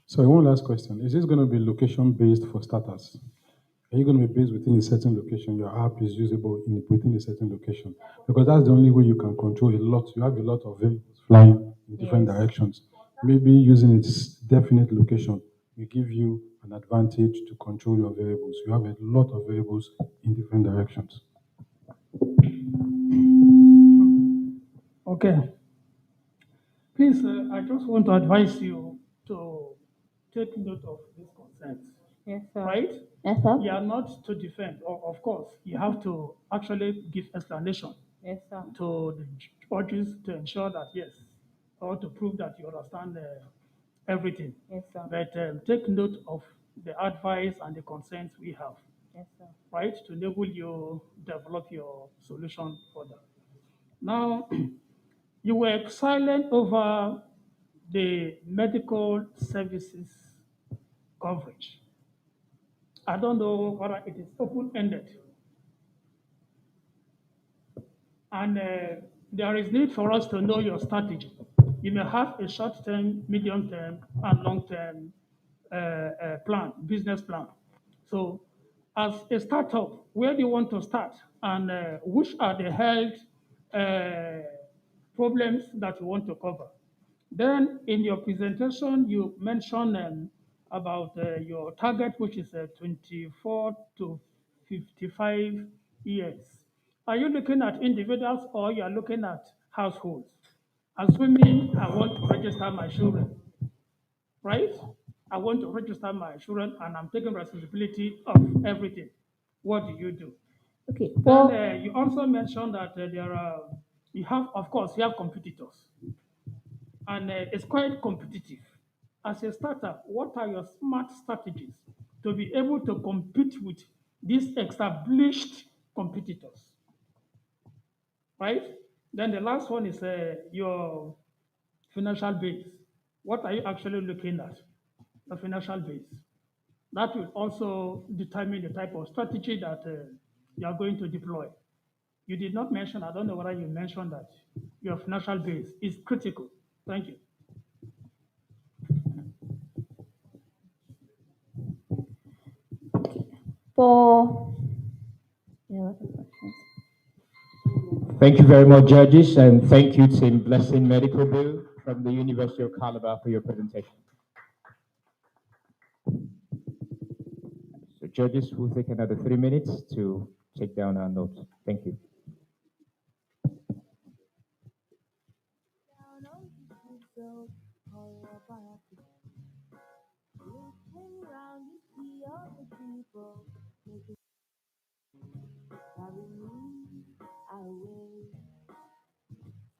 So one last question: is this going to be location based for starters? Are you going to be based within a certain location? Your app is usable within a certain location because that's the only way you can control a lot. You have a lot of vehicles flying in different directions. Maybe using its definite location will give you an advantage to control your variables. You have a lot of variables in different directions. Okay. Please, I just want to advise you to take note of these consents. Yes, sir. Right? Yes, sir. You are not to defend, of course. You have to actually give explanation Yes, sir. to the judges to ensure that, yes, or to prove that you understand everything. Yes, sir. But take note of the advice and the consents we have, Yes, sir. right, to enable you develop your solution further. Now, you were silent over the medical services coverage. I don't know whether it is open-ended. And there is need for us to know your strategy. You may have a short-term, medium-term, and long-term plan, business plan. So as a startup, where do you want to start? And which are the health problems that you want to cover? Then in your presentation, you mentioned about your target, which is 24 to 55 years. Are you looking at individuals or you are looking at households? Assuming I want to register my children, right? I want to register my children and I'm taking responsibility of everything. what do you do? Okay. Then you also mentioned that you have, of course, you have competitors, and it's quite competitive. As a startup, what are your smart strategies to be able to compete with these established competitors, right? Then the last one is your financial base. What are you actually looking at? The financial base. That will also determine the type of strategy that you are going to deploy. You did not mention, I don't know whether you mentioned that your financial base is critical. Thank you. For yeah, what are the questions? Thank you very much, judges, and thank you, Team Blessing Medical Bill from the University of Calabar for your presentation. So, judges, we'll take another 3 minutes to take down our notes. Thank you.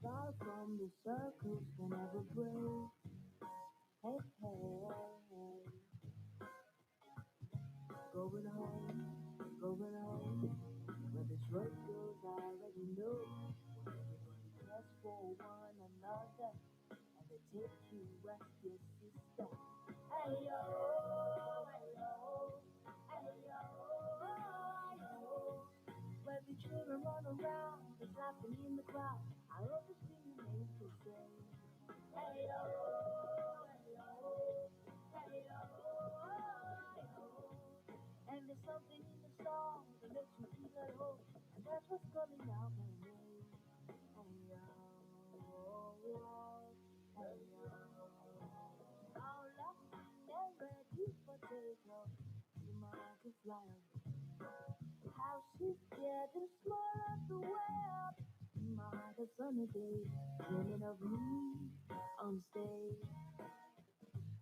Far from the circles that never break. Hey, hey, hey. Going home, where this road goes, I already know. Everybody cares for one another, and they take you as your sister. Hey yo, hey yo, hey yo, hey yo. Where the children run around, there's laughing in the crowd. I hope it's being made to say. Hey yo, hey yo, hey yo, hey yo. And there's something in the song that makes you feel at home, and that's what's coming out my way. Hey yo, hey yo. All laughing and ready for takeoff. You might can fly away. How she's scared and small of the web. My, the sunny day, dreaming of me on stage.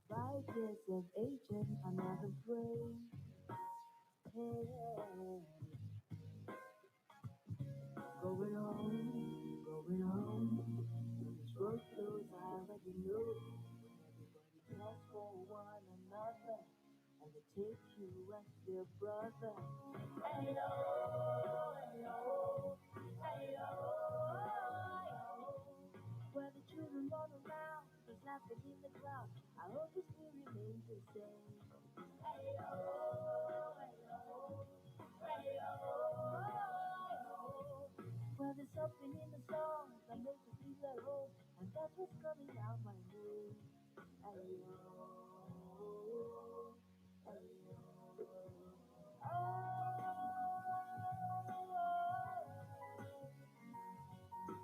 5 years of age and I'm not afraid. Hey, going home. When this road goes, I already know. Everybody cares for one another, and they take you as their brother. Hey yo, hey yo, hey yo, hey yo. Where the children run around, there's laughing in the crowd. I hope it still remains the same. Hey yo, hey yo, hey yo, hey yo. Well, there's something in the song that makes you feel at home, and that's what's coming out my way. Hey yo, hey yo.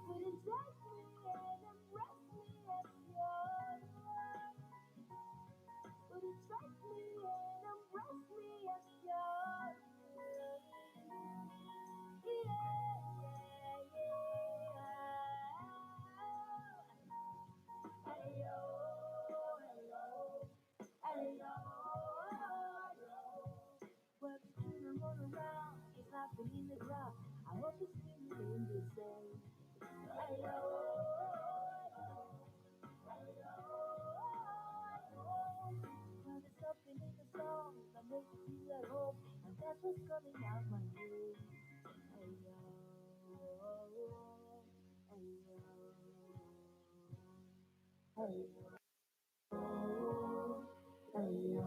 Will you take me and embrace me as yours? Will you take me and embrace me as yours? In the crowd, I hope it's feeling the same. Hey yo, hey yo, well, there's something in the song that makes you feel at home, and that's what's coming out my way. Hey yo, hey yo, hey yo, hey yo.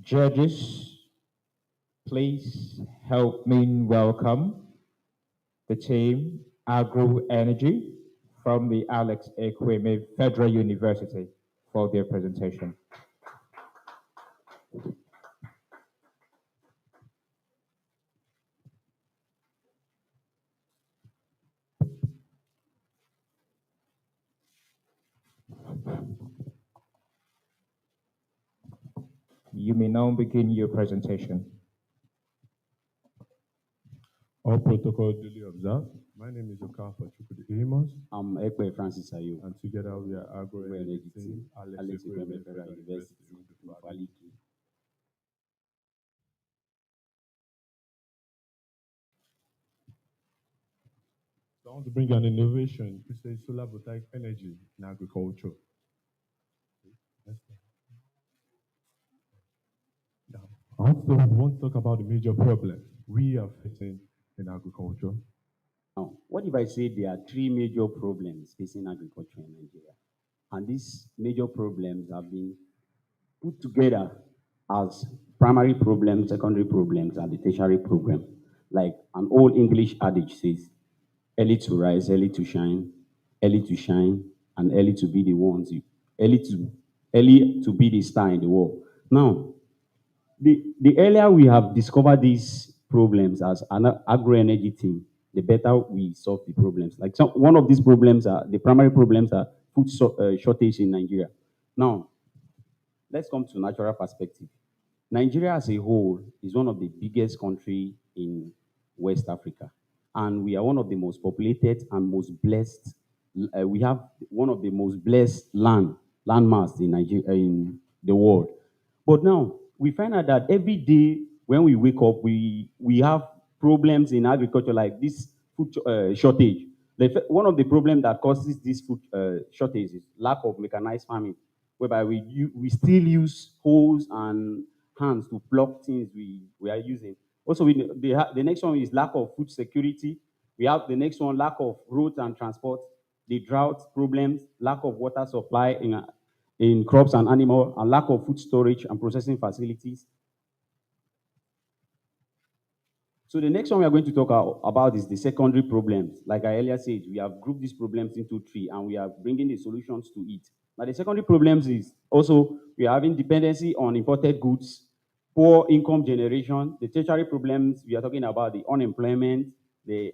Judges, please help me welcome the team Agro Energy from the Alex Ekweme Federal University for their presentation. You may now begin your presentation. All protocol duly observed. My name is Okafor Chukwudi Amos, I'm Ekpe Francis Ayo, and together we are Energy Agro-Energy Team, Team, Alex Alex Ekweme Ekweme Federal Federal University, University, Udufali. Ufaliki. So I want to bring an innovation, which is solar voltaic energy in agriculture. Now, I want to talk about the major problems we are facing in agriculture. Now, what if I say there are three major problems facing agriculture in Nigeria? And these major problems have been put together as primary problems, secondary problems, and the tertiary problem. Like an old English adage says, early to rise, early to shine, and early to be the ones early to be the star in the world. Now, the earlier we have discovered these problems as an agro-energy team, the better we solve the problems. Like one of these problems are the primary problems are food shortage in Nigeria. Now, let's come to natural perspective. Nigeria as a whole is one of the biggest country in West Africa, and we are one of the most populated and most blessed. We have one of the most blessed landmass in Nigeria in the world. But now we find out that every day when we wake up, we have problems in agriculture like this food shortage. One of the problems that causes this food shortage is lack of mechanized farming, whereby we still use hoes and hands to pluck things we are using. Also, the next one is lack of food security. We have the next one, lack of roads and transport, the drought problems, lack of water supply in crops and animal, and lack of food storage and processing facilities. So the next one we are going to talk about is the secondary problems. Like I earlier said, we have grouped these problems into three, and we are bringing the solutions to it. Now the secondary problems is also we are having dependency on imported goods, poor income generation. The tertiary problems, we are talking about the unemployment, the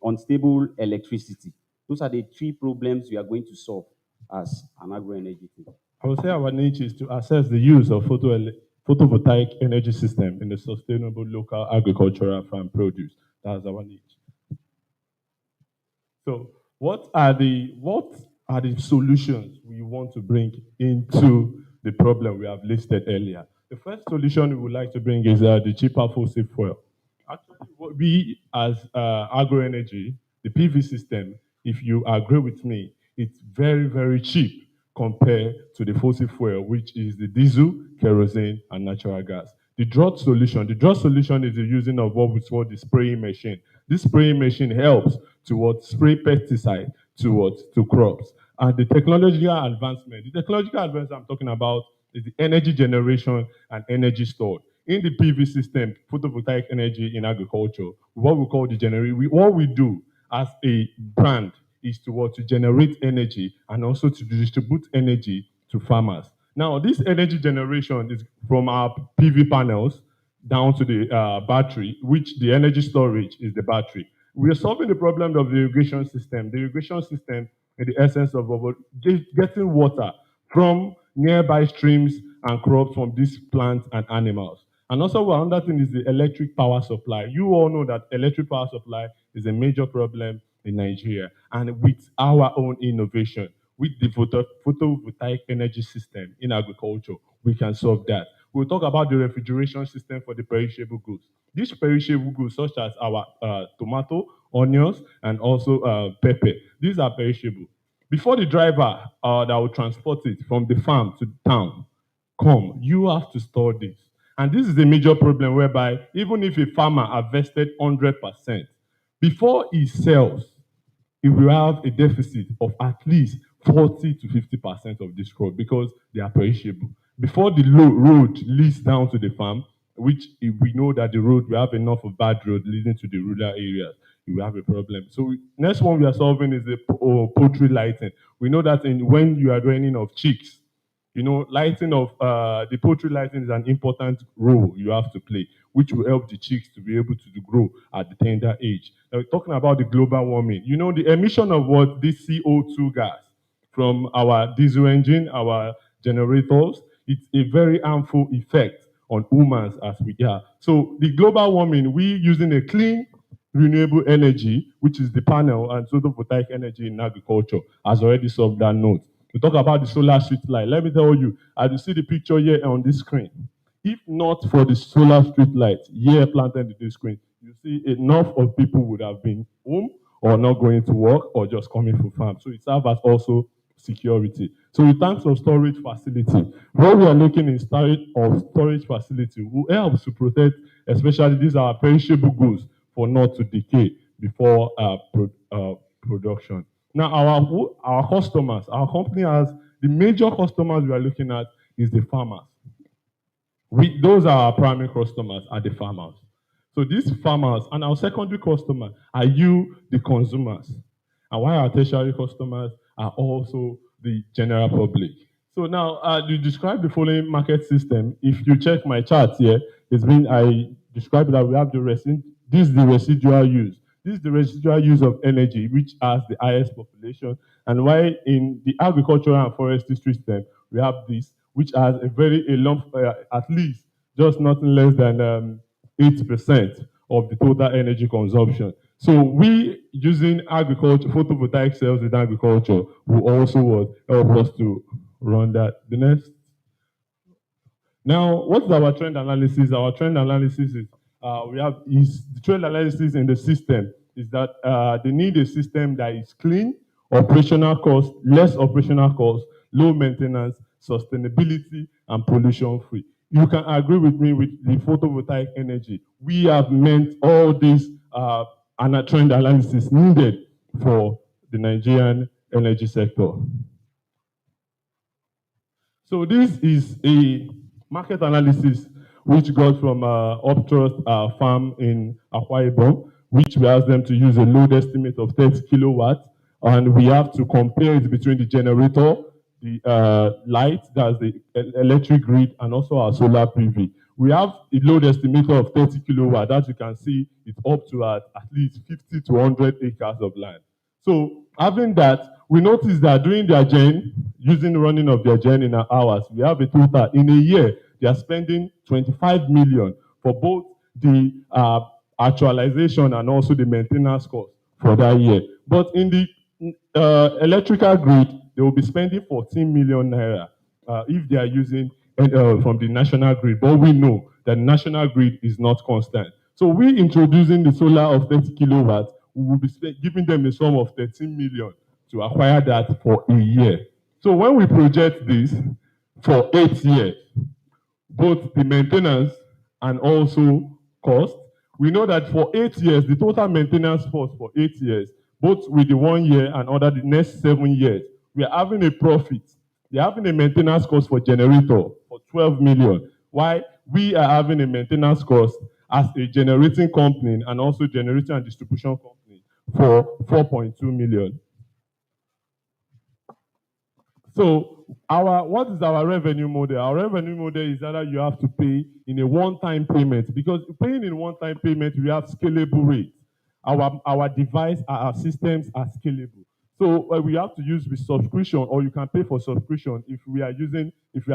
unstable electricity. Those are the three problems we are going to solve as an agro-energy team. I would say our niche is to assess the use of photovoltaic energy system in the sustainable local agricultural farm produce. That's our niche. So what are the solutions we want to bring into the problem we have listed earlier? The first solution we would like to bring is the cheaper fossil fuel. Actually, what we as agro-energy, the PV system, if you agree with me, it's very, very cheap compared to the fossil fuel, which is the diesel, kerosene, and natural gas. The drought solution is the using of what we call the spraying machine. This spraying machine helps to spray pesticide to crops. And the technological advancement I'm talking about is the energy generation and energy stored. In the PV system, photovoltaic energy in agriculture, what we call the generation, what we do as a brand is to generate energy and also to distribute energy to farmers. Now, this energy generation is from our PV panels down to the battery, which the energy storage is the battery. We are solving the problem of the irrigation system. The irrigation system is the essence of getting water from nearby streams and crops from these plants and animals. And also, another thing is the electric power supply. You all know that electric power supply is a major problem in Nigeria. And with our own innovation, with the photovoltaic energy system in agriculture, we can solve that. We'll talk about the refrigeration system for the perishable goods. These perishable goods, such as our tomato, onions, and also pepper, these are perishable. Before the driver that will transport it from the farm to town come, you have to store this. And this is a major problem whereby even if a farmer invested 100%, before he sells, he will have a deficit of at least 40 to 50% of this crop because they are perishable. Before the road leads down to the farm, which we know that the road, we have enough of bad road leading to the rural areas, we have a problem. So next one we are solving is the poultry lighting. We know that when you are draining of chicks, lighting of the poultry lighting is an important role you have to play, which will help the chicks to be able to grow at the tender age. Now, talking about the global warming, the emission of this CO2 gas from our diesel engine, our generators, it's a very harmful effect on humans as we are. So the global warming, we using a clean renewable energy, which is the panel, and photovoltaic energy in agriculture, has already solved that note. We talk about the solar street light. Let me tell you, as you see the picture here on this screen, if not for the solar street light here planted on this screen, you see enough of people would have been home or not going to work or just coming for farm. So it serves as also security. So in terms of storage facility, what we are looking in storage facility will help to protect, especially these are perishable goods, for not to decay before production. Now, our customers, our company has the major customers we are looking at is the farmers. Those are our primary customers, are the farmers. So these farmers and our secondary customer are you, the consumers. And while our tertiary customers are also the general public. So now, you describe the following market system. If you check my chart here, I described that we have this is the residual use. This is the residual use of energy, which has the highest population. And why in the agricultural and forestry system, we have this, which has at least just nothing less than 8% of the total energy consumption. So we using agriculture, photovoltaic cells in agriculture will also help us to run that. The next. Now, what's our trend analysis? Our trend analysis is the trend analysis in the system is that they need a system that is clean, operational cost, less operational cost, low maintenance, sustainability, and pollution free. You can agree with me with the photovoltaic energy. We have meant all these trend analysis needed for the Nigerian energy sector. So this is a market analysis which got from Uptrust farm in Akwa Ibom, which we asked them to use a load estimate of 30 kilowatts, and we have to compare it between the generator, the light, that's the electric grid, and also our solar PV. We have a load estimator of 30 kilowatts. As you can see, it's up to at least 50 to 100 acres of land. So having that, we noticed that during their journey, using the running of their journey in hours, we have a total. In a year, they are spending 25 million for both the actualization and also the maintenance cost for that year. But in the electrical grid, they will be spending 14 million naira if they are using from the national grid. But we know that the national grid is not constant. So we introducing the solar of 30 kilowatts, we will be giving them a sum of 13 million to acquire that for a year. So when we project this for 8 years, both the maintenance and also cost, we know that for 8 years, the total maintenance cost for 8 years, both with the 1 year and the next 7 years, we are having a profit. We are having a maintenance cost for generator for 12 million. Why? We are having a maintenance cost as a generating company and also generating and distribution company for 4.2 million. So what is our revenue model? Our revenue model is that you have to pay in a one-time payment, because paying in one-time payment, we have scalable rates. Our device, our systems are scalable. So we have to use with subscription, or you can pay for subscription if we are dealing with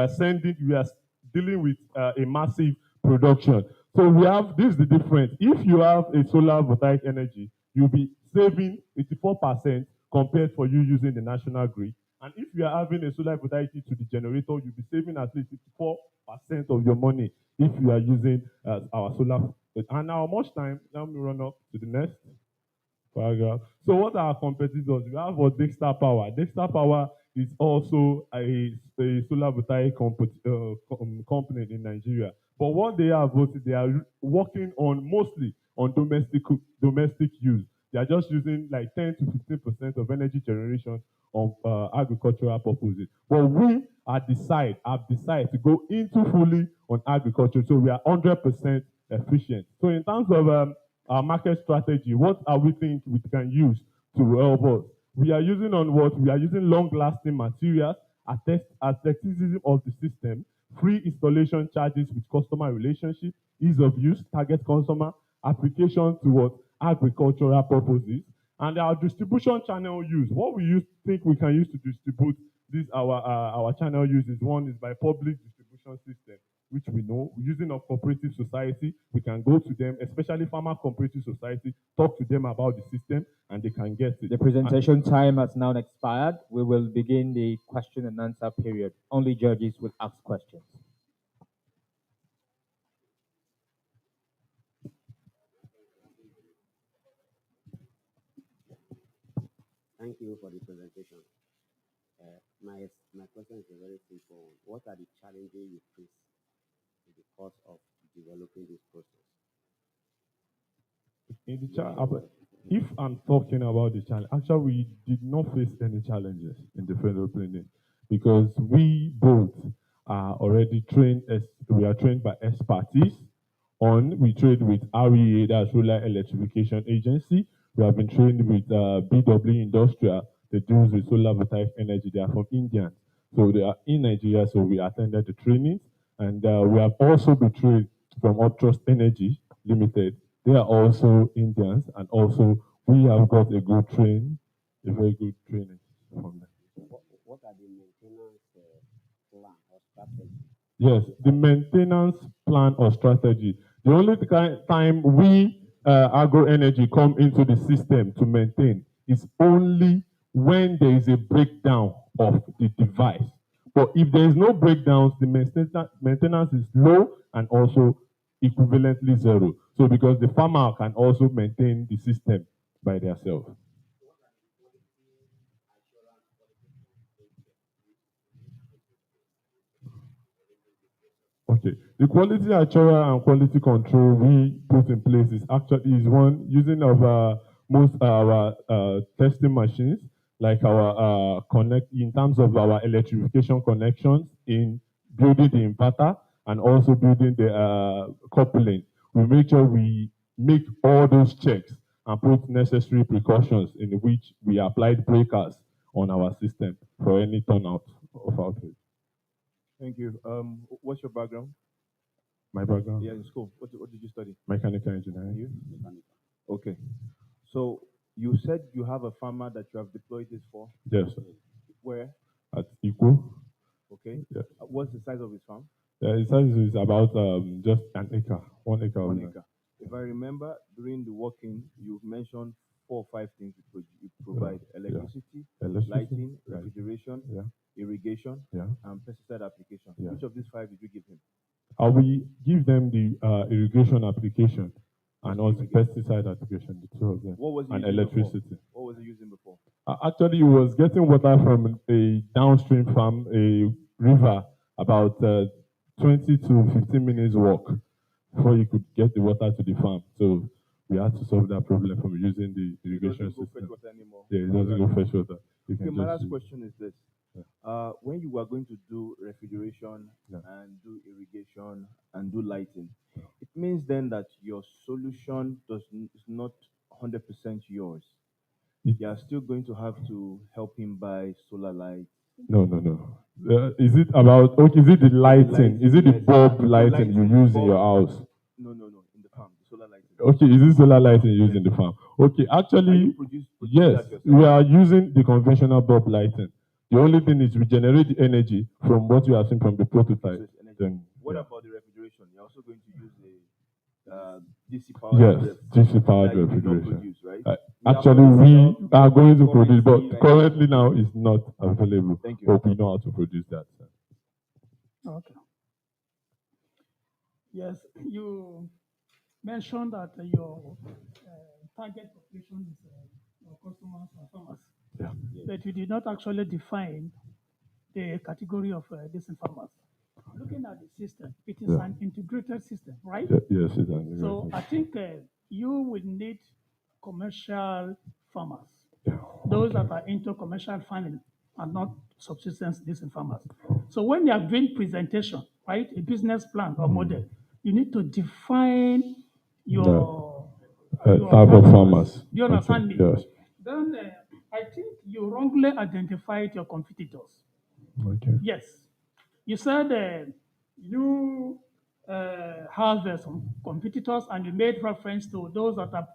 a massive production. So this is the difference. If you have a solar voltaic energy, you'll be saving 84% compared for you using the national grid. And if you are having a solar voltaic to the generator, you'll be saving at least 54% of your money if you are using our solar. And now, much time, let me run up to the next paragraph. So what are our competitors? We have Dexter Power. Dexter Power is also a solar voltaic company in Nigeria. But what they are working on mostly on domestic use. They are just using like 10 to 15% of energy generation of agricultural purposes. But we have decided to go into fully on agriculture, so we are 100% efficient. So in terms of our market strategy, what are we think we can use to help us? We are using long-lasting materials, aestheticism of the system, free installation charges with customer relationship, ease of use, target consumer, application towards agricultural purposes, and our distribution channel use. What we think we can use to distribute our channel use is one is by public distribution system. which we know, using a cooperative society, we can go to them, especially farmer cooperative society, talk to them about the system, and they can get it. The presentation time has now expired. We will begin the question and answer period. Only judges will ask questions. Thank you for the presentation. My question is a very simple one. What are the challenges you face in the course of developing this process? If I'm talking about the challenge, actually we did not face any challenges in the developing it because we both are already trained we are trained by expertise we trained with REA, that's Rural Electrification Agency. We have been trained with BW Industrial, that deals with solar voltaic energy. They are from India. So they are in Nigeria, so we attended the trainings. And we have also been trained from Uptrust Energy Limited. They are also Indians, and also we have got a very good training from them. What are the maintenance plan or strategy? Yes, the maintenance plan or strategy. The only time we agro energy come into the system to maintain is only when there is a breakdown of the device. But if there is no breakdowns, the maintenance is low and also equivalently zero. So because the farmer can also maintain the system by themselves. Okay, the quality assurance and quality control we put in place is one using of most our testing machines, like our connect in terms of our electrification connections in building the inverter and also building the coupling. We make sure we make all those checks and put necessary precautions in which we applied breakers on our system for any turnout of outage. Thank you. What's your background? My background? Yeah, in school. What did you study? Mechanical engineering. You? Mechanical. Okay. So you said you have a farmer that you have deployed this for? Yes, sir. Where? At Equal. Okay. Yes. What's the size of his farm? The size is about just an acre, 1 acre. 1 acre. If I remember, during the working, you mentioned 4 or 5 things you provide: electricity, lighting, refrigeration, irrigation, and pesticide application. Which of these 5 did you give him? I will give them the irrigation application and also pesticide application, the 2 of them. What was he and using electricity. Before? What was he using before? Actually, he was getting water from a downstream farm, a river, about 20 to 15 minutes walk before you could get the water to the farm. So we had to solve that problem from using the irrigation system. Fetch water anymore. Yeah, it doesn't go fetch water. Okay, my last question is this. When you are going to do refrigeration and do irrigation and do lighting, it means then that your solution is not 100% yours. You are still going to have to help him buy solar lights. No. Is it about, is it the lighting? Is it the bulb lighting you use in your house? No, in the farm, the solar lighting. Okay, is it solar lighting used in the farm? Okay, actually, yes, we are using the conventional bulb lighting. The only thing is we generate the energy from what you have seen from the prototype. Then, what about the refrigeration? You're also going to use the DC powered DC powered refrigeration. Produce, right? Actually, we are going to produce, but currently now it's not available. Thank you. But we know how to produce that. Okay. Yes, you mentioned that your target population is your customers and farmers. Yeah. But you did not actually define the category of these farmers. Looking at the system, it is an integrated system, right? Yes, it's an integrated So I think you will need commercial farmers, those that are into commercial farming and not subsistence decent farmers. So when you are doing presentation, right, a business plan or model, you need to define your type of farmers. Do you understand me? Yes. Then I think you wrongly identified your competitors. Okay. Yes. You said you have some competitors and you made reference to those that are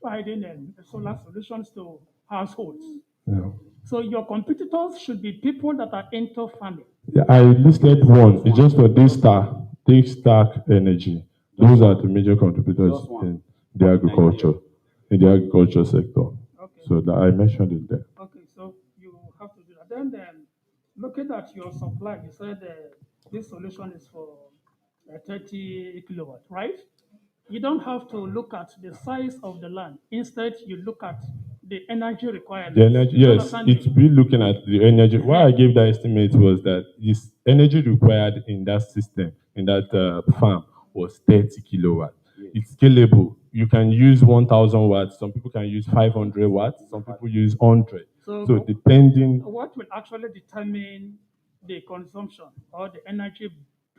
providing solar solutions to households. Yeah. So your competitors should be people that are into farming. Yeah, I listed one. It's just a D-star. take STAC Energy. Those are the major contributors Just one. in the agriculture sector. Okay. So that I mentioned it there. Okay, so you have to do that. Then, looking at your supply, you said this solution is for 30 kilowatt, right? You don't have to look at the size of the land. Instead, you look at the energy requirements. The energy, You yes, understand it's me? be looking at the energy. Why I gave that estimate was that this energy required in that system, in that farm, was 30 kilowatt. It's scalable. You can use 1,000 watts. Some people can use 500 watts. Some people use 100. So depending, what will actually determine the consumption or the energy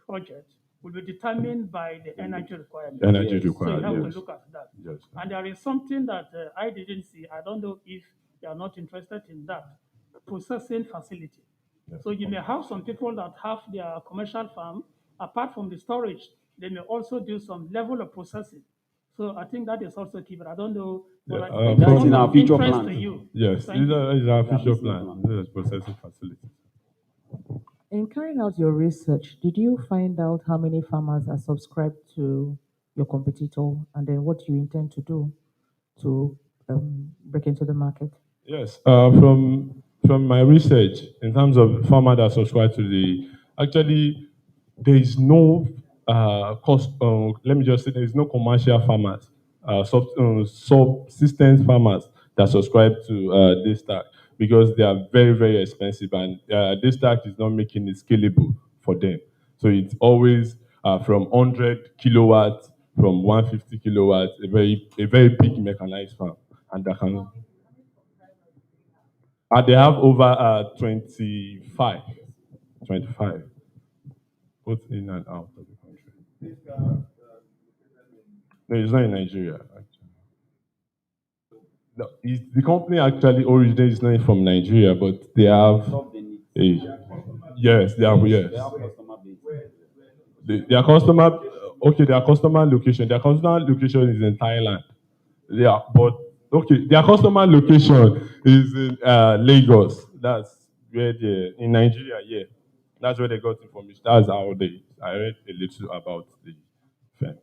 budget will be determined by the energy requirement. Energy So you required, have yes. to look at that. Yes. And there is something that I didn't see. I don't know if you are not interested in that. Processing facility. So you may have some people that have their commercial farm, apart from the storage, they may also do some level of processing. So I think that is also key, but I don't know whether it's that's in our of future interest plan. to you. yes, Thank you. it's our Yeah, future business plan. plan. This is processing facility. In carrying out your research, did you find out how many farmers are subscribed to your competitor, and then what you intend to do to break into the market? Yes, from my research, in terms of farmer that subscribe to the, actually, there is no cost. Let me just say, there is no commercial farmers, subsistence farmers that subscribe to this stack because they are very very expensive, and this stack is not making it scalable for them. So it's always from 100 kilowatts, from 150 kilowatts, a very big mechanized farm, and that can. They have over 25, 25, both in and out of the country. No, it's not in Nigeria. Actually. No, the company actually originates not from Nigeria, but they have. Yes, they have. Yes, They have customer base. their customer. Okay, their customer location. Their customer location is in Thailand. Yeah, but okay, their customer location is in Lagos. That's where they in Nigeria. Yeah, that's where they got information. That's how I read a little about the firm.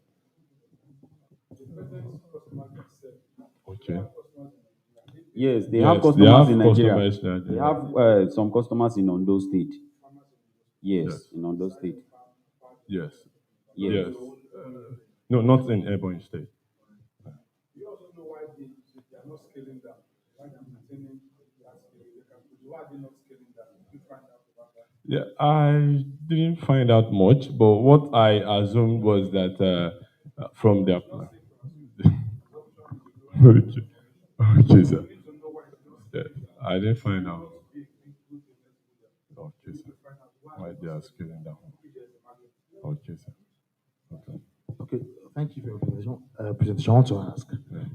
Okay. Yes, they Yes, have they customers have in Nigeria. customers in They Nigeria. have some customers in Ondo State. Yes, Yes. in Ondo State. Yes. Yes. Yes. No, not in Ebonyi State. You also know why they are not scaling down. Why they are maintaining that scale. Why are they not scaling down? Did you find out about that? Yeah, I didn't find out much, but what I assumed was that from their plan. Okay. Okay, sir. Yeah, I didn't find out. Okay, sir. Why they are scaling down. Okay, sir. Okay. Okay, thank you for your presentation. I want to ask,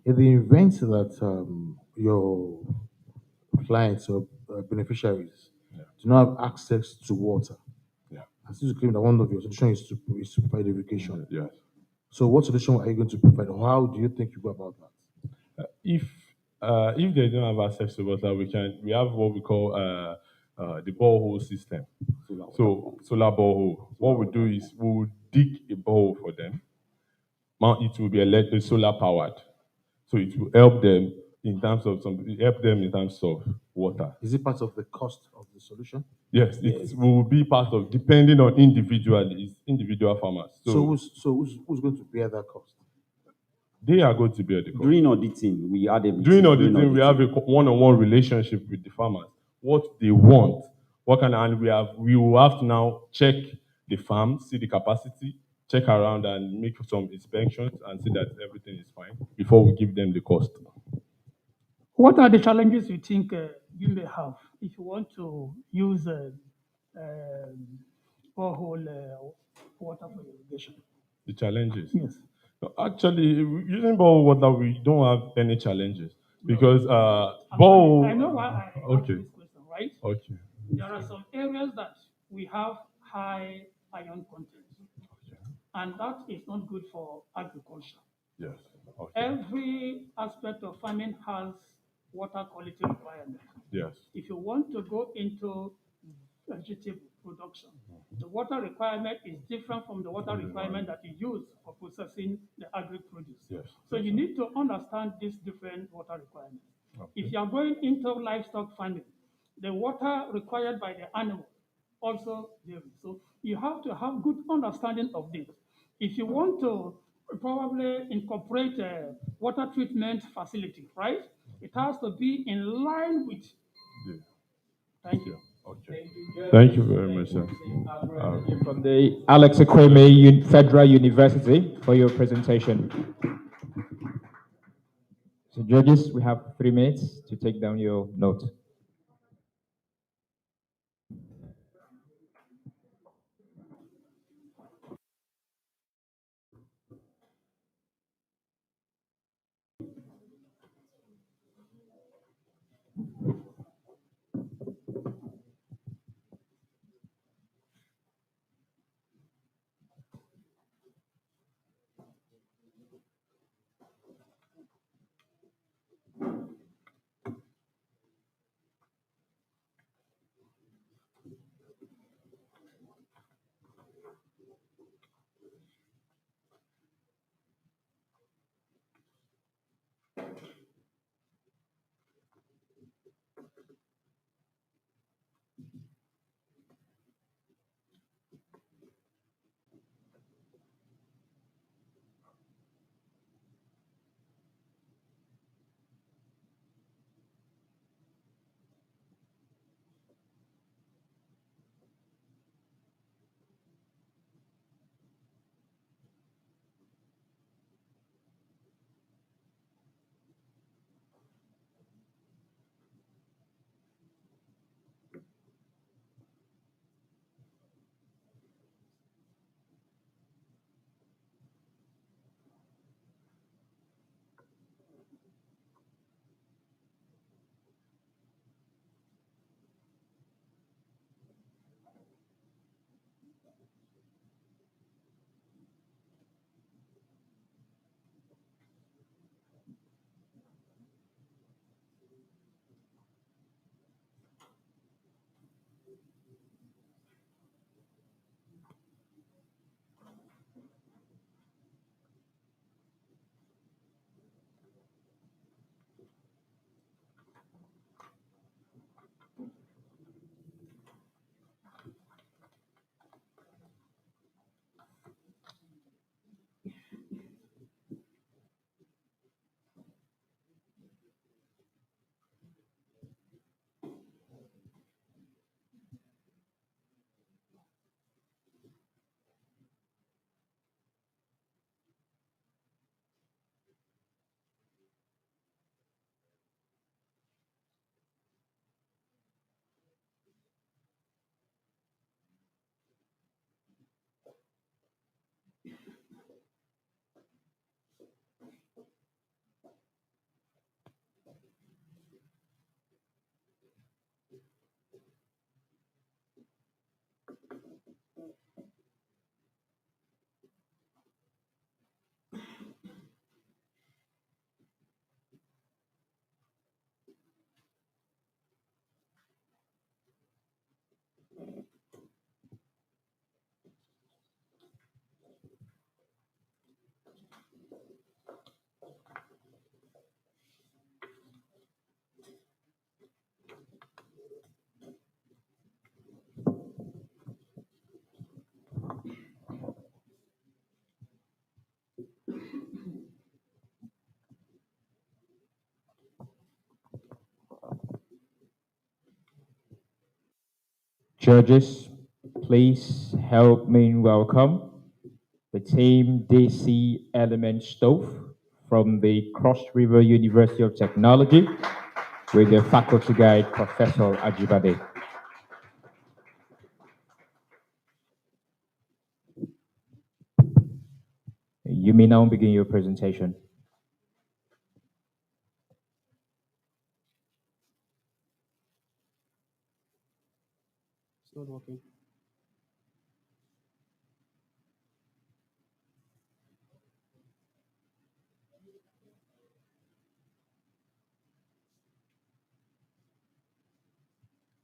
in the event that your clients or beneficiaries do not have access to water, and since you claim that one of your solutions is to provide irrigation, Yes. so what solution are you going to provide? Or how do you think you go about that? If they don't have access to water, we have what we call the borehole system. So solar borehole. What we do is we will dig a borehole for them. It will be electric solar powered. So it will help them in terms of water. Is it part of the cost of the solution? Yes, it will be part of, depending on individual farmers. So who's going to bear that cost? They are going to bear the cost. During auditing, we had everything. During auditing, we have a one-on-one relationship with the farmers. What they want, and we will have to now check the farm, see the capacity, check around and make some inspections and see that everything is fine before we give them the cost. What are the challenges you think you may have if you want to use borehole water for irrigation? The challenges? Yes. No, actually, using borehole water, we don't have any challenges because borehole. I know why I asked Okay. this question, right? Okay. There are some areas that we have high iron content, and that is not good for agriculture. Yes. Okay. Every aspect of farming has water quality requirements. Yes. If you want to go into vegetable production, the water requirement is different from the water requirement that you use for processing the agri-produce. Yes. So you need to understand these different water requirements. If you are going into livestock farming, the water required by the animal also varies. So you have to have good understanding of this. If you want to probably incorporate a water treatment facility, right? It has to be in line with. Thank you. Okay. Thank you very much, sir. From the Alex Ekweme Federal University for your presentation. So judges, we have 3 minutes to take down your note. Judges, please help me welcome the team DC Element Stove from the Cross River University of Technology with their faculty guide, Professor Ajibade. You may now begin your presentation. It's not working.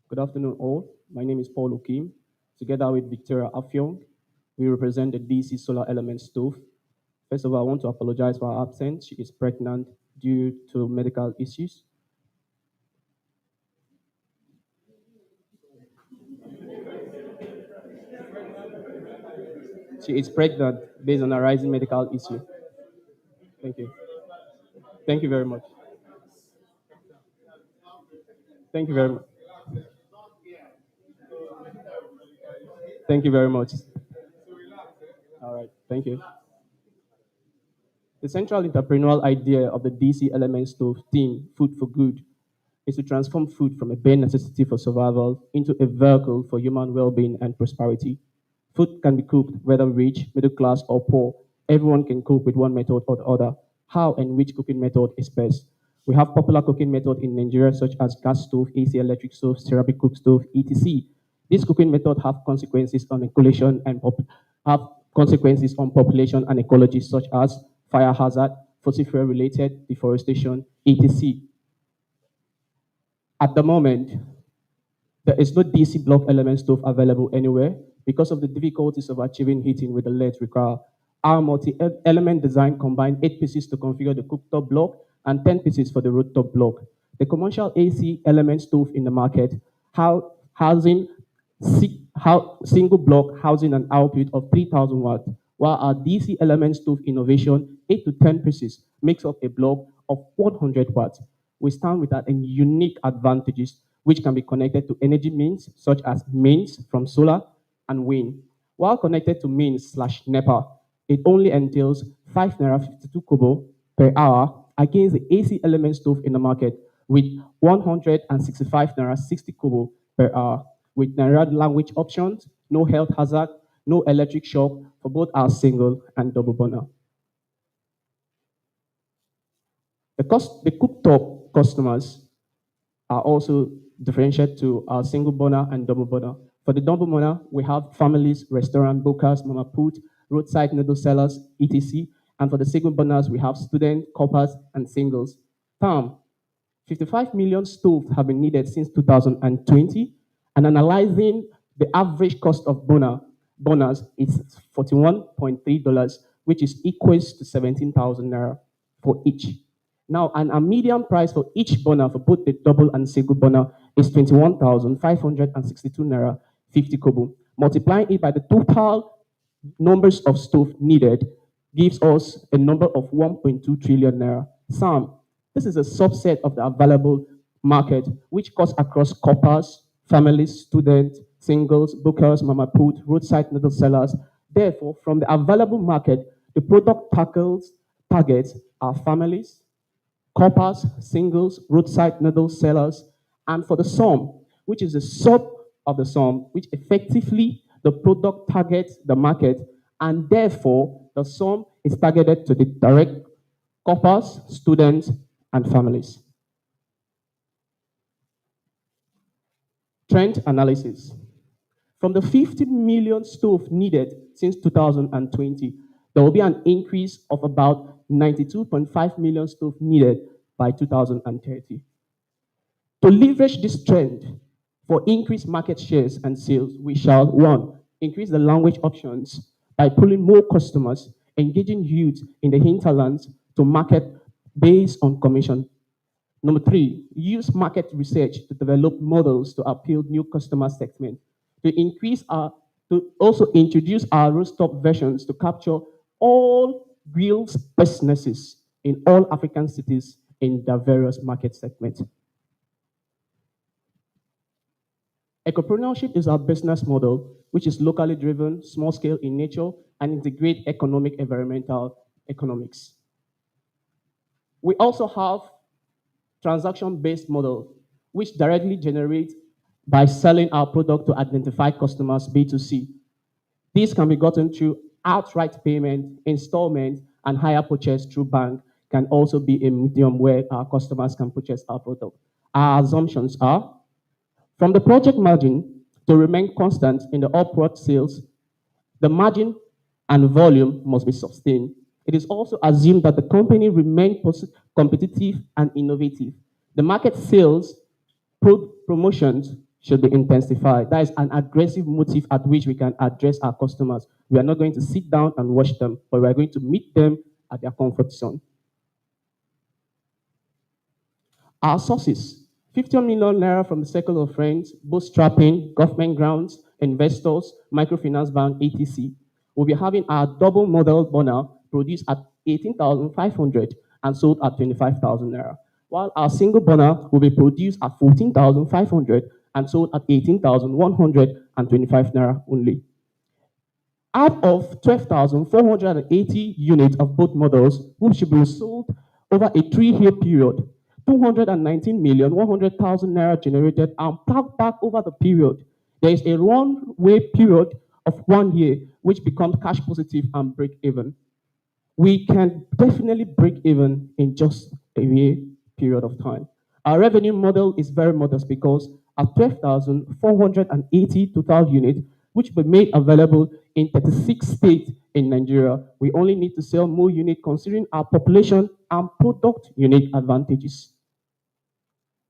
Good afternoon, all. My name is Paul Okim. together with Victoria Afyong. We represent the DC Solar Element Stove. First of all, I want to apologize for her absence. She is pregnant due to medical issues. She is pregnant based on a rising medical issue. Thank you. Thank you very much. Thank you very much. Thank you very much. All right, thank you. The central entrepreneurial idea of the DC Element Stove team, Food for Good, is to transform food from a bare necessity for survival into a vehicle for human well-being and prosperity. Food can be cooked, whether rich, middle class, or poor. Everyone can cook with one method or the other. How and which cooking method is best? We have popular cooking methods in Nigeria such as gas stove, AC electric stove, ceramic cook stove, etc. These cooking methods have consequences on ecology and have consequences on population and ecology such as fire hazard, fossil fuel related, deforestation, etc. At the moment, there is no DC block element stove available anywhere because of the difficulties of achieving heating with the lead required. Our multi-element design combines 8 pieces to configure the cooktop block and 10 pieces for the rooftop block. The commercial AC element stove in the market housing single block housing an output of 3,000 watts, while our DC element stove innovation, 8 to 10 pieces, makes up a block of 100 watts. We stand with a unique advantages which can be connected to energy means such as mains from solar and wind. While connected to mains/NEPA, it only entails 5 naira 52 kobo per hour against the AC element stove in the market with 165 naira 60 kobo per hour with naira language options, no health hazard, no electric shock for both our single and double burner. The cooktop customers are also differentiated to our single burner and double burner. For the double burner, we have families, restaurant bookers, mama put, roadside noodle sellers, etc. And for the single burners, we have students, coppers, and singles. 55 million stoves have been needed since 2020, and analyzing the average cost of burners is $41.3, which is equals to 17,000 naira for each. Now, a median price for each burner for both the double and single burner is 21,562 naira 50 kobo. Multiplying it by the total numbers of stove needed gives us a number of 1.2 trillion naira. Sam, this is a subset of the available market, which cuts across coppers, families, students, singles, bookers, mama put, roadside noodle sellers. Therefore, from the available market, the product targets are families, coppers, singles, roadside noodle sellers, and for the sum, which is a sub of the sum, which effectively the product targets the market, and therefore the sum is targeted to the direct coppers, students, and families. Trend analysis. From the 50 million stove needed since 2020, there will be an increase of about 92.5 million stove needed by 2030. To leverage this trend for increased market shares and sales, we shall, 1, increase the language options by pulling more customers, engaging youth in the hinterlands to market based on commission. Number 3, use market research to develop models to appeal new customer segments. To also introduce our rooftop versions to capture all grills businesses in all African cities in their various market segments. Ecopreneurship is our business model, which is locally driven, small scale in nature, and integrate economic environmental economics. We also have transaction-based model, which directly generates by selling our product to identify customers B2C. This can be gotten through outright payment, installment, and hire purchase through bank can also be a medium where our customers can purchase our product. Our assumptions are, from the project margin to remain constant in the upward sales, the margin and volume must be sustained. It is also assumed that the company remain competitive and innovative. The market sales, promotions, should be intensified. That is an aggressive motive at which we can address our customers. We are not going to sit down and watch them, but we are going to meet them at their comfort zone. Our sources, 50 million naira from the circle of friends, bootstrapping, government grants, investors, microfinance bank, etc. We'll be having our double model burner produced at 18,500 and sold at 25,000 naira, while our single burner will be produced at 14,500 and sold at 18,125 naira only. Out of 12,480 units of both models, which should be sold over a 3-year period, 219,100,000 naira generated and packed back over the period. There is a runway period of 1 year, which becomes cash positive and break even. We can definitely break even in just a year period of time. Our revenue model is very modest because at 12,480 total units, which were made available in 36 states in Nigeria, we only need to sell more units considering our population and product unique advantages.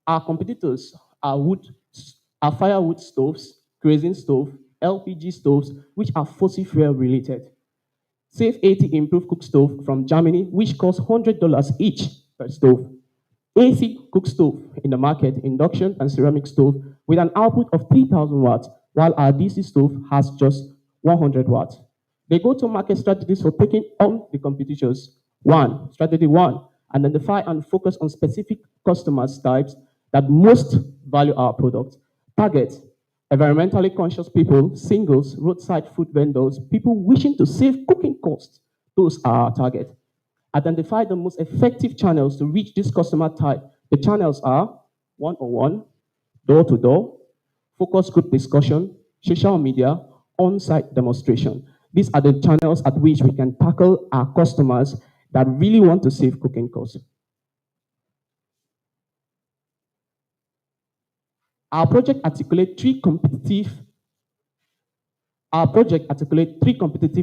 Our competitors are firewood stoves, kerosene stove, LPG stoves, which are fossil fuel related. Safe 80 improved cook stove from Germany, which costs $100 each per stove. AC cook stove in the market, induction and ceramic stove with an output of 3,000 watts, while our DC stove has just 100 watts. They go to market strategies for taking on the competitors. Strategy one, identify and focus on specific customers types that most value our product. Target, environmentally conscious people, singles, roadside food vendors, people wishing to save cooking costs. Those are our target. Identify the most effective channels to reach this customer type. The channels are one-on-one, door-to-door, focus group discussion, social media, on-site demonstration. These are the channels at which we can tackle our customers that really want to save cooking costs. Our project articulates three competitive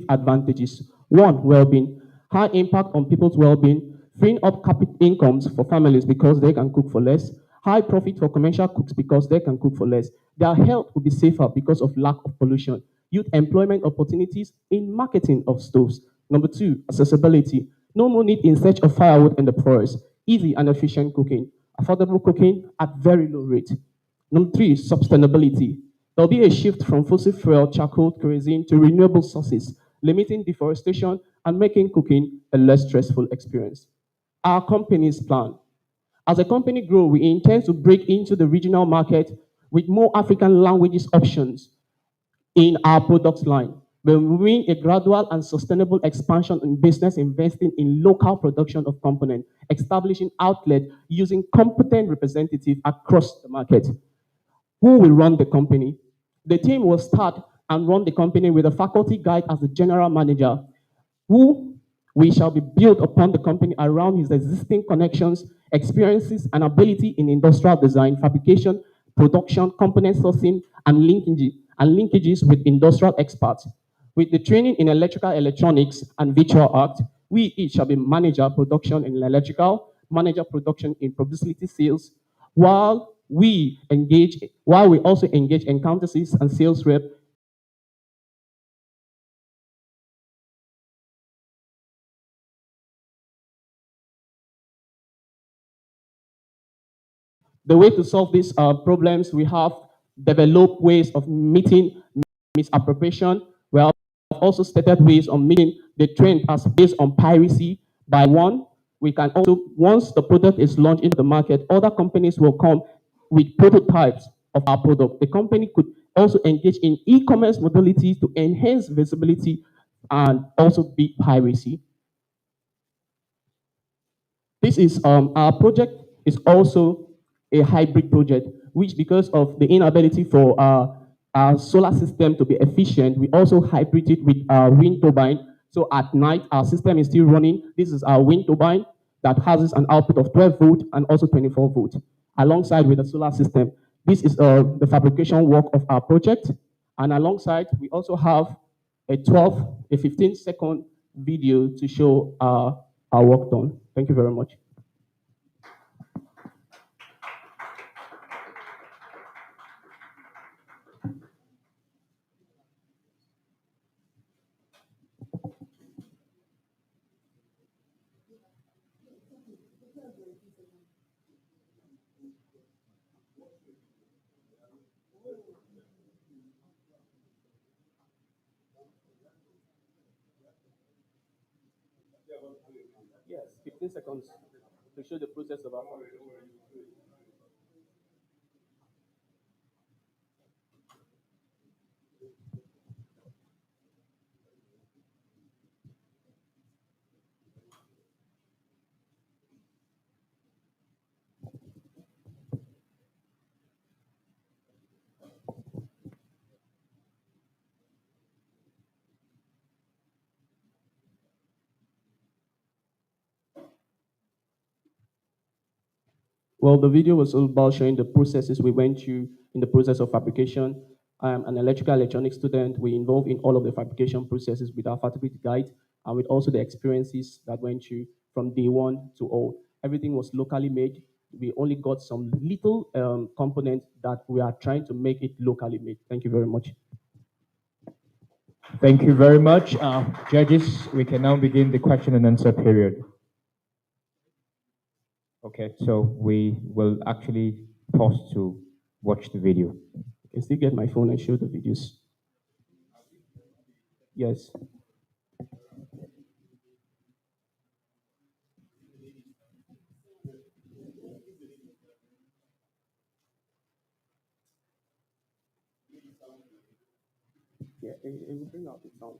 advantages. One, well-being, high impact on people's well-being, freeing up capital incomes for families because they can cook for less, high profit for commercial cooks because they can cook for less. Their health will be safer because of lack of pollution, youth employment opportunities in marketing of stoves. Number two, accessibility. No more need in search of firewood in the forest, easy and efficient cooking, affordable cooking at very low rate. Number three, sustainability. There'll be a shift from fossil fuel, charcoal, kerosene to renewable sources, limiting deforestation and making cooking a less stressful experience. Our company's plan. As a company grows, we intend to break into the regional market with more African languages options in our product line. We're moving a gradual and sustainable expansion in business, investing in local production of components, establishing outlets using competent representatives across the market. Who will run the company? The team will start and run the company with a faculty guide as the general manager, who we shall be built upon the company around his existing connections, experiences, and ability in industrial design, fabrication, production, component sourcing, and linkages with industrial experts. With the training in electrical electronics and virtual art, we each shall be manager production in electrical, manager production in publicity sales, while we also engage accountants and sales rep. The way to solve these problems, we have developed ways of meeting misappropriation. We have also stated ways of meeting the trend as based on piracy. By one, we can also, once the product is launched into the market, other companies will come with prototypes of our product. The company could also engage in e-commerce modalities to enhance visibility and also beat piracy. This is our project is also a hybrid project, which because of the inability for our solar system to be efficient, we also hybrid it with our wind turbine. So at night, our system is still running. This is our wind turbine that has an output of 12 volt and also 24 volt, alongside with the solar system. This is the fabrication work of our project. And alongside, we also have a 15-second video to show our work done. Thank you very much. Yes, 15 seconds to show the process of our fabrication. Well, the video was all about showing the processes we went through in the process of fabrication. I'm an electrical electronics student. We involved in all of the fabrication processes with our fabric guide and with also the experiences that went through from day one to all. Everything was locally made. We only got some little components that we are trying to make it locally made. Thank you very much. Thank you very much. Judges, we can now begin the question and answer period. Okay, so we will actually pause to watch the video. I can still get my phone and show the videos. Yes. Yeah, it will bring out the sound.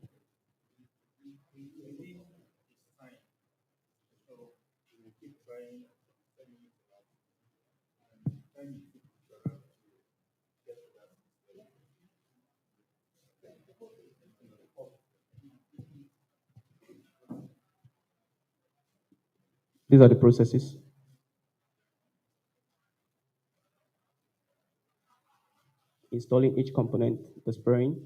These are the processes. Installing each component, the spraying.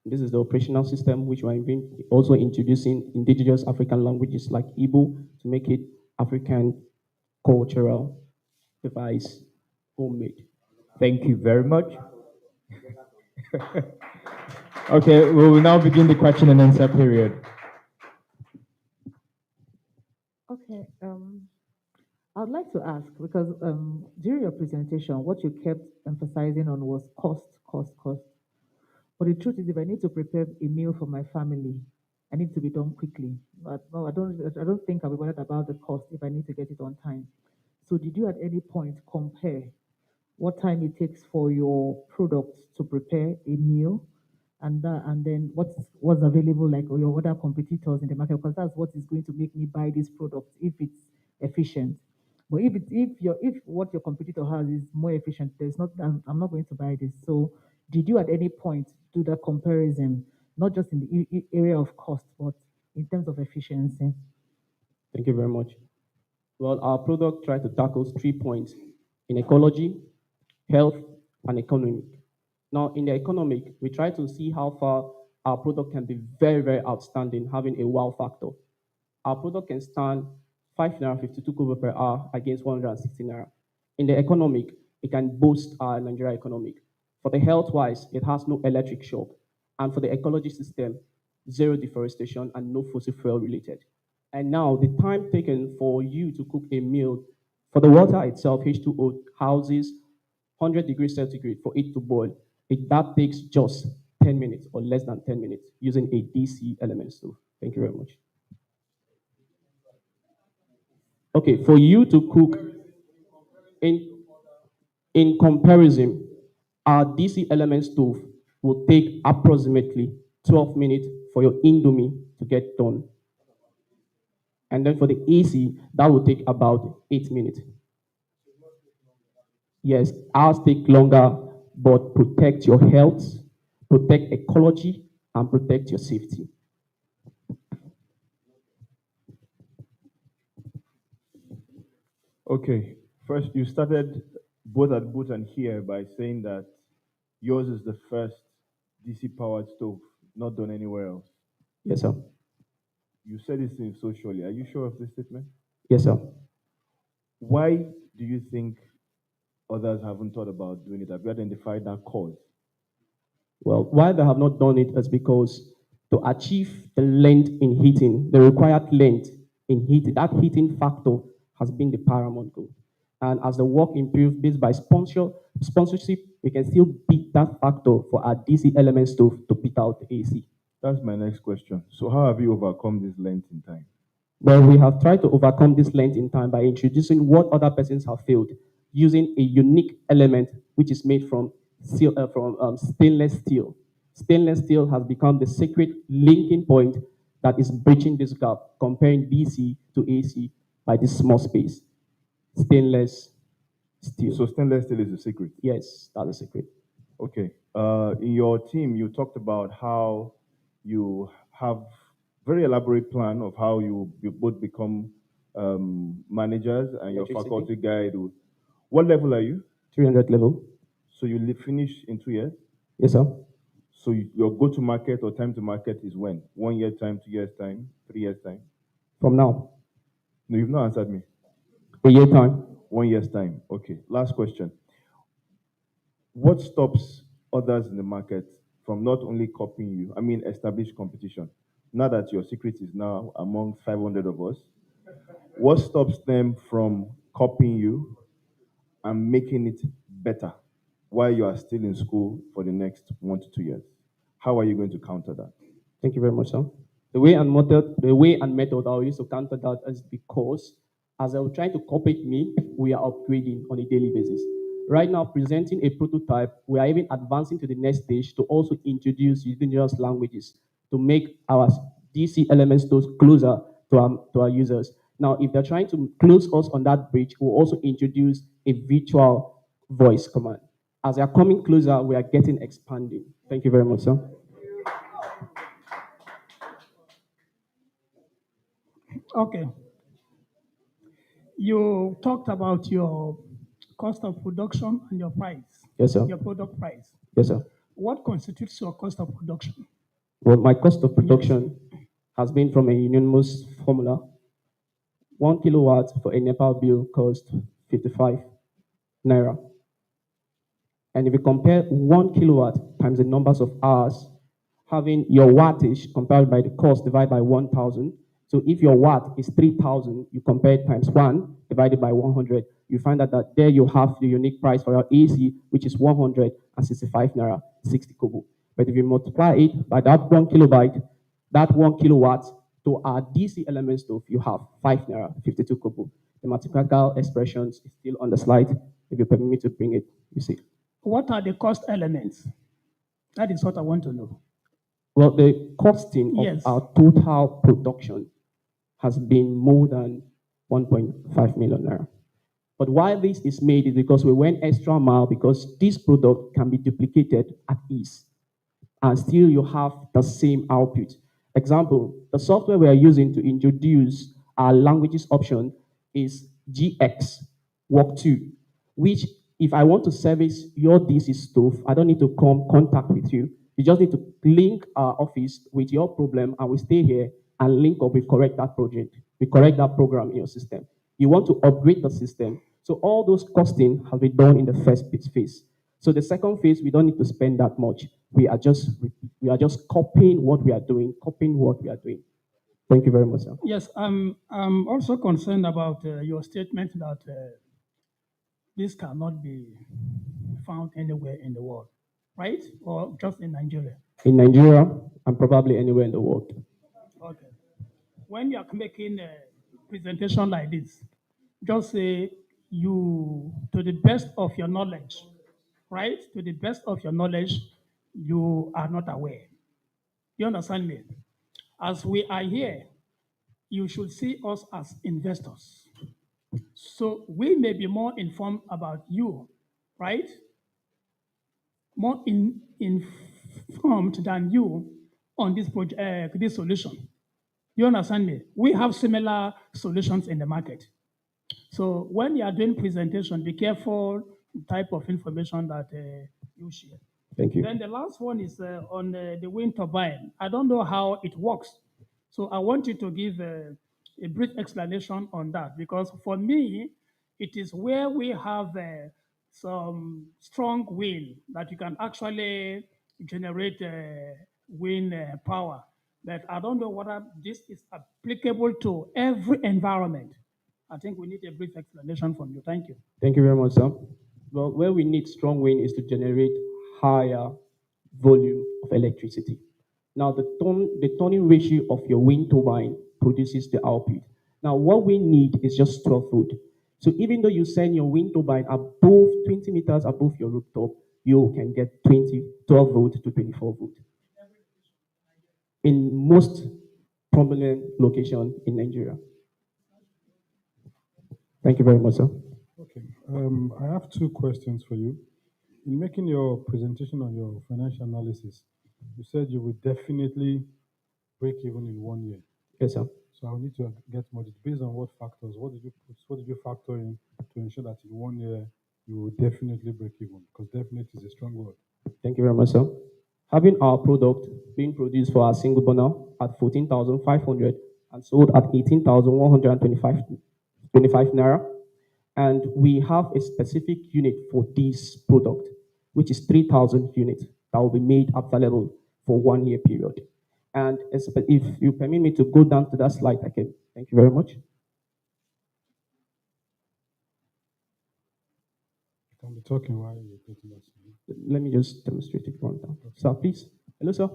This is the operational system which we are also introducing indigenous African languages like Igbo to make it African cultural device, homemade. Thank you very much. Okay, we will now begin the question and answer period. Okay. I would like to ask because during your presentation, what you kept emphasizing on was cost, cost, cost. But the truth is, if I need to prepare a meal for my family, I need to be done quickly. But no, I don't think I'll be bothered about the cost if I need to get it on time. So, did you at any point compare what time it takes for your products to prepare a meal, and then what's available like or your other competitors in the market? Because that's what is going to make me buy this product if it's efficient. But if what your competitor has is more efficient, there's not I'm not going to buy this. So did you at any point do that comparison, not just in the area of cost, but in terms of efficiency? Thank you very much. Well, our product tries to tackle 3 points in ecology, health, and economic. Now, in the economic, we try to see how far our product can be very, very outstanding, having a wow factor. Our product can stand 5.52 kobo per hour against 160 naira. In the economic, it can boost our Nigeria economic. For the health-wise, it has no electric shock. And for the ecology system, zero deforestation and no fossil fuel related. And now the time taken for you to cook a meal, for the water itself, H2O houses 100 degrees centigrade for it to boil. That takes just 10 minutes or less than 10 minutes using a DC element stove. Thank you very much. Okay, for you to cook in comparison, our DC element stove will take approximately 12 minutes for your Indomie to get done. And then for the AC, that will take about 8 minutes. Yes, ours take longer, but protect your health, protect ecology, and protect your safety. Okay, first you started both at boot and here by saying that yours is the first DC powered stove, not done anywhere else. Yes, sir. You said this thing socially. Are you sure of this statement? Yes, sir. Why do you think others haven't thought about doing it? Have you identified that cause? Well, why they have not done it is because to achieve the length in heating, the required length in heating, that heating factor has been the paramount goal. And as the work improves based by sponsorship, we can still beat that factor for our DC element stove to beat out the AC. That's my next question. So how have you overcome this length in time? Well, we have tried to overcome this length in time by introducing what other persons have failed using a unique element which is made from, stainless steel. Stainless steel has become the secret linking point that is bridging this gap, comparing DC to AC by this small space. Stainless steel. So stainless steel is the secret? Yes, that's the secret. Okay. In your team, you talked about how you have very elaborate plan of how you both become managers, and your Electricity. faculty guide. What level are you? 300 level. So you finish in 2 years? Yes, sir. So your go-to market or time to market is when? 1 year time, 2 years time, 3 years time? From now. No, you've not answered me. A year time. 1 year's time. Okay. Last question. What stops others in the market from not only copying you, I mean established competition? Now that your secret is now among 500 of us, what stops them from copying you and making it better while you are still in school for the next 1 to 2 years? How are you going to counter that? Thank you very much, sir. The way and method I will use to counter that is because as I was trying to copy me, we are upgrading on a daily basis. Right now, presenting a prototype, we are even advancing to the next stage to also introduce indigenous languages to make our DC element stores closer to our users. Now, if they're trying to close us on that bridge, we'll also introduce a virtual voice command. As they are coming closer, we are getting expanding. Thank you very much, sir. Okay. You talked about your cost of production and your price. Yes, sir. Your product price. Yes, sir. What constitutes your cost of production? Well, my cost of production has been from a unanimous formula. 1 kilowatt for a NEPA bill costs 55 naira. And if you compare 1 kilowatt times the numbers of hours, having your wattage compared by the cost divided by 1,000. So if your watt is 3,000, you compare it times 1 divided by 100. You find out that there you have the unique price for your AC, which is 165 naira, 60 kobo. But if you multiply it by that 1 kilobyte, that 1 kilowatt to our DC element stove, you have 5 naira, 52 kobo. The mathematical expressions is still on the slide. If you permit me to bring it, you see. What are the cost elements? That is what I want to know. Well, the costing Yes. of our total production has been more than 1.5 million naira. But why this is made is because we went extra mile because this product can be duplicated at ease and still you have the same output. Example, the software we are using to introduce our languages option is GX Work 2, which if I want to service your DC stove, I don't need to come contact with you. You just need to link our office with your problem and we stay here and link up, we correct that project, we correct that program in your system. You want to upgrade the system. So all those costing have been done in the first phase. So the second phase, we don't need to spend that much. We are just copying what we are doing, Thank you very much, sir. Yes, I'm also concerned about your statement that this cannot be found anywhere in the world, right? Or just in Nigeria? In Nigeria and probably anywhere in the world. Okay. When you are making a presentation like this, just say you, to the best of your knowledge, right? To the best of your knowledge, you are not aware. You understand me? As we are here, you should see us as investors. So we may be more informed about you, right? More informed than you on this project, this solution. You understand me? We have similar solutions in the market. So when you are doing presentation, be careful the type of information that you share. Thank you. Then the last one is on the wind turbine. I don't know how it works. So I want you to give a brief explanation on that because for me, it is where we have some strong wind that you can actually generate wind power. But I don't know whether this is applicable to every environment. I think we need a brief explanation from you. Thank you. Thank you very much, sir. Well, where we need strong wind is to generate higher volume of electricity. Now, the turning ratio of your wind turbine produces the output. Now, what we need is just 12 volt. So even though you send your wind turbine above 20 meters above your rooftop, you can get 12 volt to 24 volt in most prominent location in Nigeria. Thank you very much, sir. Okay. I have two questions for you. In making your presentation on your financial analysis, you said you would definitely break even in 1 year. Yes, sir. So I'll need to get more based on what factors, what did you factor in to ensure that in 1 year you will definitely break even? Because definitely is a strong word. Thank you very much, sir. Having our product being produced for our single burner at 14,500 and sold at 18,125 naira, and we have a specific unit for this product, which is 3,000 units that will be made available for 1 year period. And if you permit me to go down to that slide, I can. Thank you very much. Can be talking while you're getting that. Let me just demonstrate it one time. Okay. Sir, please. Hello, sir.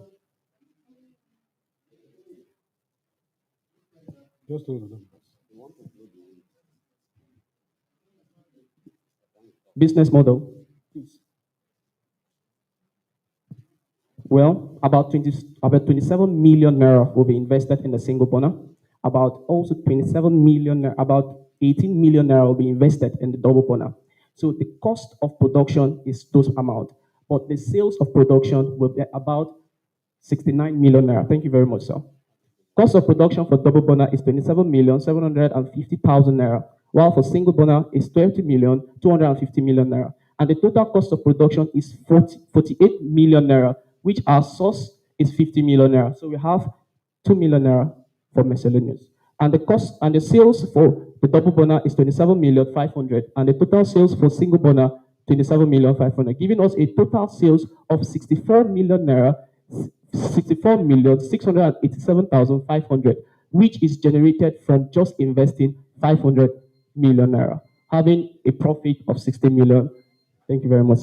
Just hold on. Business model, please. Well, about 27 million naira will be invested in the single burner. About also 27 million, about 18 million naira will be invested in the double burner. So the cost of production is those amount, but the sales of production will be about 69 million naira. Thank you very much, sir. Cost of production for double burner is 27,750,000 naira, while for single burner is 20,250,000 naira. And the total cost of production is 48 million naira, which our source is 50 million naira. So we have 2 million naira for miscellaneous. And the cost and the sales for the double burner is 27,500,000, and the total sales for single burner 27,500,000, giving us a total sales of 64 million naira, 64,687,500, which is generated from just investing 500 million naira, having a profit of 60 million. Thank you very much.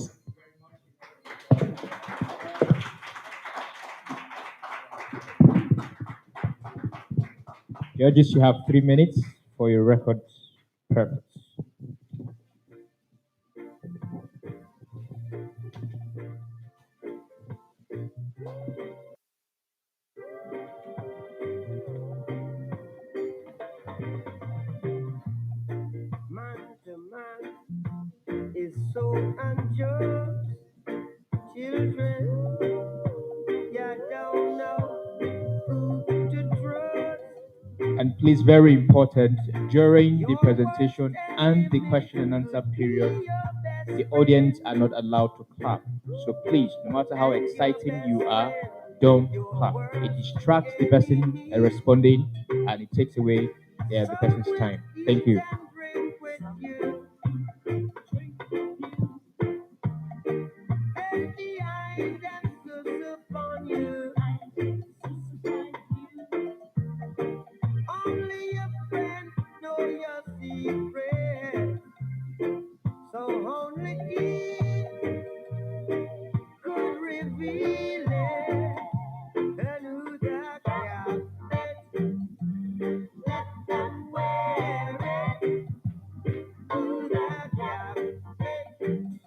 Judges, you have 3 minutes for your record purpose. Man to man is so unjust. Children, you don't know who to trust. And please, very important, during the presentation and the question and answer period, the audience are not allowed to clap. So please, no matter how exciting you are, don't clap. It distracts the person responding and it takes away the person's time. Thank you. Only your friends know your secret, so only he could reveal it. And who that captain, let them wear it. Who that captain,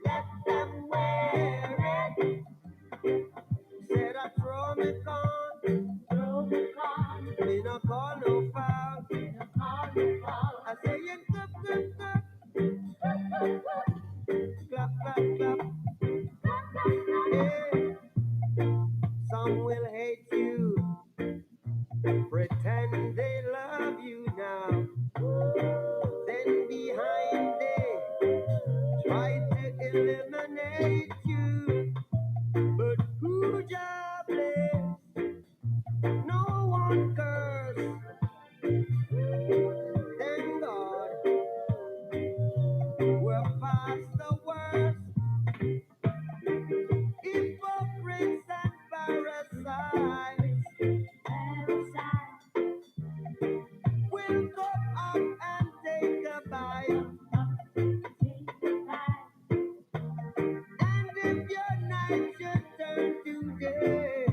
let them wear it. Said I throw me con, me no call no foul. I say you clap, clap, clap, clap, clap, clap. Yeah. Some will hate you, pretend they love you now. Then behind they try to eliminate you. But who just bless? No one curse. Thank God we're past the worst. Hypocrites and parasites will go up and take a bite. And if your night should turn to day,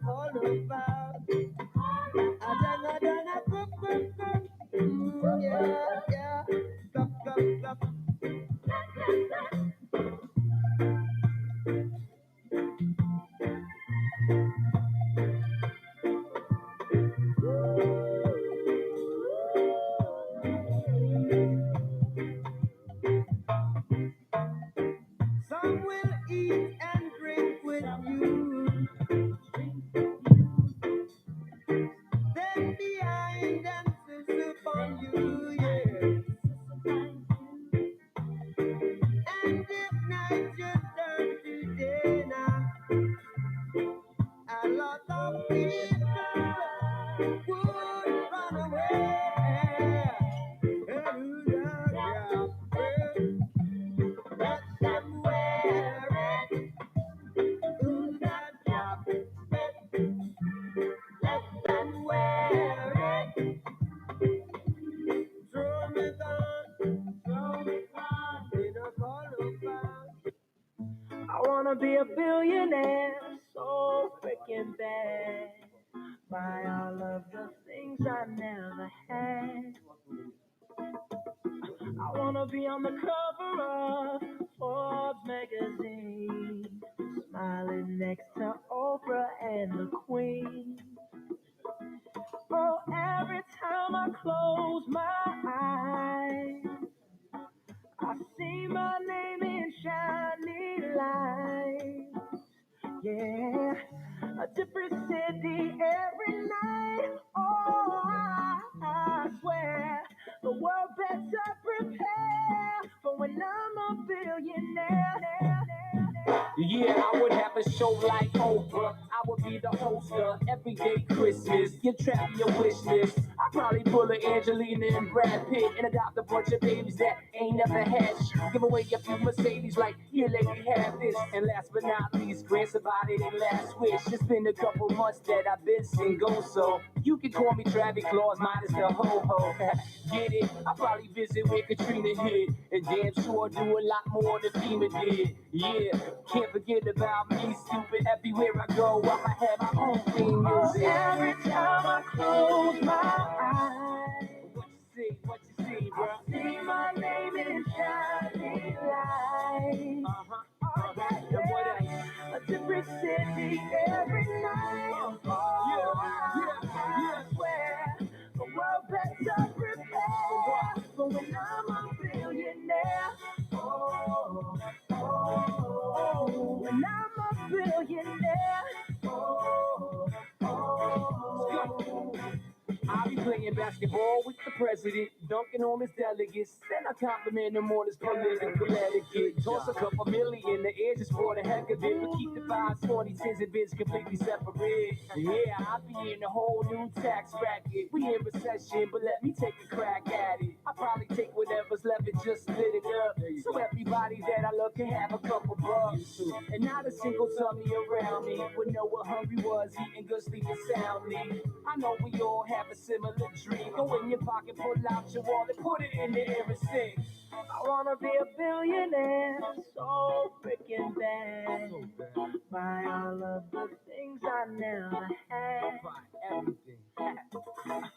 all about. Adanga, cup, cup, cup. Yeah, yeah. Cup, cup, cup. Some will eat and drink with you. Then behind dances upon you, yeah. And if night should turn to day now, a lot of people would run away. And let them wear it. Who's that job? Let them wear it. Throw me on, in a colophon. I wanna be a billionaire, so freaking bad. Buy all of the things I never had. I wanna be on the cover of Forbes magazine, smiling next to Oprah and the Queen. Oh, every time I close my eyes, I see my name in shiny lights. Yeah, a different city every night. Oh, I swear the world better prepare for when I'm a billionaire. Yeah, I would have a show like Oprah. I would be the host of Everyday Christmas. Give Trappy your wish list. I'd probably pull a Angelina and Brad Pitt and adopt a bunch of babies that ain't never had. Give away a few Mercedes like, here lady, have this. And last but not least, grant somebody their last wish. It's been a couple months that I've been single, so you can call me Travis Claus, minus the ho-ho. Get it? I'll probably visit where Katrina hit. And damn sure do a lot more than FEMA did. Yeah, can't forget about me, stupid. Everywhere I go, I'ma have my own theme music. Every time I close my eyes, What you see, bro? I see my name in shiny lights. And what else? A different city every night. I swear the world better prepare for when I'm a billionaire. When I'm a billionaire. I'll be playing basketball with the president, dunking on his delegates. Then I compliment him on his political etiquette. Toss a couple million in the air just for the heck of it. But keep the 5s, 40s, 10s, and bins completely separate. Yeah, I'll be in a whole new tax bracket. We in recession, but let me take a crack at it. I'll probably take whatever's left and just split it up. So everybody that I love can have a couple bucks. And not a single tummy around me would know what hungry was, eating good, sleeping soundly. I know we all have a similar dream. Go in your pocket, pull out your wallet, put it in the air and sing. I wanna be a billionaire, so freaking bad. Buy all of the things I never had.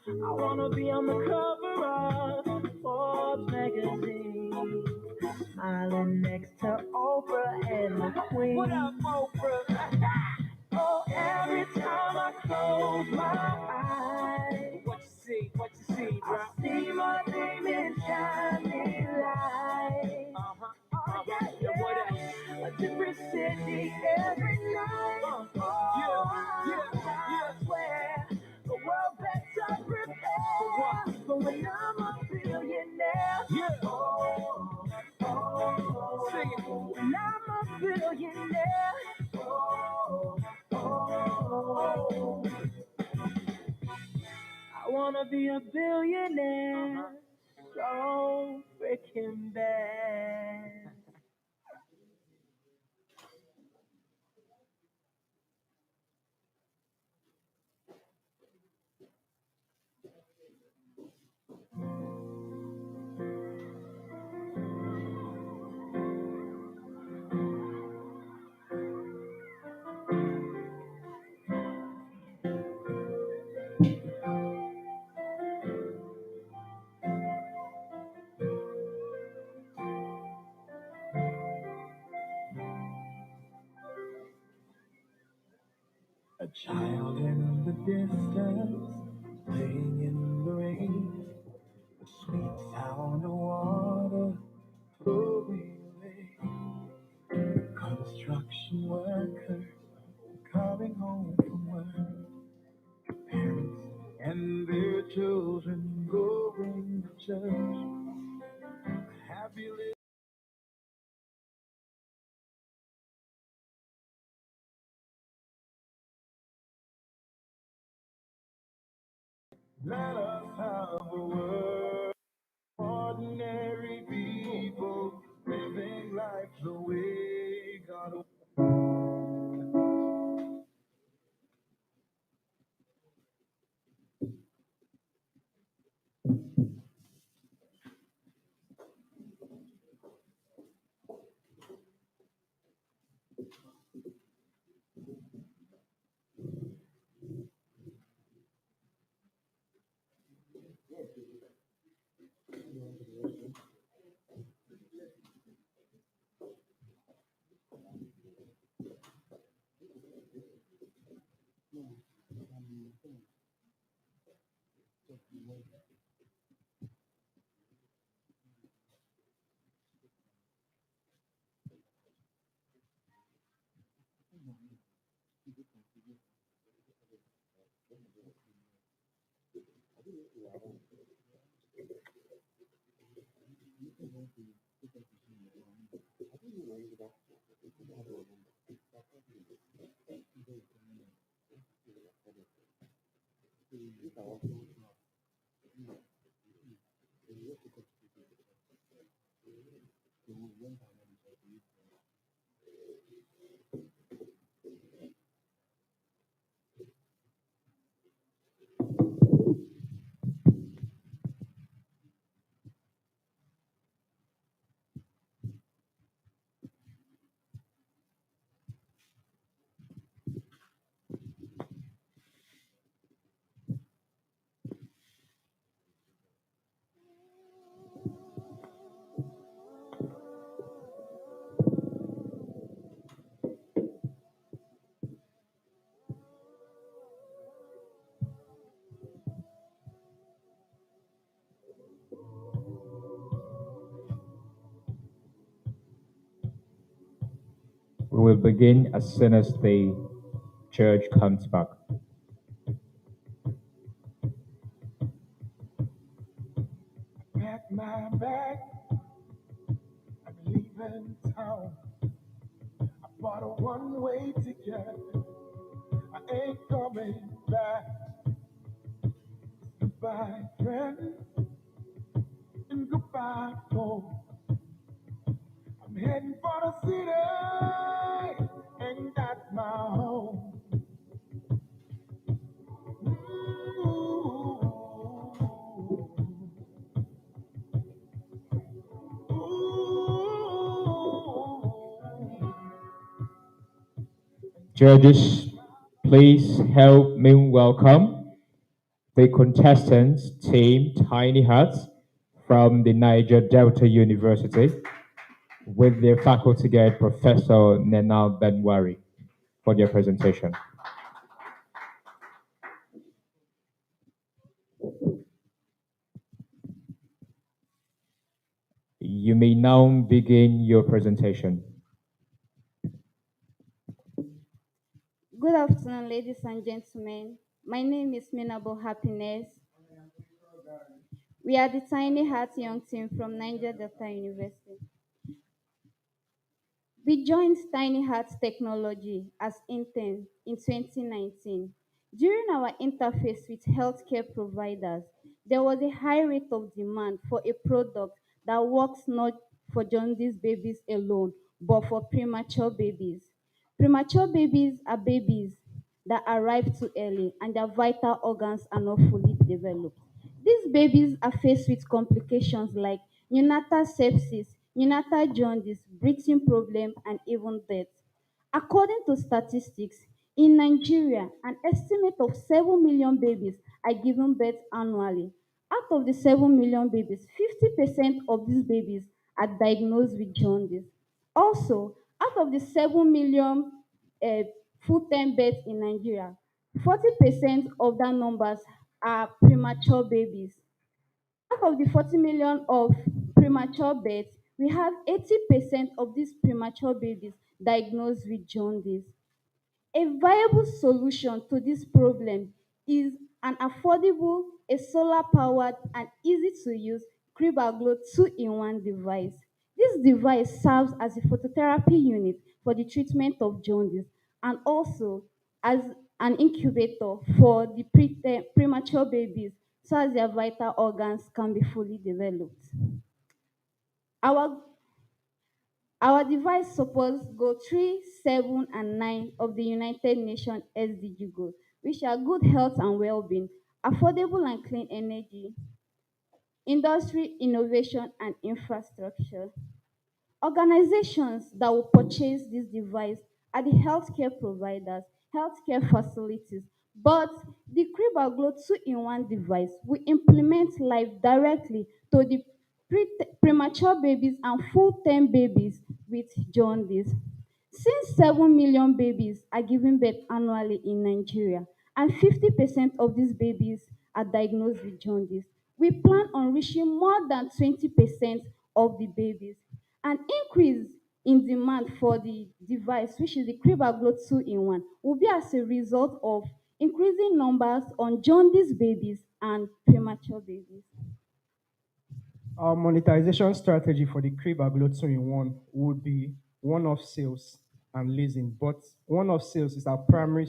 I wanna be on the cover of Forbes magazine, smiling next to Oprah and the Queen. What up, Oprah? Oh, every time I close my eyes, What you see, bro? I see my name in shiny lights. And what else? A different city every night. I swear the world better prepare for when I'm a billionaire. Sing it. When I'm a billionaire. I wanna be a billionaire, so freaking bad. child in the distance, playing in the rain, the sweet sound of water flowing away. The construction worker coming home from work, parents and their children going to church. Happy little let us have a word. Ordinary people living life the way God. We will begin as soon as the church comes back. Pack my bag, I'm leaving town. I bought a one-way ticket, I ain't coming back. Goodbye, friend, and goodbye, home. I'm heading for the city, ain't that my home? Judges, please help me welcome the contestants team Tiny Hats from the Niger Delta University with their faculty guide Professor Nenal Benwari for their presentation. You may now begin your presentation. Good afternoon, ladies and gentlemen. My name is Minabo Happiness. We are the Tiny Heart Young Team from Niger Delta University. We joined Tiny Heart Technology as intern in 2019. During our interface with healthcare providers, there was a high rate of demand for a product that works not for jaundice babies alone, but for premature babies. Premature babies are babies that arrive too early and their vital organs are not fully developed. These babies are faced with complications like neonatal sepsis, neonatal jaundice, breathing problem, and even death. According to statistics, in Nigeria, an estimate of 7 million babies are given birth annually. Out of the 7 million babies, 50% of these babies are diagnosed with jaundice. Also, out of the 7 million uh, full-term births in Nigeria, 40% of that numbers are premature babies. Out of the 40 million of premature births, we have 80% of these premature babies diagnosed with jaundice. A viable solution to this problem is an affordable, a solar-powered, and easy-to-use Cribaglow 2-in-1 device. This device serves as a phototherapy unit for the treatment of jaundice and also as an incubator for the premature babies so as their vital organs can be fully developed. Our our device supports goal 3, 7, and 9 of the United Nations SDG goals, which are good health and well-being, affordable and clean energy, industry, innovation, and infrastructure. Organizations that will purchase this device are the healthcare providers, healthcare facilities, but the Cribaglow 2-in-1 device will implement live directly to the premature babies and full-term babies with jaundice. Since 7 million babies are given birth annually in Nigeria, and 50% of these babies are diagnosed with jaundice, we plan on reaching more than 20% of the babies. An increase in demand for the device, which is the Cribaglow 2-in-1, will be as a result of increasing numbers on jaundice babies and premature babies. Our monetization strategy for the Cribaglow 2-in-1 would be one-off sales and leasing, but one-off sales is our primary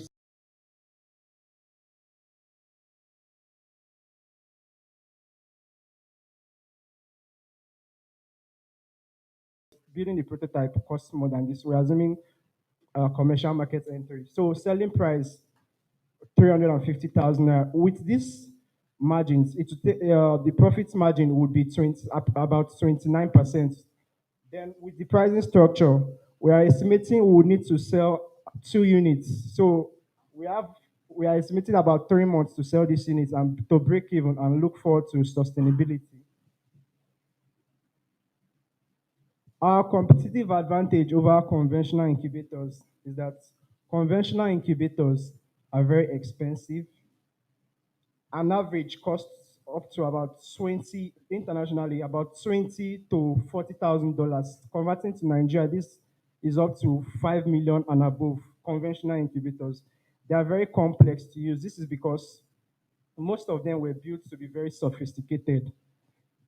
building the prototype costs more than this. We're assuming commercial market entry. So selling price 350,000 naira. With this margins, the profit margin would be about 29%. Then with the pricing structure, we are estimating we would need to sell 2 units. So we are estimating about 3 months to sell these units and to break even and look forward to sustainability. Our competitive advantage over conventional incubators is that conventional incubators are very expensive. An average costs up to about 20 internationally, about 20 to $40,000. Converting to Nigeria, this is up to 5 million and above. Conventional incubators, they are very complex to use. This is because most of them were built to be very sophisticated,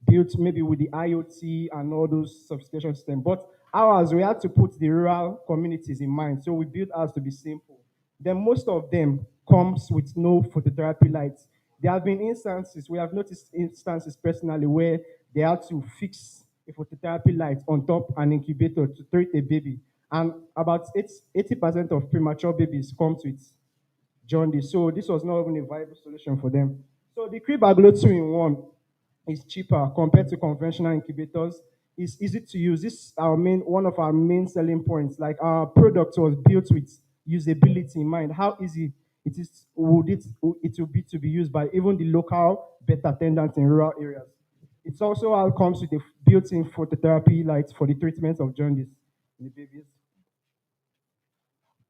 built maybe with the IoT and all those sophistication systems. But ours, we had to put the rural communities in mind. So we built ours to be simple. Then most of them comes with no phototherapy lights. There have been instances, we have noticed instances personally where they had to fix a phototherapy light on top an incubator to treat a baby. And about 80% of premature babies come with jaundice. So this was not even a viable solution for them. So the Cribaglow 2-in-1 is cheaper compared to conventional incubators. It's easy to use. This is one of our main selling points. Like our product was built with usability in mind. How easy it will be to be used by even the local birth attendants in rural areas. It's also comes with a built-in phototherapy light for the treatment of jaundice in the babies.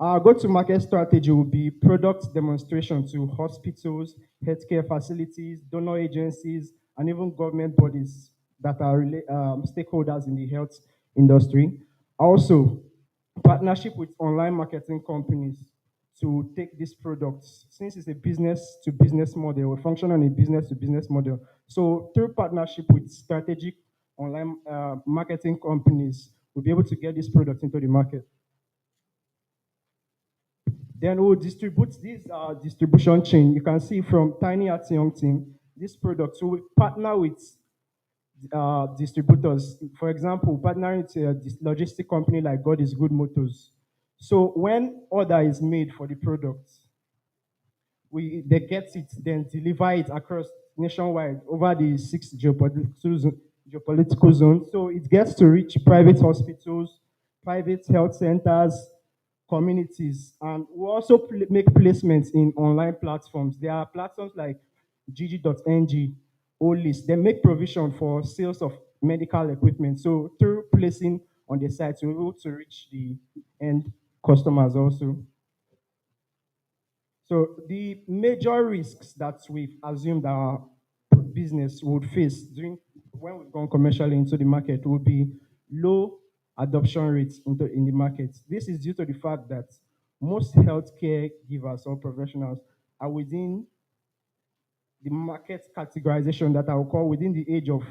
Our go-to-market strategy will be product demonstration to hospitals, healthcare facilities, donor agencies, and even government bodies that are stakeholders in the health industry. Also, partnership with online marketing companies to take these products. Since it's a business-to-business model, we function on a business-to-business model. So through partnership with strategic online marketing companies, we'll be able to get these products into the market. Then we'll distribute this distribution chain. You can see from Tiny Arts Young Team, this product. So we partner with distributors. For example, partnering with this logistic company like God is Good Motors. So when order is made for the product, they get it, then deliver it across nationwide over the 6 geopolitical zones. So it gets to reach private hospitals, private health centers, communities, and we also make placements in online platforms. There are platforms like gg.ng, OList. They make provision for sales of medical equipment. So through placing on the site, we're able to reach the end customers also. So the major risks that we've assumed our business would face during when we've gone commercially into the market would be low adoption rates in the market. This is due to the fact that most healthcare givers or professionals are within the market categorization that I will call within the age of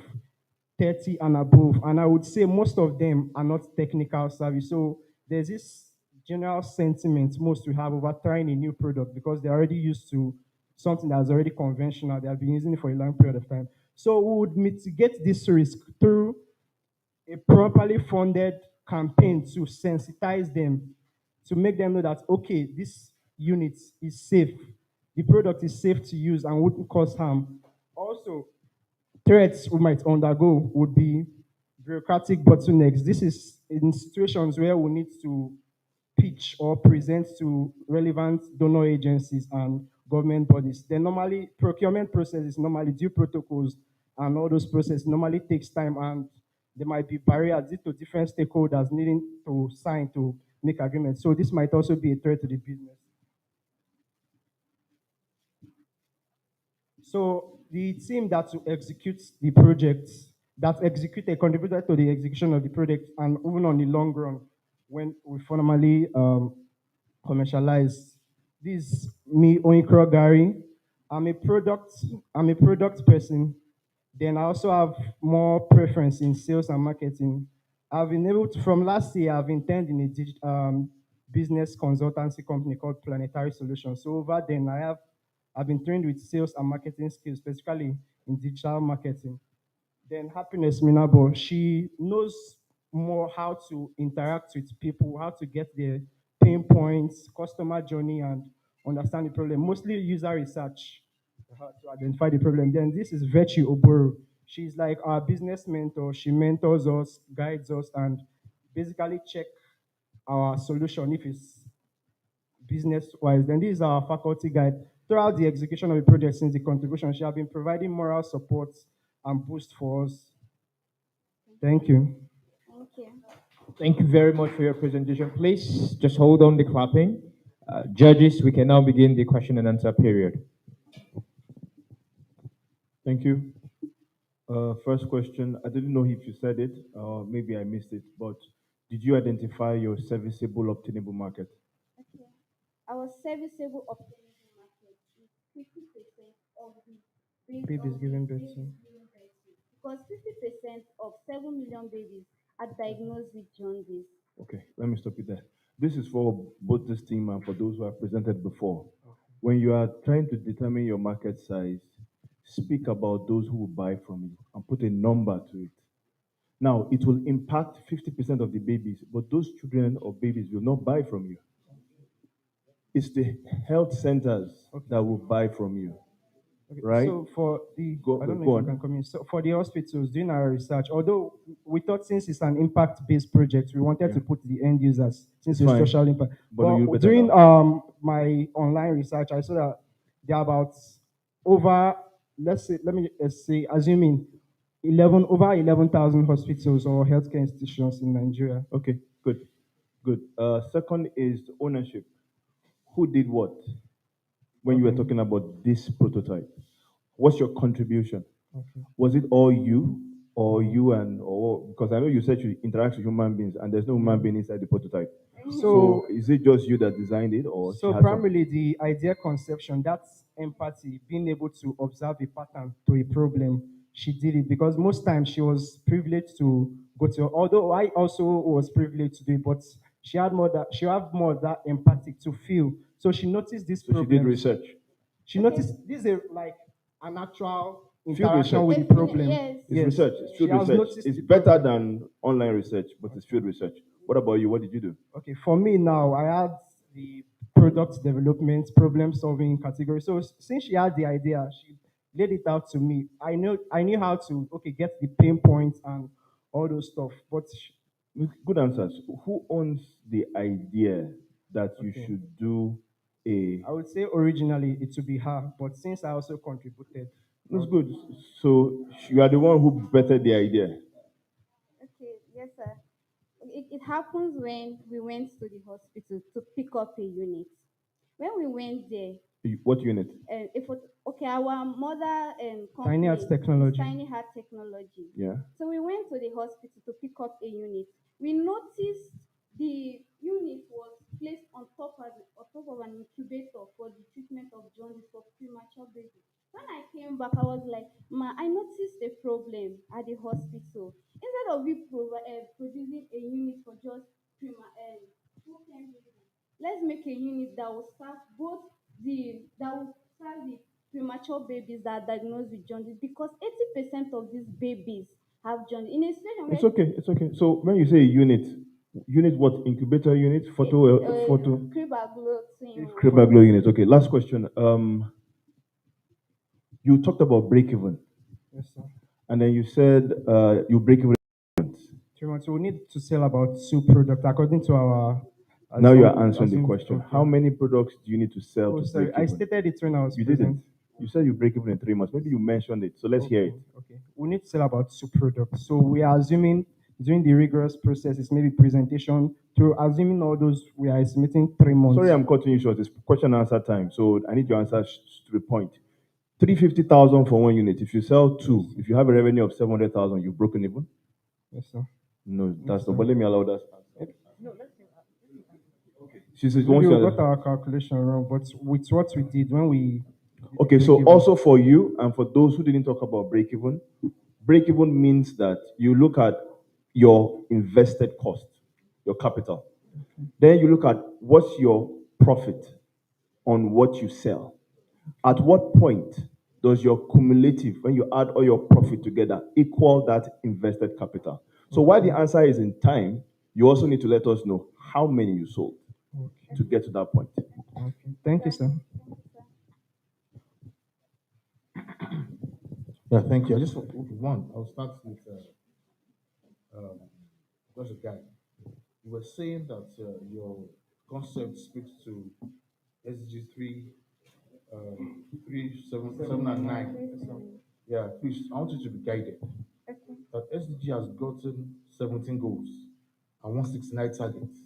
30 and above. And I would say most of them are not technical savvy. So there's this general sentiment most will have over trying a new product because they're already used to something that's already conventional. They have been using it for a long period of time. So we would mitigate this risk through a properly funded campaign to sensitize them, to make them know that, okay, this unit is safe, the product is safe to use and wouldn't cause harm. Also, threats we might undergo would be bureaucratic bottlenecks. This is in situations where we need to pitch or present to relevant donor agencies and government bodies. Then normally procurement processes, normally due protocols and all those processes normally takes time and there might be barriers due to different stakeholders needing to sign to make agreements. So this might also be a threat to the business. So the team that will execute the project, that executed, contributed to the execution of the project, and even on the long run, when we formally commercialize. This is me, Oinkro Gary. I'm a product person. Then I also have more preference in sales and marketing. I've been able to, from last year, I've interned in a business consultancy company called Planetary Solutions. So over then, I've been trained with sales and marketing skills, specifically in digital marketing. Then Happiness Minabo, she knows more how to interact with people, how to get their pain points, customer journey, and understand the problem. Mostly user research to identify the problem. Then this is Virtue Oboro. She's like our business mentor. She mentors us, guides us, and basically check our solution if it's business-wise. Then this is our faculty guide. Throughout the execution of the project since the contribution, she has been providing moral support and boost for us. Thank you. Thank you. Thank you very much for your presentation. Please just hold on the clapping. Judges, we can now begin the question and answer period. Thank you. First question, I didn't know if you said it, or maybe I missed it, but did you identify your serviceable obtainable market? Okay. Our serviceable obtainable market is 50% of the Babies given birth to. because 50% of 7 million babies are diagnosed with jaundice. Okay, let me stop you there. This is for both this team and for those who have presented before. When you are trying to determine your market size, speak about those who will buy from you and put a number to it. Now, it will impact 50% of the babies, but those children or babies will not buy from you. It's the health centers that will buy from you. Okay, right? so for the, I don't know go if you on. can come in. So for the hospitals, doing our research, although we thought since it's an impact-based project, we wanted to put the end users since it's Fine. social impact. But you But better during now. my online research, I saw that there are about over, let me say, assuming 11,000 hospitals or healthcare institutions in Nigeria. Okay, good. Second is ownership. Who did what when you were talking about this prototype? What's your contribution? Okay. Was it all you or you and or because I know you said you interact with human beings and there's no human being inside the prototype. So is it just you that designed it or So primarily the idea conception, that's empathy, being able to observe a pattern to a problem. She did it because most times she was privileged to go to, although I also was privileged to do it, but she had more that empathic to feel. So she noticed this problem. she did research. She noticed this is like a natural Field interaction with research. the problem. Yes. It's research. It's field She has research. noticed It's the better than online research, but it's field research. What about you? What did you do? Okay, for me now, I had the product development, problem solving category. So since she had the idea, she laid it out to me. I knew how to get the pain points and all those stuff. But Good answers. Who owns the idea that you Okay. should do a? I would say originally it would be her, but since I also contributed. That's good. So you are the one who bettered the idea. Okay, yes, sir. It happens when we went to the hospital to pick up a unit. When we went there, What unit? okay, our mother Tiny company Arts is Technology. Tiny Heart Technology. Yeah. So we went to the hospital to pick up a unit. We noticed the unit was placed on top of an incubator for the treatment of jaundice for premature babies. When I came back, I was like, Ma, I noticed a problem at the hospital. Instead of we producing a unit for just full term babies, let's make a unit that will serve the premature babies that are diagnosed with jaundice, because 80% of these babies have jaundice. In a situation where It's okay. It's okay. So when you say unit what? Incubator unit? Photo. Cribaglo unit. Okay. Last question. You talked about break even, Yes, sir. and then you said you break even. 3 months. So we need to sell about 2 products according to our. Now you are assumption- answering the assumption- question. okay. How many products do you need to sell Oh, to sorry. break I even? stated it when I was You present. didn't. You said you break even in 3 months. Maybe you mentioned it. So let's hear it. Okay. We need to sell about 2 products. So we are assuming during the rigorous process, it's maybe presentation, to assuming all those, we are estimating 3 months. Sorry, I'm cutting you short. It's question and answer time. So I need your answer to the point. 350,000 for one unit. If you sell two, if you have a revenue of 700,000, you've broken even? Yes, sir. No, that's Yes, not. sir. But let me allow that. She says, Maybe once we you got our calculation wrong, but with what we did when we. Okay, so also for you and for those who didn't talk about break even means that you look at your invested cost, your capital. Then you look at what's your profit on what you sell. At what point does your cumulative, when you add all your profit together, equal that invested capital? So while the answer is in time, you also need to let us know how many you sold to get to that point. Okay. Thank you, sir. Yeah, thank you. I just one. I'll start with just a guy. You were saying that your concept speaks to SDG 7 and 9. Yeah, please, I want you to be guided. That SDG has gotten 17 goals and 169 targets.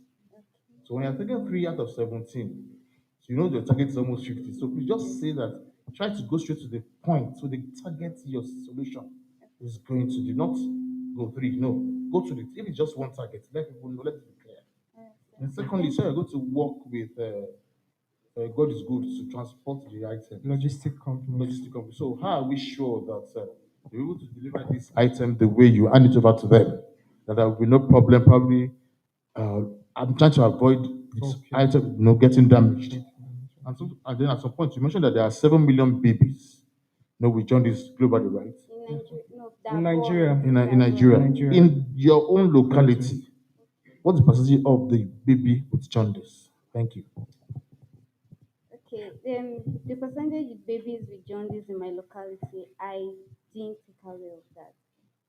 So when you're taking 3 out of 17, so you know your target is almost 50. So please just say that, try to go straight to the point, so the target your solution is going to do. Not go 3, no. Go to the, if it's just one target, let people know, let it be clear. And secondly, so you're going to work with God is good to transport the item. Logistic company. So how are we sure that you're able to deliver this item the way you hand it over to them? That there will be no problem. Probably, I'm trying to avoid this item, getting damaged. And then at some point, you mentioned that there are 7 million babies, with jaundice globally, right? In Nigeria. In Nigeria. In your own locality, what's the percentage of the baby with jaundice? Thank you. Okay, the percentage of babies with jaundice in my locality, I didn't take aware of that.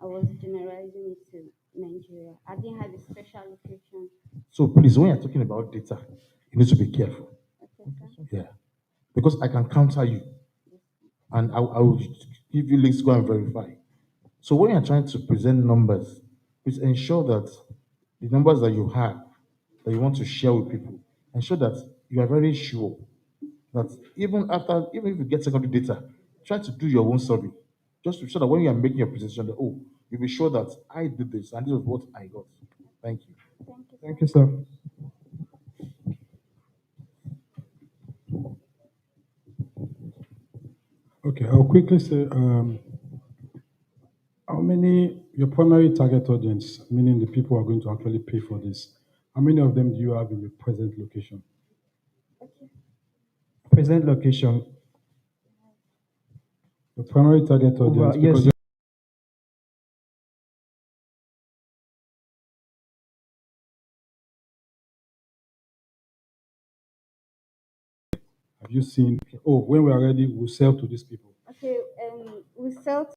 I was generalizing it to Nigeria. I didn't have a special location. So please, when you're talking about data, you need to be careful. Okay, sir. Yeah. Because I can counter you. And I will give you links to go and verify. So when you're trying to present numbers, please ensure that the numbers that you have, that you want to share with people, ensure that you are very sure that even if you get secondary data, try to do your own survey. Just to show that when you are making your presentation, that, you'll be sure that I did this and this is what I got. Thank you. Thank you, sir. Okay, I'll quickly say how many, your primary target audience, meaning the people who are going to actually pay for this, how many of them do you have in your present location? Present location. The primary target audience, because yes. have you seen, when we are ready, we'll sell to these people? Okay, we sell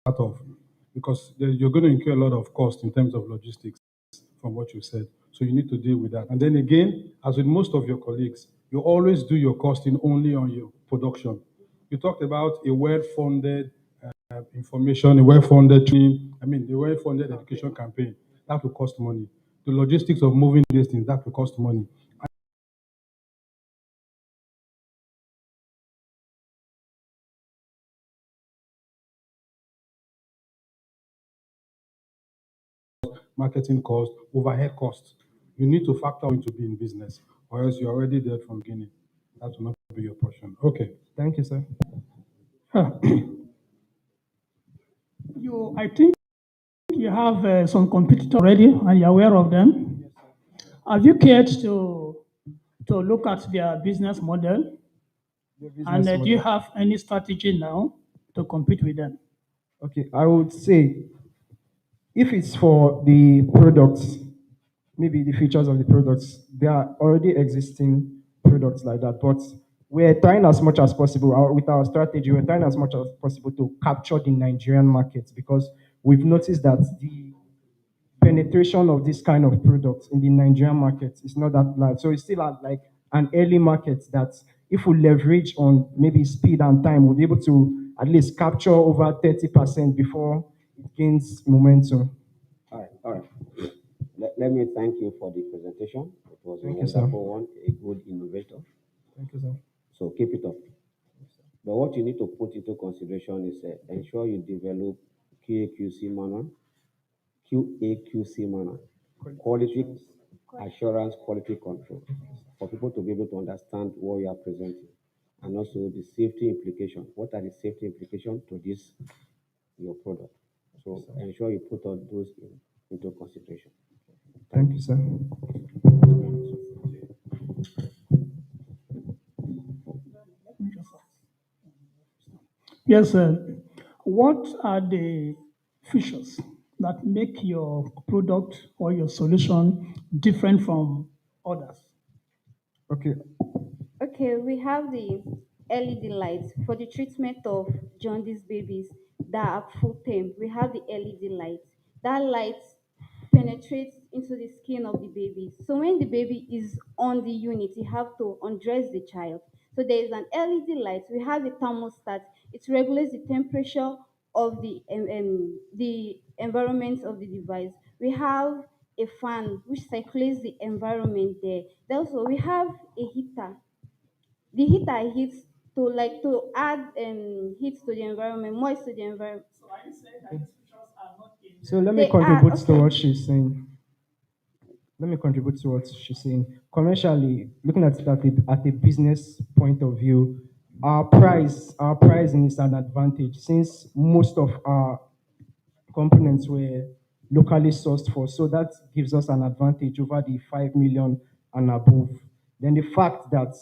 Out of, because you're going to incur a lot of cost in terms of logistics from what you said. So you need to deal with that. And then again, as with most of your colleagues, you always do your costing only on your production. You talked about a well-funded information, a well-funded training, the well-funded education campaign, that will cost money. The logistics of moving these things, that will cost money. Marketing cost, overhead costs. You need to factor in to be in business, or else you're already dead from beginning. That will not be your portion. Okay, thank you, sir. I think you have some competitors already, and you're aware of them. Have you cared to look at their business model? And do you have any strategy now to compete with them? Okay, I would say if it's for the products, maybe the features of the products, there are already existing products like that. But we're trying as much as possible with our strategy, we're trying as much as possible to capture the Nigerian market because we've noticed that the penetration of this kind of products in the Nigerian market is not that large. So it's still at like an early market that if we leverage on maybe speed and time, we'll be able to at least capture over 30% before it gains momentum. All right. Let me thank you for the presentation. It was Thank a you, sir. wonderful one, a good innovator. Thank you, sir. So keep it up. But what you need to put into consideration is ensure you develop QAQC manner, quality assurance, quality control, for people to be able to understand what you are presenting, and also the safety implication. What are the safety implications to this your product? So ensure you put all those into consideration. Thank you, sir. Yes, sir. What are the features that make your product or your solution different from others? Okay. Okay, we have the LED lights for the treatment of jaundice babies that are full term. We have the LED lights. That light penetrates into the skin of the baby. So when the baby is on the unit, you have to undress the child. So there is an LED light. We have a thermostat. It regulates the temperature of the environment of the device. We have a fan which circulates the environment there. Also, we have a heater. The heater heats to add heat to the environment, moist to the environment. So let me They are contribute to okay. what she's saying. Let me contribute to what she's saying. Commercially, looking at it at a business point of view, our pricing is an advantage since most of our components were locally sourced for. So that gives us an advantage over the 5 million and above. Then the fact that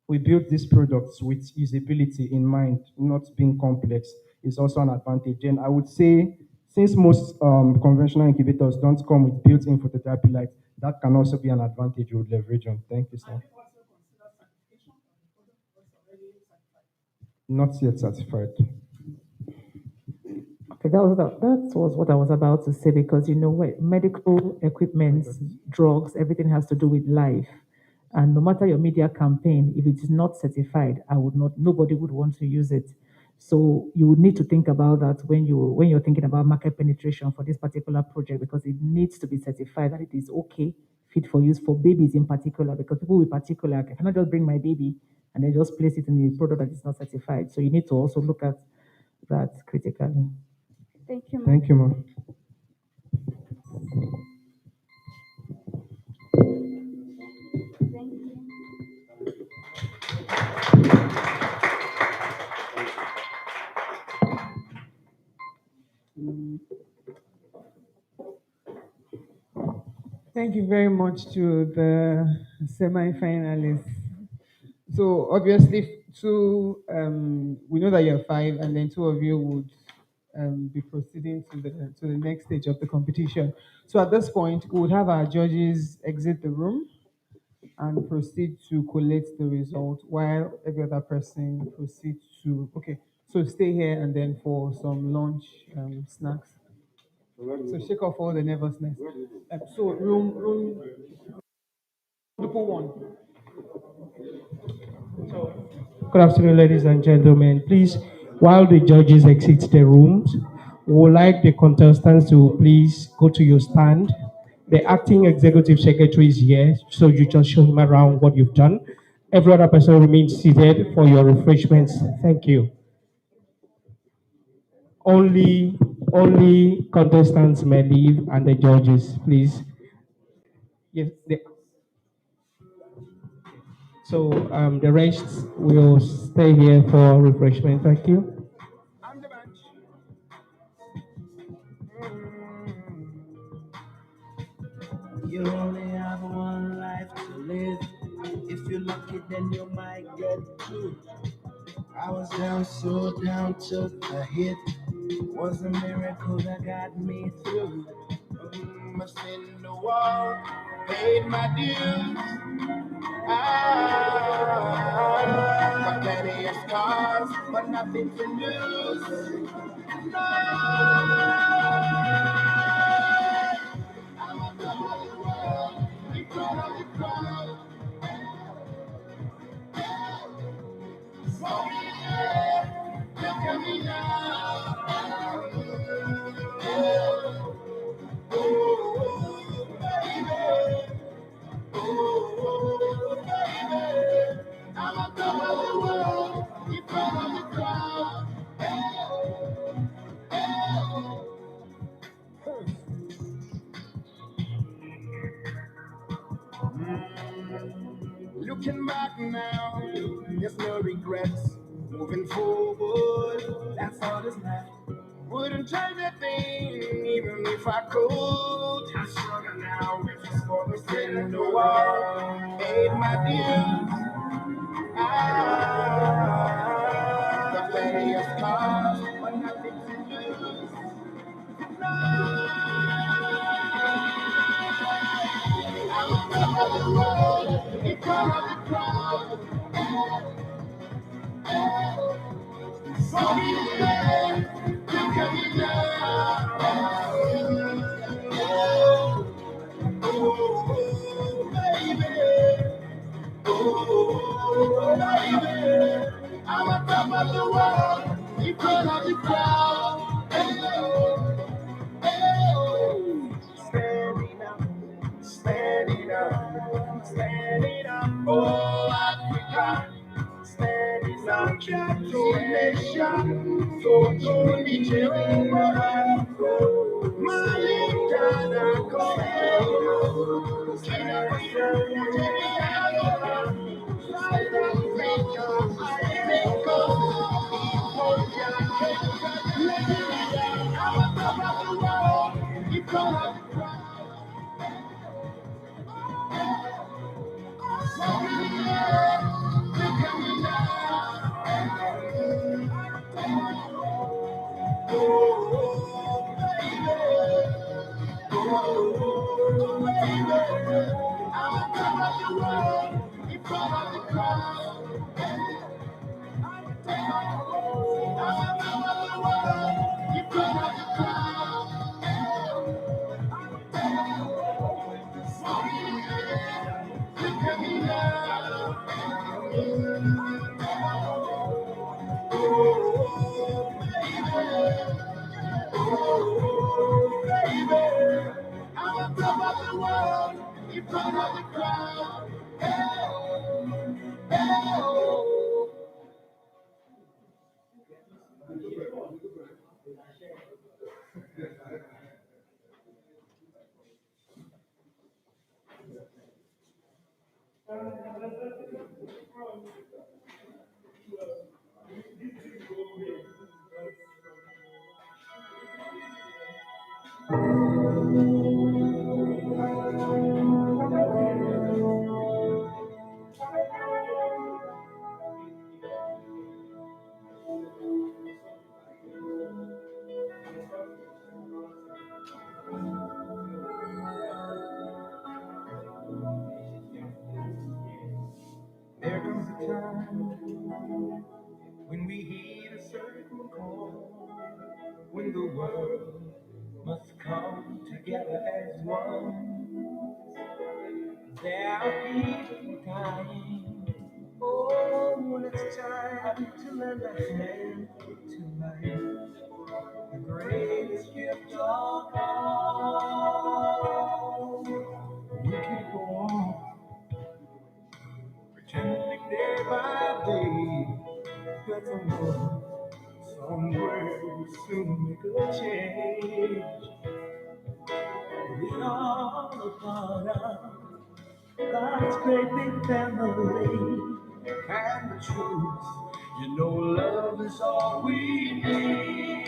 we built these products with usability in mind, not being complex, is also an advantage. And I would say, since most conventional incubators don't come with built-in phototherapy lights, that can also be an advantage we would leverage on. Thank you, sir. Not yet certified. Okay, that was what I was about to say because medical equipment, drugs, everything has to do with life. And no matter your media campaign, if it is not certified, nobody would want to use it. So you would need to think about that when you're thinking about market penetration for this particular project because it needs to be certified that it is okay, fit for use for babies in particular, because people with particular, I cannot just bring my baby and then just place it in a product that is not certified. So you need to also look at that critically. Thank you, ma'am. Thank you, ma'am. Thank you. Thank you very much to the semi-finalists. So obviously, we know that you're five, and then two of you would be proceeding to the next stage of the competition. So at this point, we would have our judges exit the room and proceed to collect the result, while every other person proceeds to. Okay, so stay here and then for some lunch snacks. So shake off all the nervousness. So room double one. Good afternoon, ladies and gentlemen. Please, While the judges exit the rooms, we would like the contestants to please go to your stand. The acting executive secretary is here, so you just show him around what you've done. Every other person remains seated for your refreshments. Thank you. Only contestants may leave, and the judges, please. Yes. The rest will stay here for refreshment. Thank you. You only have one life to live. If you're lucky, then you might get two. I was down, so down, took a hit. Was a miracle that got me through. Must in the wall, paid my dues. Got plenty of scars, but nothing to lose. No, I'm on top of the world, in front of the crowd. For me, look at me now. Oh, baby. Oh, baby. I'm on top of the world, in front of the crowd. Looking back now, there's no regrets. Moving forward, that's all that's left. Wouldn't change a thing, even if I could. I'm stronger now, with this focus in the wall. Paid my dues. Got plenty of scars, but nothing to lose. No, I'm on top of the world, in front of the crowd. For me, look at me now. Oh, baby. Oh, baby. I'm on top of the world, in front of the crowd. Standing up, standing up, standing up. Oh, Africa. Standing up, nation. So to the Jehovah, Malikana, Korea, South Africa, America, Nigeria, I'm on top of the world. You come up, look at me now. Oh, baby. Oh, baby. I'm on top of the world, in front of the crowd. I'm on top of the world, in front of the crowd. Look at me now. Oh, baby. Oh, baby, I'm on top of the world, in front of the crowd. Hey, oh. There comes a time when we heed a certain call, when the world must come together as one. There are people dying. Oh, it's time to lend a hand to life, the greatest gift of all. We can't go on pretending day by day that somewhere will soon make a change. We are a part of God's great big family, and the truth, love is all we need.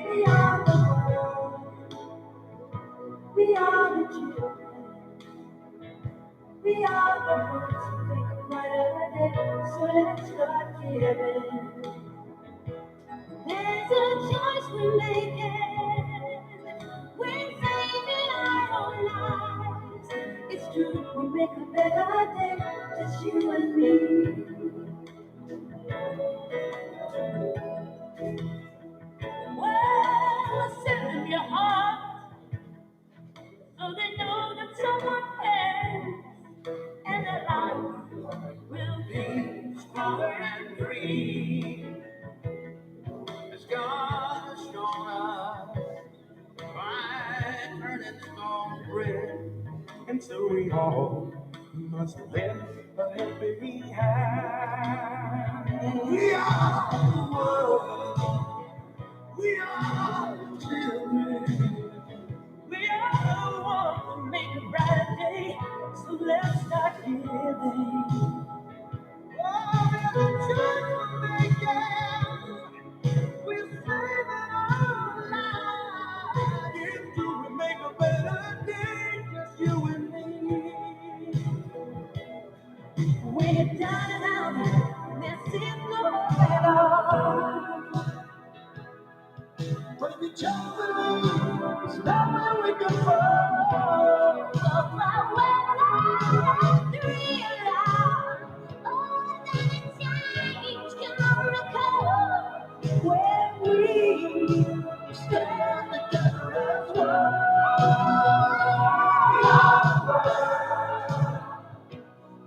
We are the world, we are the children, we are the ones who make a brighter day. So let's start giving. There's a choice we're making. We're saving our own lives. It's true, we make a better day, just you and me. Well, send them your heart so they know that someone cares, and their life will be stronger and free. As God has shown us by turning stone bread, and so we all must lend a helping hand. We are the world. We are the children. We are the ones who make a brighter day. So let's start giving. Oh, we're the church we're making. We're saving our lives. It's true, we make a better day. Just you and me. When you're down and out, there seems no hope at all. But if you just believe, it's not where we can fall. So right when I realize all that a change can only come when we stand together as one.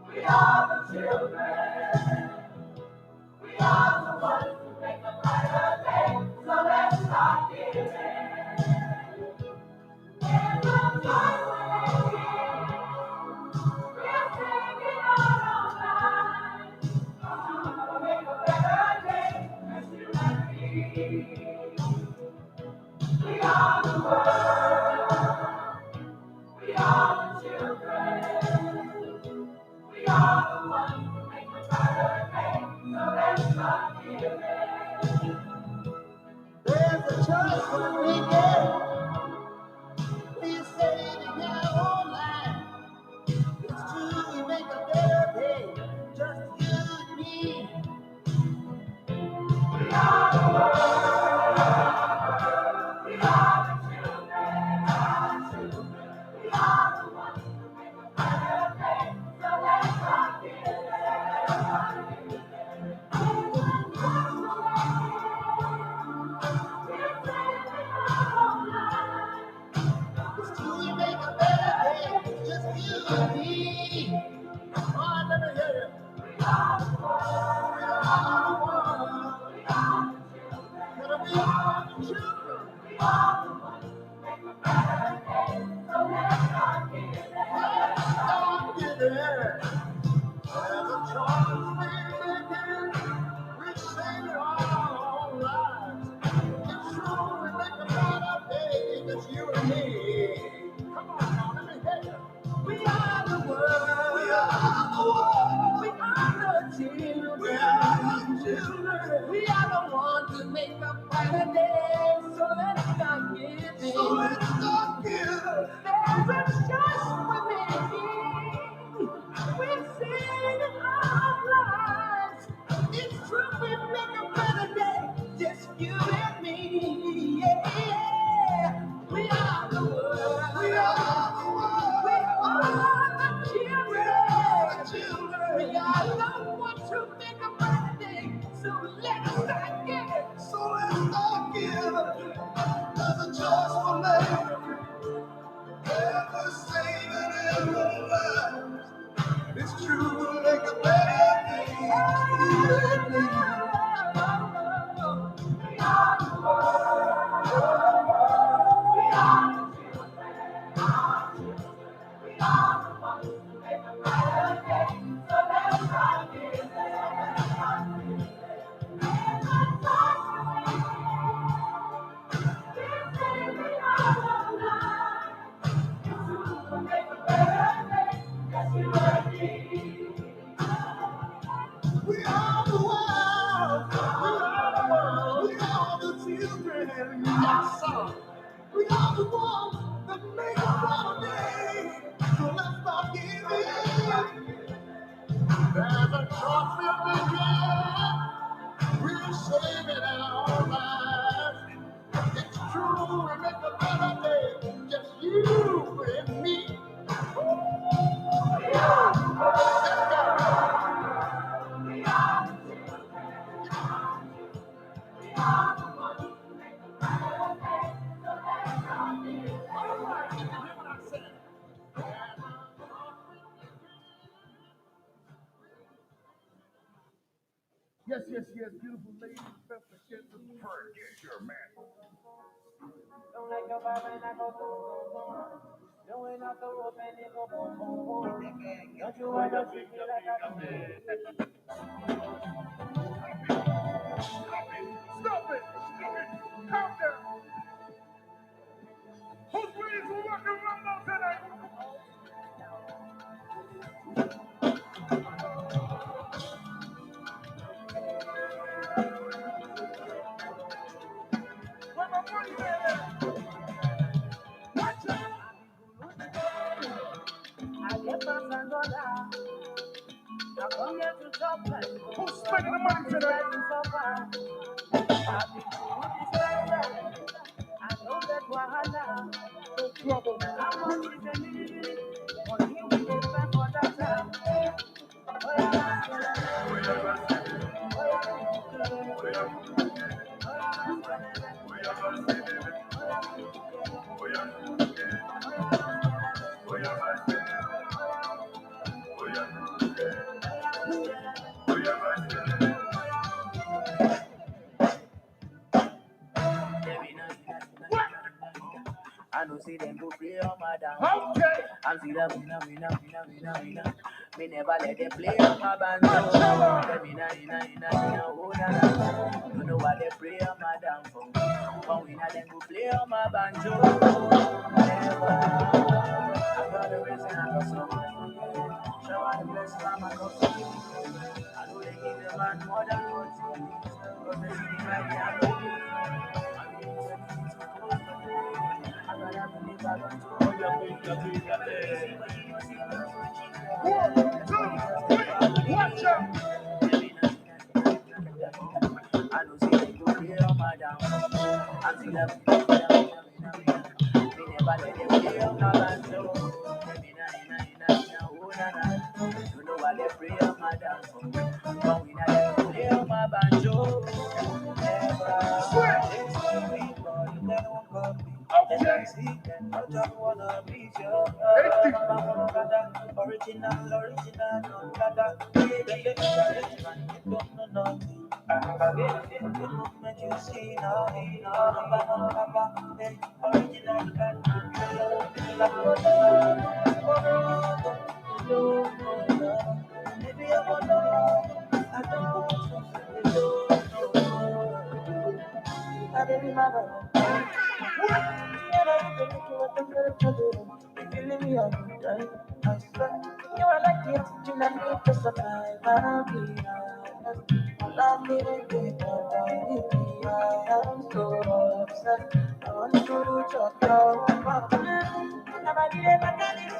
We are the children. We are the ones who make a brighter day. So let's start giving. There's a choice we're making. We're saving our own lives. To make a better day, as you and me. We are the world. We are the children. We are the ones who make a brighter day. So let's start giving. There's a choice we're making. We're saving our own life. It's true, we make a better day. Just you and me. We are the world. We are the children. We are the ones who make a better day. So let's start giving. There's a choice we're making. We're saving our own life. It's true, we make a better day. Just you and me. Oh, let me hear you. We are the world. We are the world. We are the children. We are the ones who make a better day. So let's start giving. Let's start giving. There's a choice we're making. We're saving our own lives. It's true, we make a better day. It's you and me. Come on now, let me hear you. We are the world. We are the world. We are the children. We are the children. We are the ones who make a brighter day. So let's start giving. So let's start giving. There's a choice we're making. We're saving our lives. It's true, we make a better day. Just you and me. Yeah, yeah. We are the world. We are the world. We are the children. We are the children. We are the ones who make a better day. So let's start giving. So let's start giving. There's a choice for me. And we're saving Yes, yes, yes, beautiful ladies. Get your man. Don't like your vibe and I go boom, boom, boom. Doing off the rope and it go boom, boom, boom. Don't you wanna treat me like I do? Stop it! Calm down! Who's ready to rock and roll tonight? Where my money at? Watch out! I get my friend on that. I come here to talk like who's spending the money tonight? I've been through this lifestyle. I know that wahala. No trouble. How much is the need? Money we dey spend for that time. Oh yeah, I know see them go play on my down. Okay. And see them winner. Me never let them play on my band. Them inna, oh na na. You know what they play on my down for. But we not them go play on my banjo. Never. I got the reason I got so much. Show all the blessings I'm a go. I know they give the man more than what he needs. But they see the right I gotta believe I got to. One, two, three, watch out! I know see them go play on my down. I see them, me never let them play on my band. So, oh na na. You know what they play on my down for. But we not let them play on my banjo. You are like the oxygen I need to survive. I'll be honest. Love me with people, I am so obsessed. I want to chop your mouth. Never did ever get it.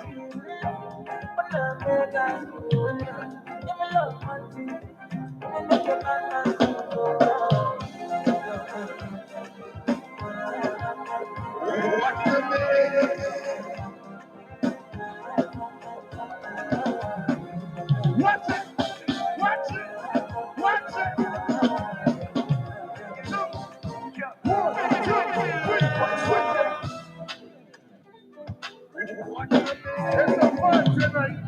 But I'm mega. Give me love, one thing. And make your man so. What's the name? Watch it! Watch it! Watch it! One, two, three, switch it! It's a fun tonight.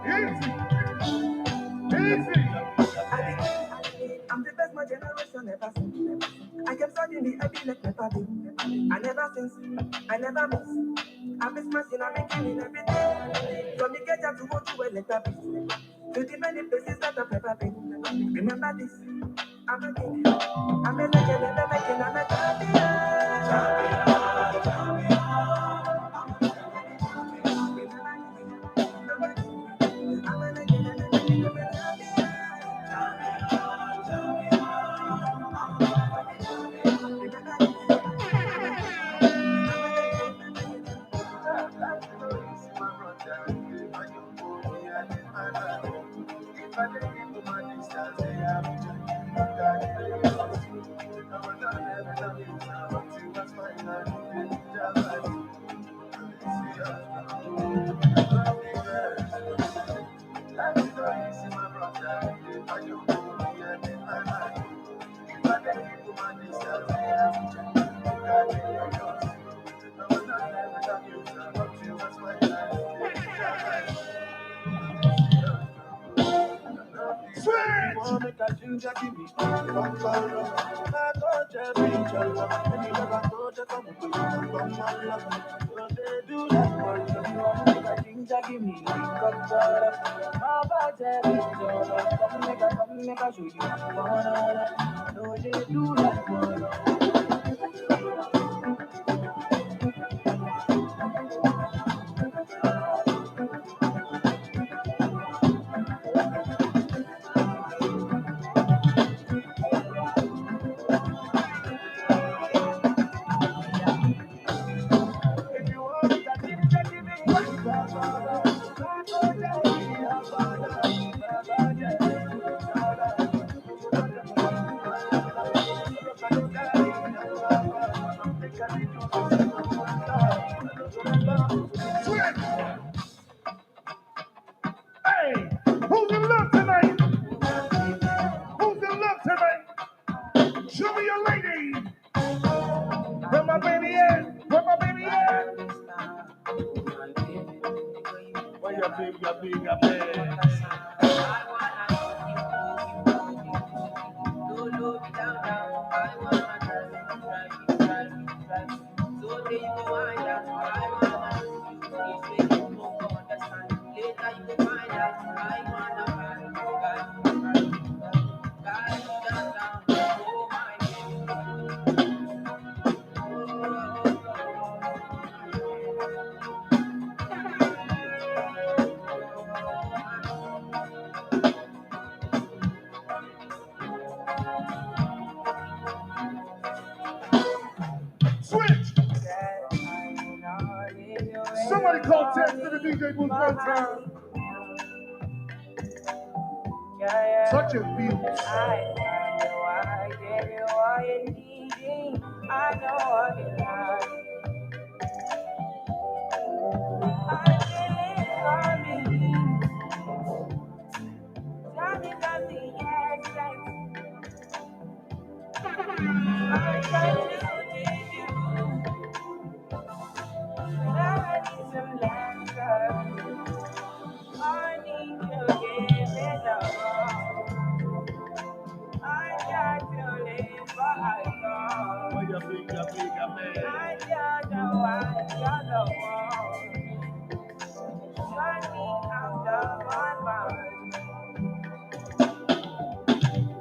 Easy. I'm the best my generation ever seen. I kept studying the heavy like never did. I never since, I never miss. I've been smashing, I've been killing everything. From the get to go to a letter piece. To the many places that I've ever been. Remember this, I'm a king. I'm a legend, I'm a legend, I'm a ginger give me kokoro. I go to beach, any other go to come to kokoro. So they do that for you. Make a ginger give me kokoro. How about that beach, come make a show you kokoro. So they do that for you. Hey, who's in love tonight? Who's in love tonight? Show me your lady. Where my baby at? Where my baby at? Where your baby, your man? Switch! Somebody call text to the DJ booth one time. Touch your views. I know what you like. I didn't come in. Tell me nothing, yes, yes. I tried to give you. But I need some laughter. I need to give it up. I got to live for I know. Where your big man? I don't know why you're the one. Turn me out of my mind.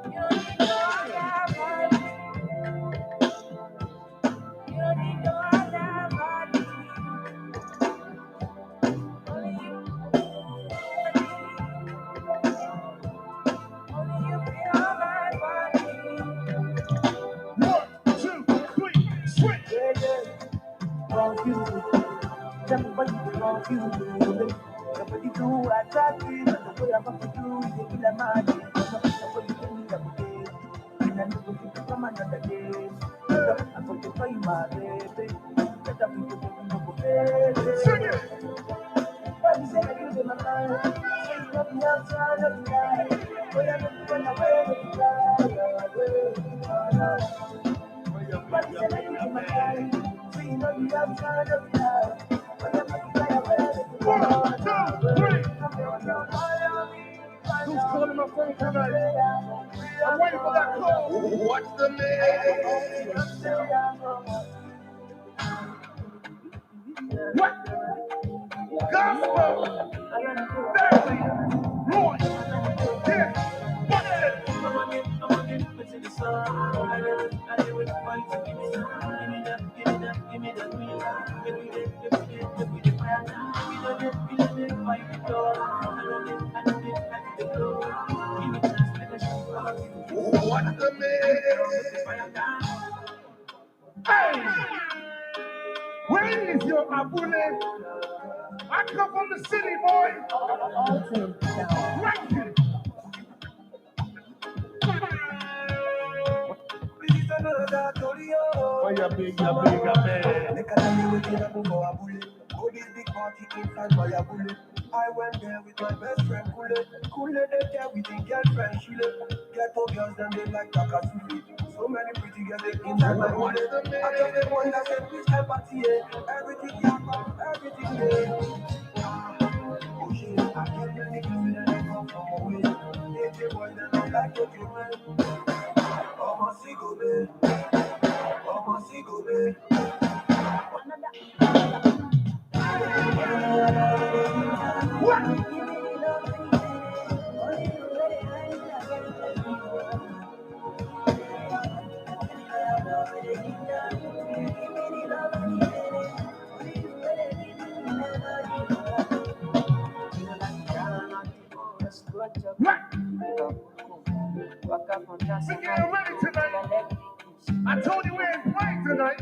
You need to have money. You need to have money. Only you feel my body. 1, 2, 3, switch! Confused. Somebody confused. Somebody do attractive. The way I'm going to do it, you feel like magic. Somebody tell me that day. And I know you can come another day. I'm going to tell you my baby. Better be the baby, no go baby. Sing it! But you say that you in my mind. Say you love me outside of the night. Boy, I'm going to run away with you. But you say that you in my mind. Say you love me outside of the night. Boy, I'm going to fly away with you. 1, 2, 3. Who's calling my phone tonight? I'm waiting for that call. What's the name? What? Gospel. Family. Roy. Yeah. What's it? What's the name? Hey! Where is your abule? I come from the city, boy. Right here. Why you big, man? Make a tell you what you for a bullet. Go this big party inside my bullet. I went there with my best friend Kule. Kule they there with the girlfriend Shile. Ghetto girls them they like Takasufi. So many pretty girls they inside my bullet. I just the one that said please help us here. Everything you have, everything there. Oh shit, I can't believe you that I come from away. They boys them We getting ready tonight. I told you we ain't playing tonight.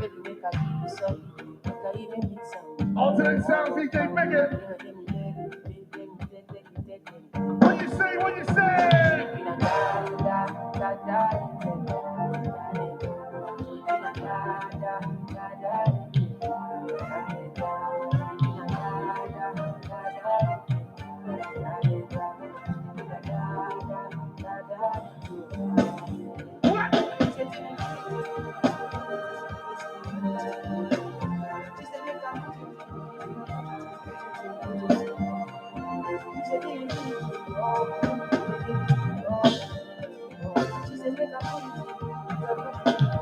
Alternate sounds, DJ Biggin. What you say? What you say?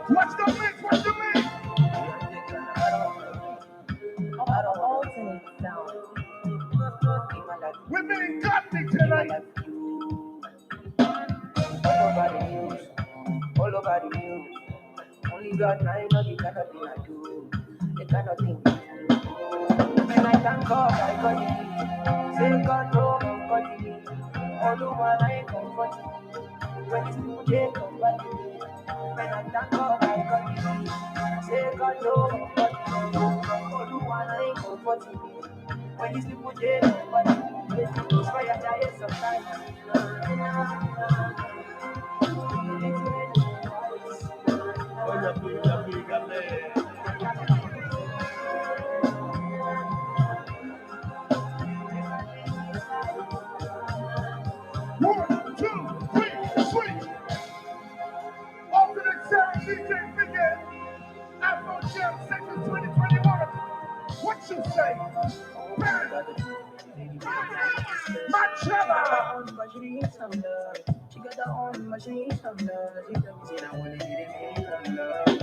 What's the mix? What's the mix? Women got me tonight. All over the news. Only God I know the kind of thing I do. The kind of thing I do. When I thank God, I got it. Say God, no, I'm got it. All the one I ain't comforting. When it's people they come back to me. When I thank God, I got it. Say God, no, I'm got it. All the one I ain't comforting. When these people they come back to me. It's fire giant sometimes. One, two, three, swing. Alternate sound, DJ Biggin. Afro Jam Sessions 2021. What you say? Bang. Marcella. She got her own machine, some love. She tell me, say, I want to get it, love.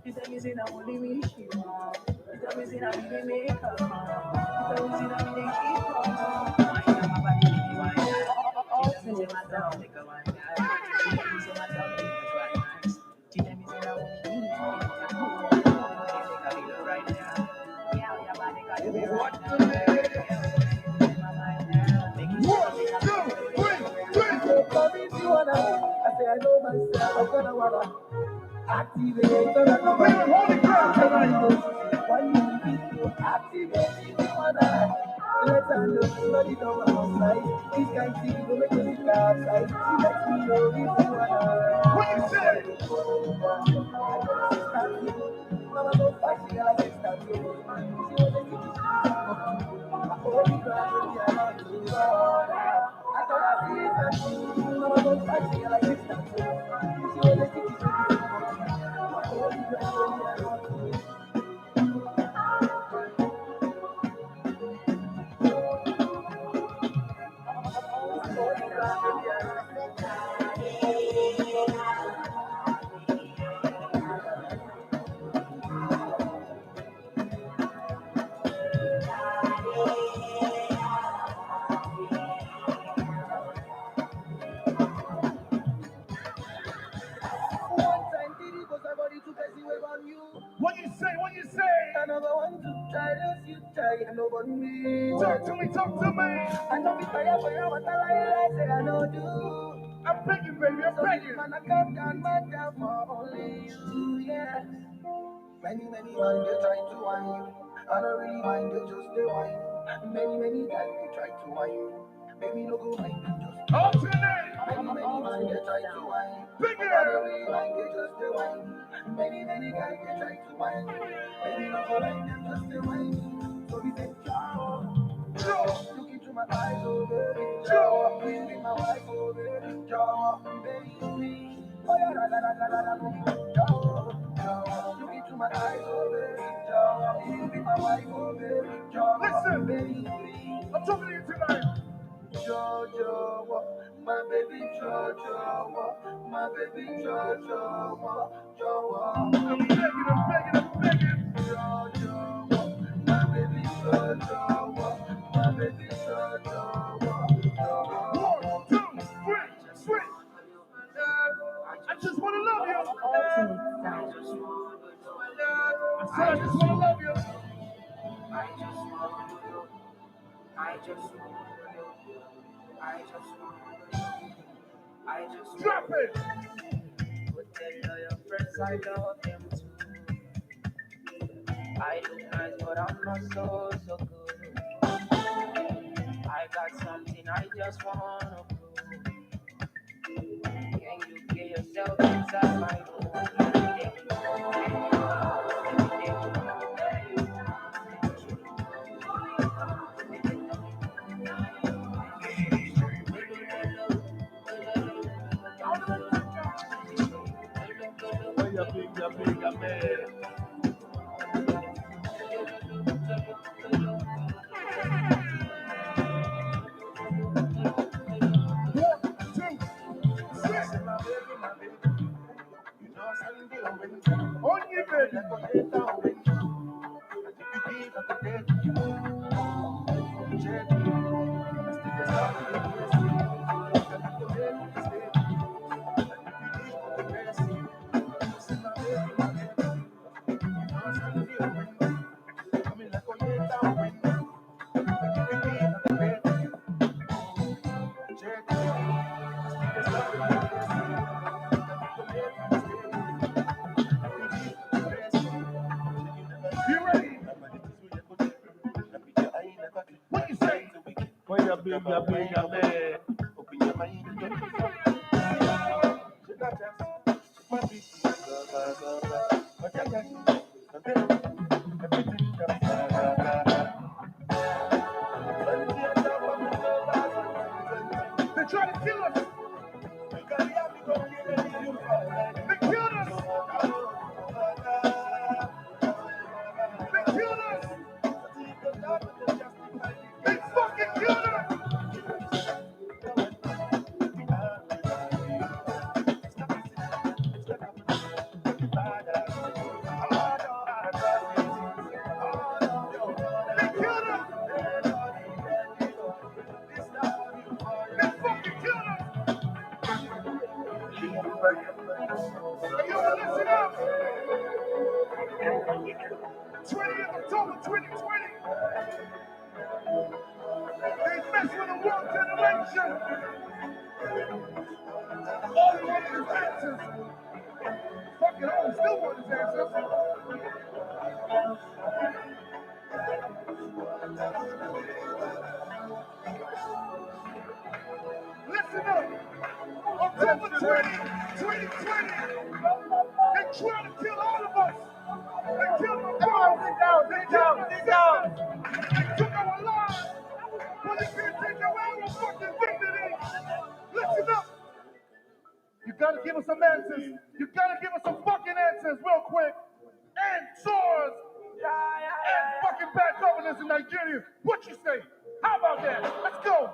She tell me, say, I want to wish you love. She tell me, say, I want to make her love. She tell me, say, I want to keep her love. Why am I body, why not? She tell me, say, my dog, take a wine. She tell me, say, my dog, take a wine. She tell me, say, I want to eat it. Take a little right now. Yeah, your body got to be right now. I say I know myself, I'm gonna wanna activate. So that I'm gonna hold it down tonight. Why you need to activate? You wanna let her know somebody know I'm outside. This kind of thing will make you sit outside. She lets me know if you wanna. What you say? Mama so fast, she got like start to. She was a kid, I hold it down, yeah, I love you. I thought I see it, Mama so fast, she got like start to. She was a kid, I hold it down, yeah, I love you. What you say? What you say? I never want to try this, you try, I know but me. Talk to me, talk to me. I know be tired for you, but I say I know do. I'm begging, baby, I'm begging. Man, I come down, man, down for only you, yeah. Many man, they try to whine you. I don't really mind, they just they whine. Many times they try to whine you. Baby, no go mind, just alternate. Many man, they try to whine. Bigger. I don't really mind, they just they whine. Many guys they try to whine. Baby, no go mind, them just they whine. So we say, Joe, look into my eyes, oh baby. Joe, you be my wife, oh baby. Joe, baby. Oh yeah, Joe, look into my eyes, oh baby. Joe, you be my wife, oh baby. Joe, listen, baby. I'm talking to you tonight. Jojo, my baby Jojo, my baby Jojo, Jojo. I'm begging, Jojo, my baby Jojo, my baby Jojo, Jojo. 1, 2, 3, switch. I just wanna love you. I said I just wanna love you. I just wanna love you. I just wanna love you. I just wanna love you. I just drop it. But tell your friends I love them too. I look nice, but I'm not so good. I got something I just wanna prove. Can you get yourself inside my You ready? What you say? When you big, man. Open your mind. They try to kill us. They killed us. They killed us. They fucking killed us. Listen up. 20th October 2020. They mess with a world generation. All you want is answers. Fucking all still want is answers. Listen up. October 20, 2020. They trying to kill all of us. They killed my brothers. They killed my sisters. They took our lives. But they can't take away our fucking dignity. Listen up. You gotta give us some answers. You gotta give us some fucking answers real quick. And swords. And fucking bad governors in Nigeria. What you say? How about that? Let's go.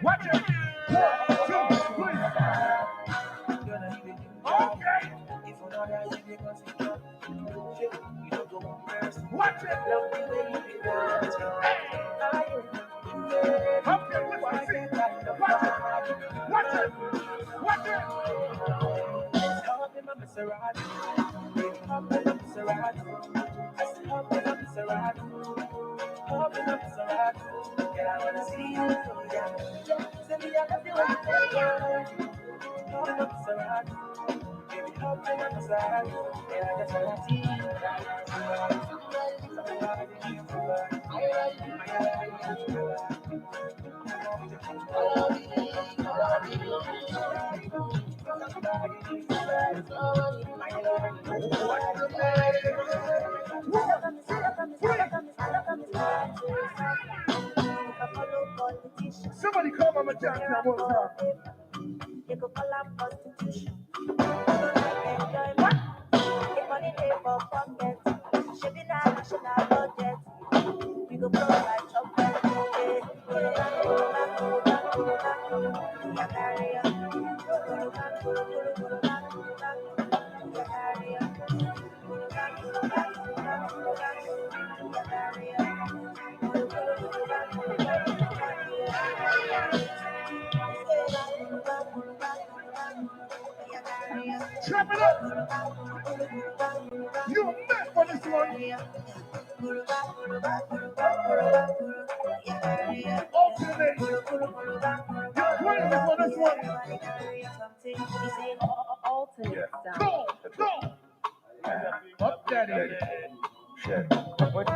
Watch it. 1, 2, 3. Okay. Watch it. Okay, let's see. Watch it. Watch it. Watch it. Hop in my Maserati. Hop in my Maserati. Hop in my Maserati. Hop in my Maserati. Girl, I wanna see you. Yeah. Send me out of the way. Hop in my Maserati. Baby, hop in my Maserati. Girl, I just wanna see you. Somebody call Mama Johnson one time. You could call up prostitution. Enjoyment. If money pay for pocket, should be not national budget. We go blow like chocolate. Trap it up! You're back for this one! Alternate! You're crazy for this one! Alternate sound. Go! Up daddy! What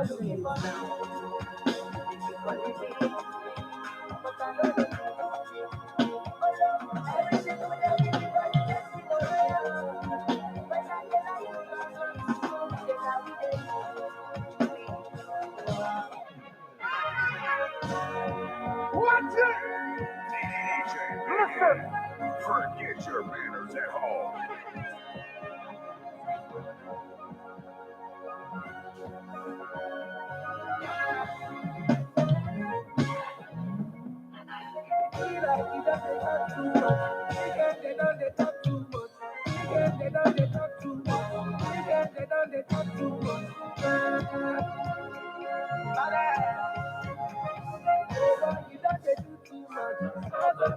Oxley, brother. Watch it! Listen! Forget your manners at home.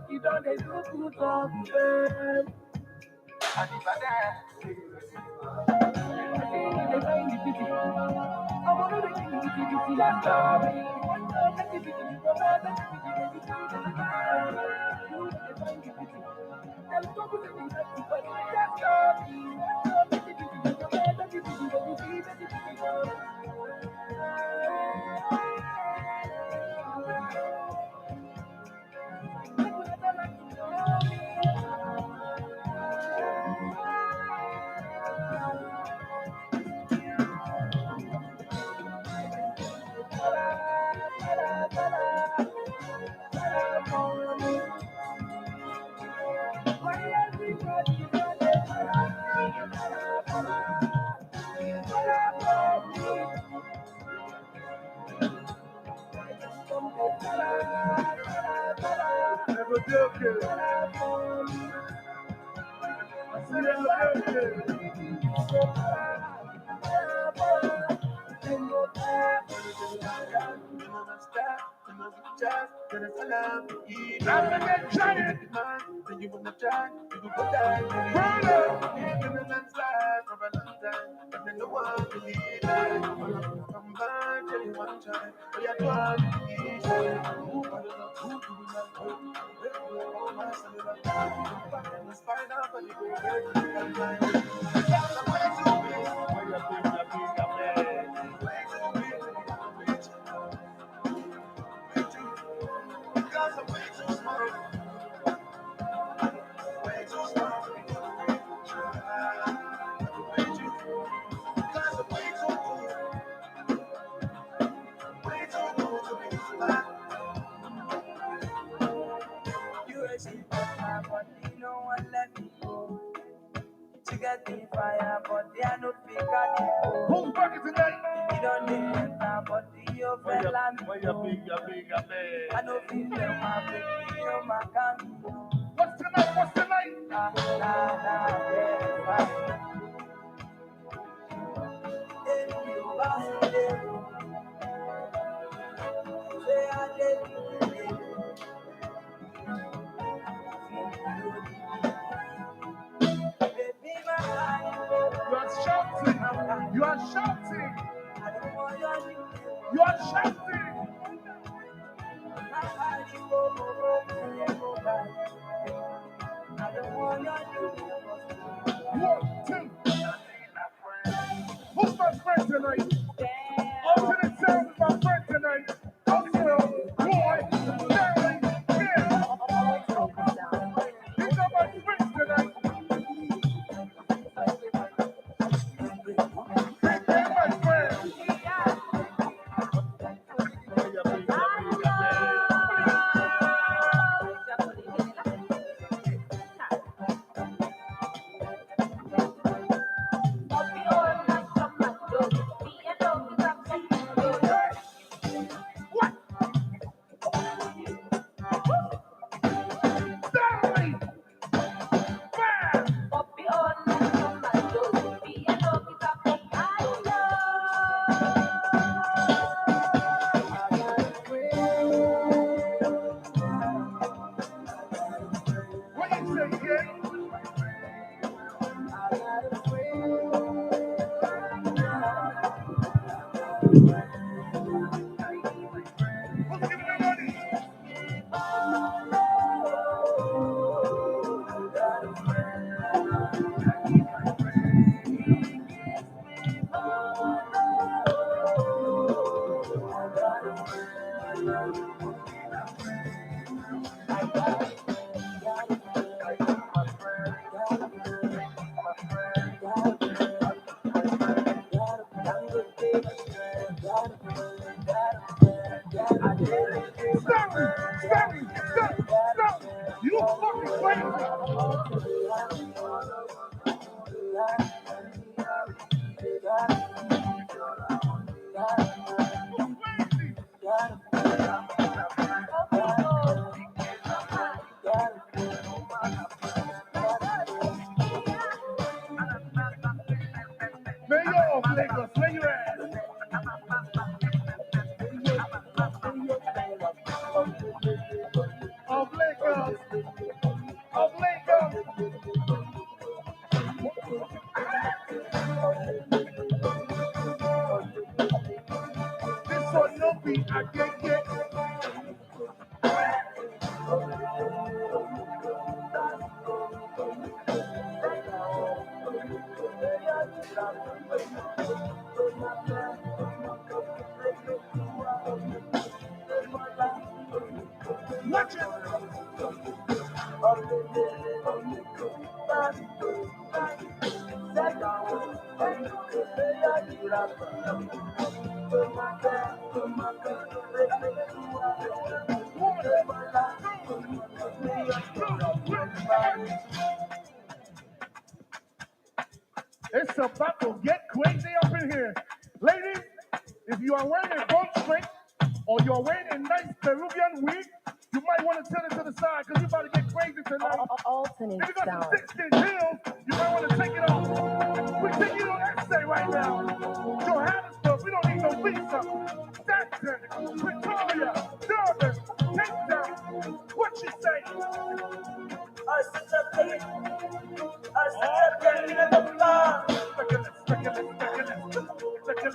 You don't do good of them. And if I die, they find the pity. I want to make you see that story. Let the pity be provided, let the pity be provided. They find the pity. They'll go to the pity, but that story. Let the pity be provided, let the pity be provided, let the pity be provided. want to be there. All of us come back, tell you one time. We are trying to be there. Who got it up? Who do we not go? Oh, my son, I'm back in the spider, but you go back to the line. That's the way to be. When you're big, you're big, I'm there. Way to be, way to because I'm way too smart. Way too smart to be way too shy. Way too because I'm way too cool. Way too cool to be flat. You actually got my body, no one let me go. You got the fire, but they are no figure. Who's working tonight? You don't need enter, but you fell and when you're big, you're big, you're big. I know feel them, my baby, oh my God. What's tonight? What's tonight? Yeah, you are shouting. You are shouting. You are shouting. One, two. Who's my friend tonight? Alternate sound is my friend tonight. Oswell, Roy, Stanley, Kim. These are my friends tonight. They're my friends. You fucking crazy! Mayor of Lagos, where you at? Of Lagos. Of Lagos. This one no be I get. Watch it. It's about to get crazy up in here. Ladies, if you are wearing a gold string or you are wearing a nice Peruvian wig, you might want to turn it to the side because you're about to get crazy tonight. If you got some 6-inch heels, you might want to take it off. We're taking you on essay right now. Johannesburg, we don't need no visa. Jackson, Pretoria, Durban, Cape Town. What you say? I said in the blood. Me,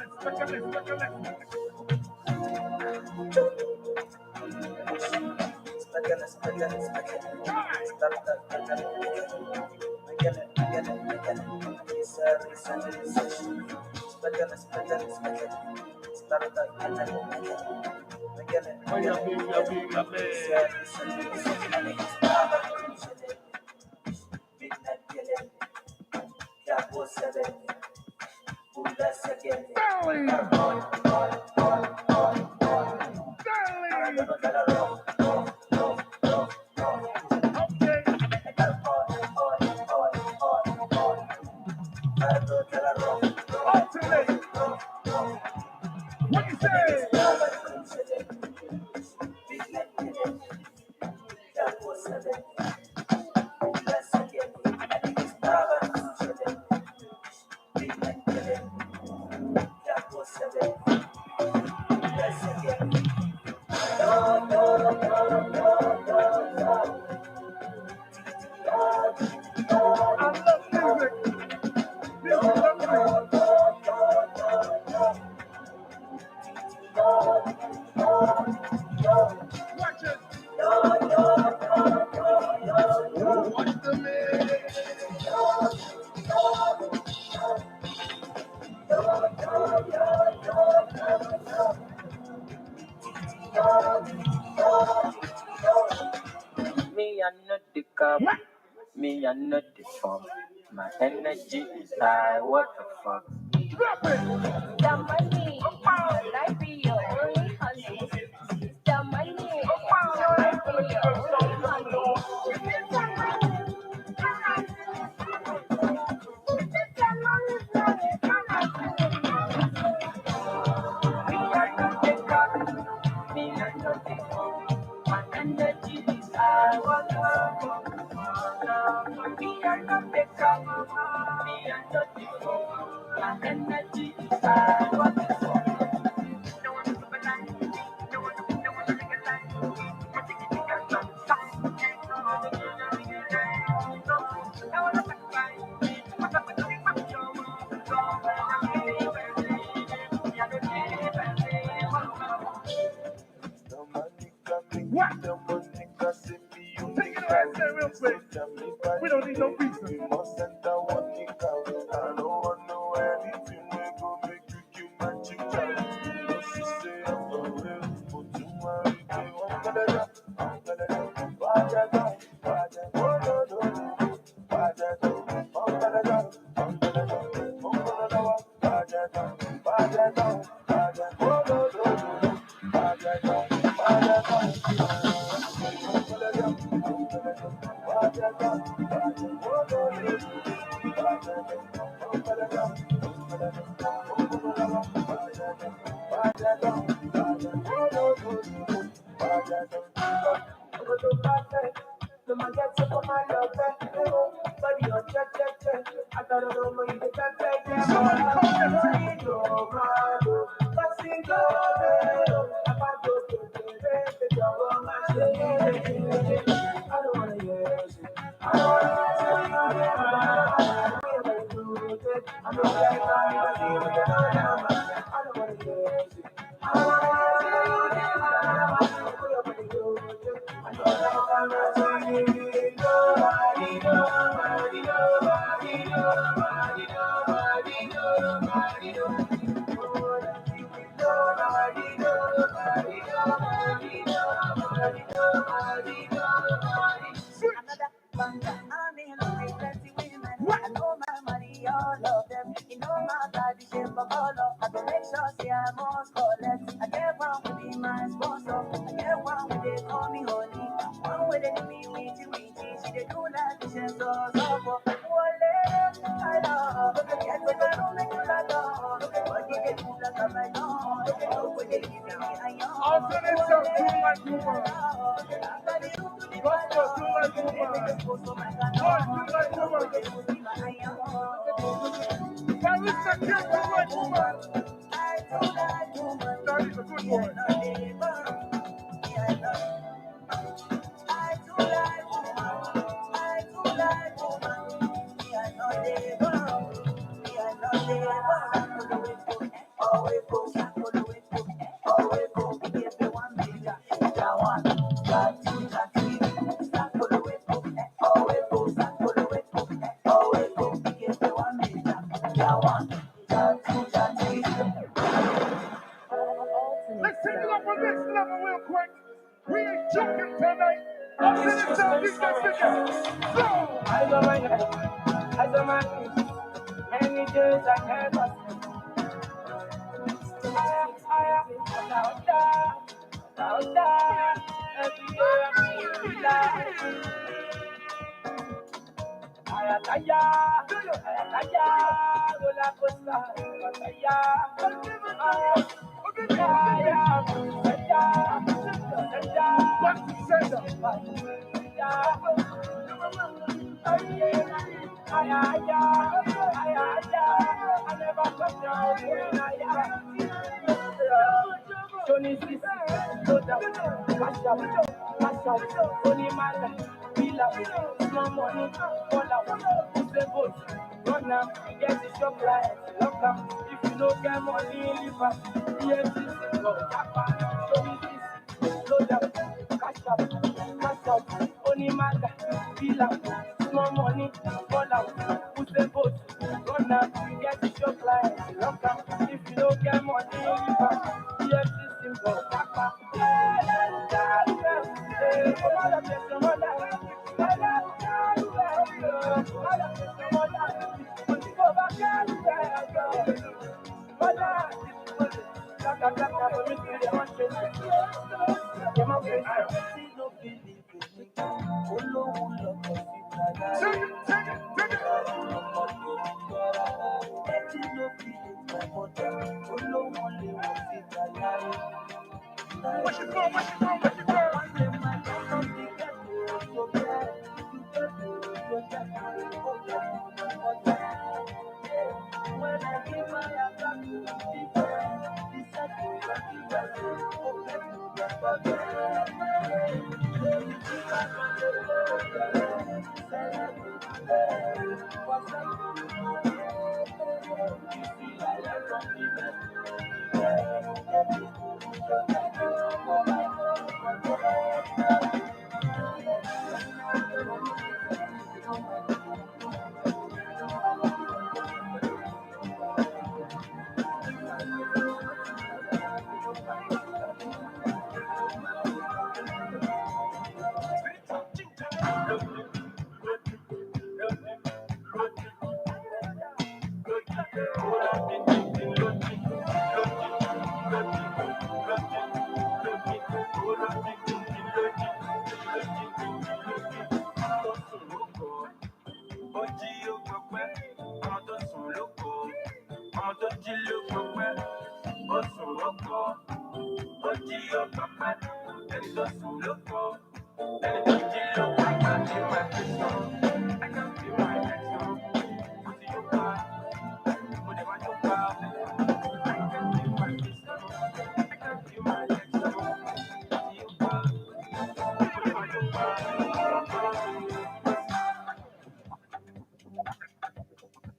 I'm not the cup. Me, I'm not the form. My energy is high. What the fuck? The money, life be your only honey. The money, life be your only We don't need no pizza. We must send that one nigga. I don't want no anything. We go make you kill my chicken. You know she say I'm for real. But tomorrow they won't get it up. I'm gonna go. Bajaga, bajaga, oh no no. Bajaga, I'm gonna go. I'm gonna go. I'm gonna go. Bajaga, bajaga, bajaga, oh no no. Bajaga, Let's take it up on this level real quick. We ain't joking tonight. Up to the sound, we can stick it. Go! I don't mind it. I don't mind it. Many days I never every year I'm feeling like Ayataya, roller coaster, Johnny Sisi, Loda, Masha, Tony Mala, Villa, small money, all out, Usain Bolt, run am, get the shop right, lock am, if you no get money, leave am, EFCC, go, Japa, Johnny Sisi, Loda, cash out, Tony Mala, Villa, small money, all out, Usain Bolt, run am, get the shop right, lock am, if you no get money, leave am, EFCC, go, Japa, What you call, what you call, what you call?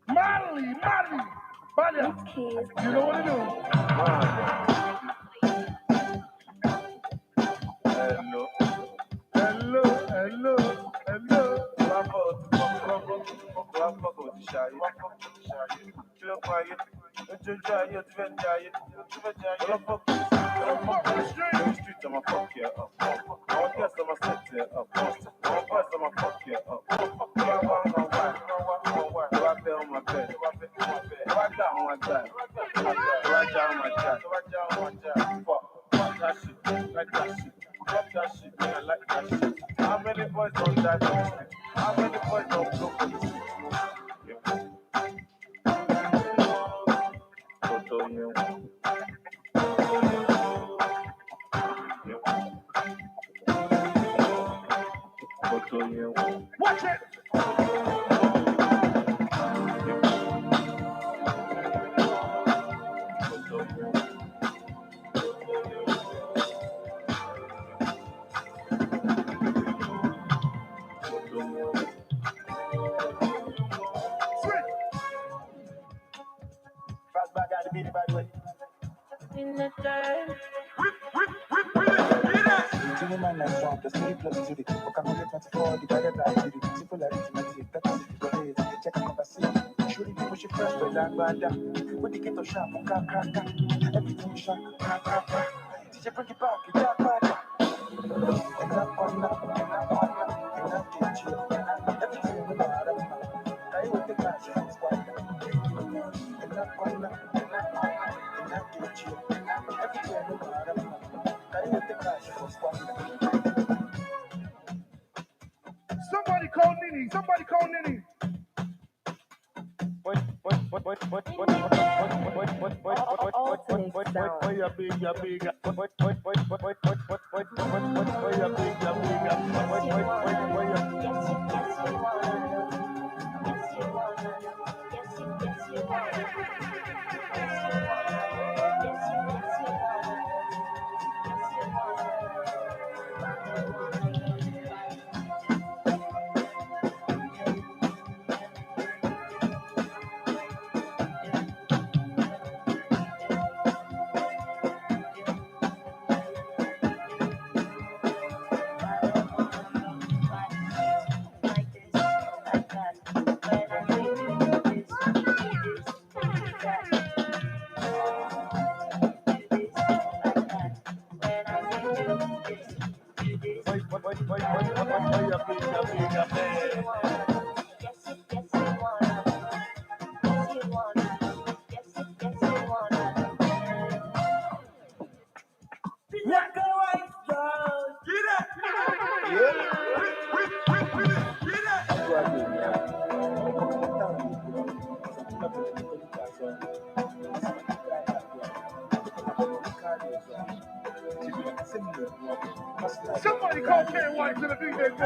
Marley, you know what to do. Hello. How many boys don't die for this? How many boys don't blow for this? Watch it! Fast back at the beat, by the way. Doing my life one plus 3 plus 2. Vocabulary 24 divided by 3. Simple arithmetic, that is the way. Check out my seat. Surely people should press for that bada. When they get to sharp, crack. Everything sharp, crack. Teacher, bring it back, it's that bada. And that one, and that get you. Everything we know, I will take my chance, and that one, and that get you. Everything we know, I will take my chance, Somebody call Nini. Somebody call Nini. Somebody call Ken White to the DJ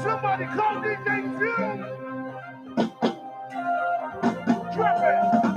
Somebody call DJ Jim. Drop it.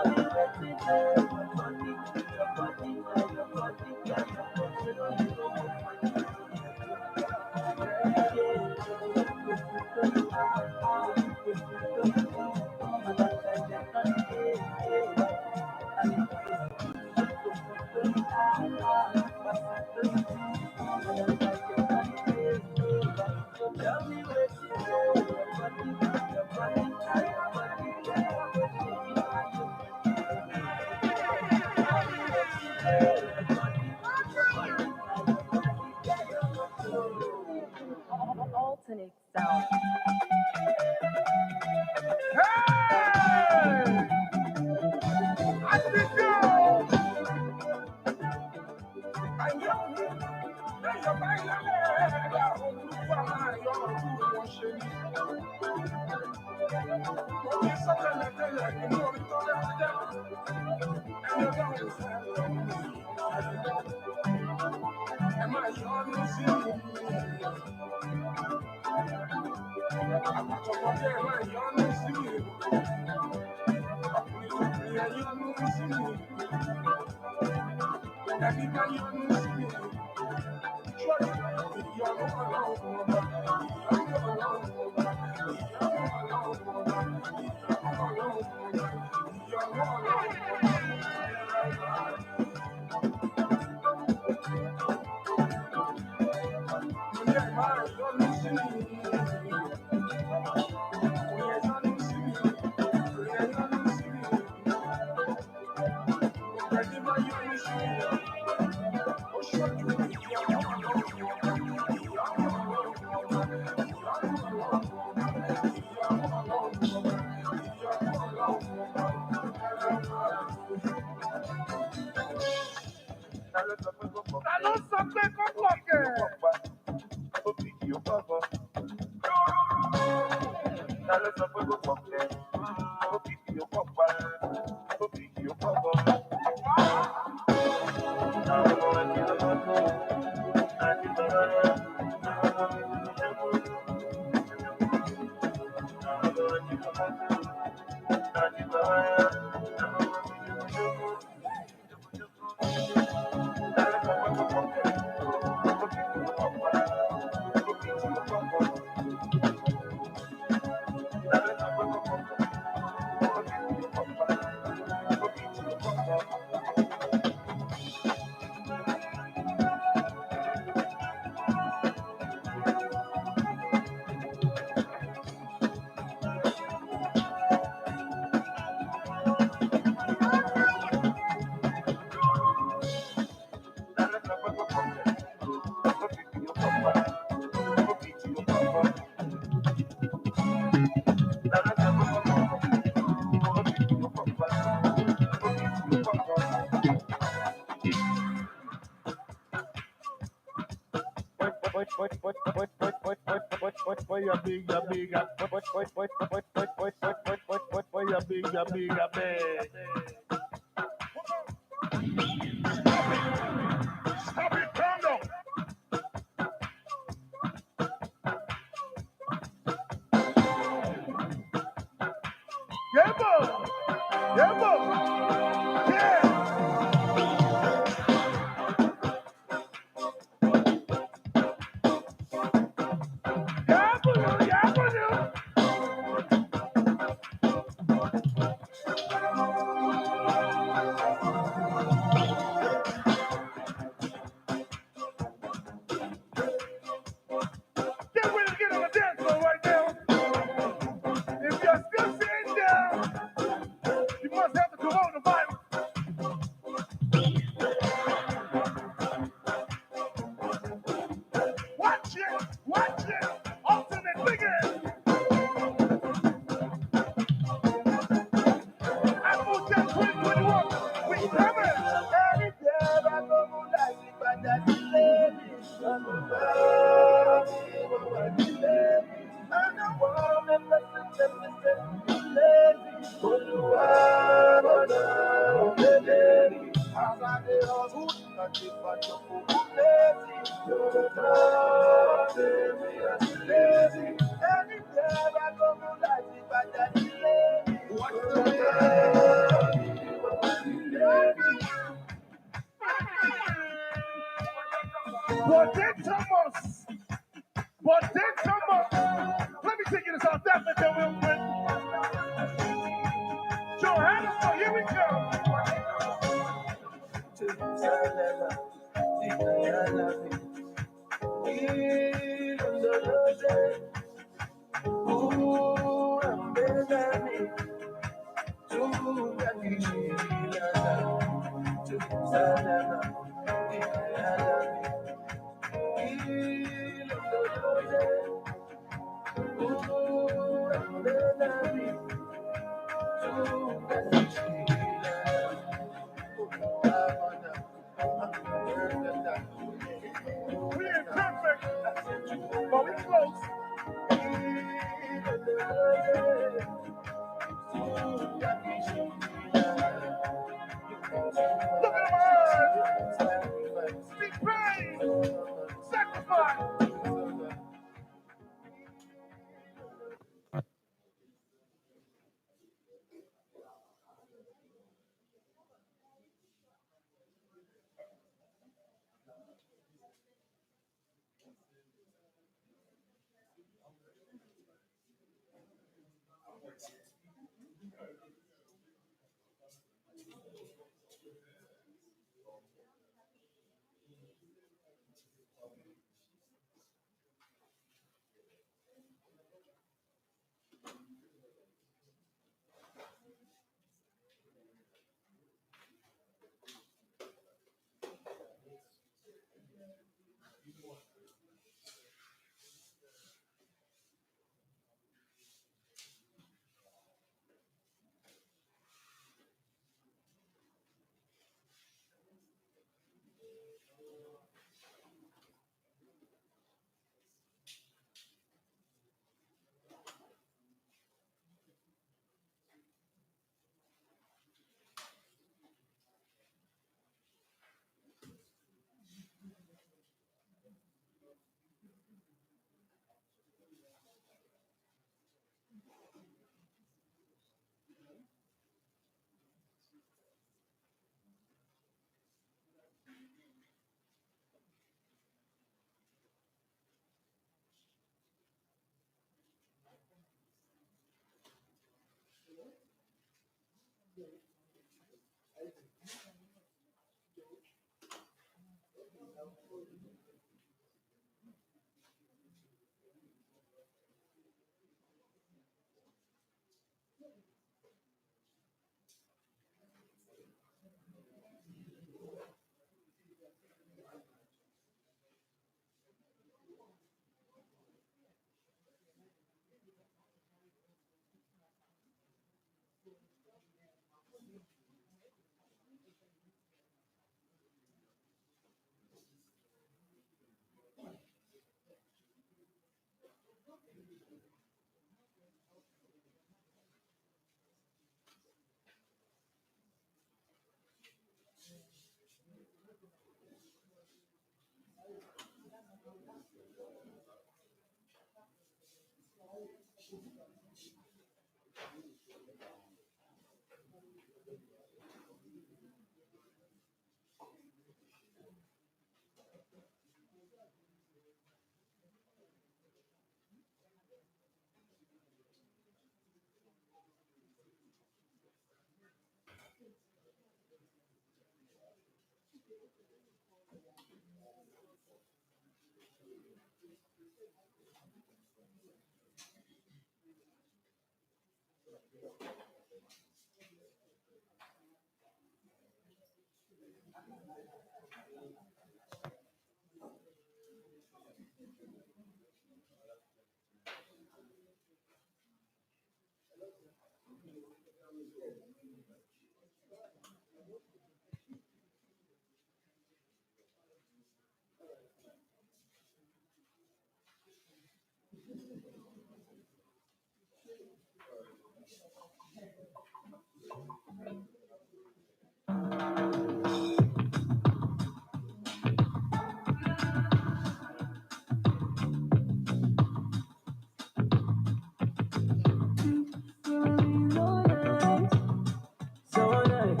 So nice.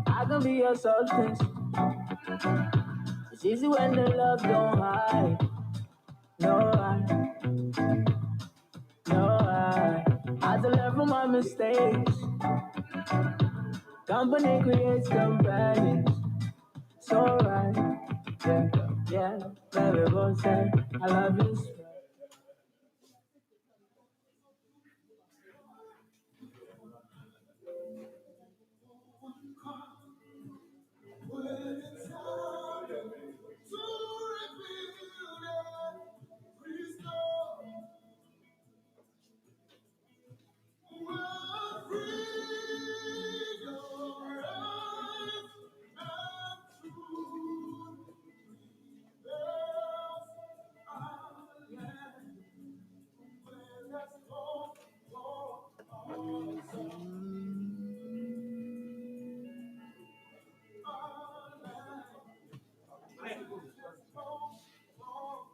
I can be your substance. It's easy when the love don't hide. No, I had to learn from my mistakes. Company creates companions. So right, yeah, baby, both say I love you. When it's time to rebuild and restore, we'll free your eyes and truth prevails. Our land, when there's hope for all our land, when there's hope for all.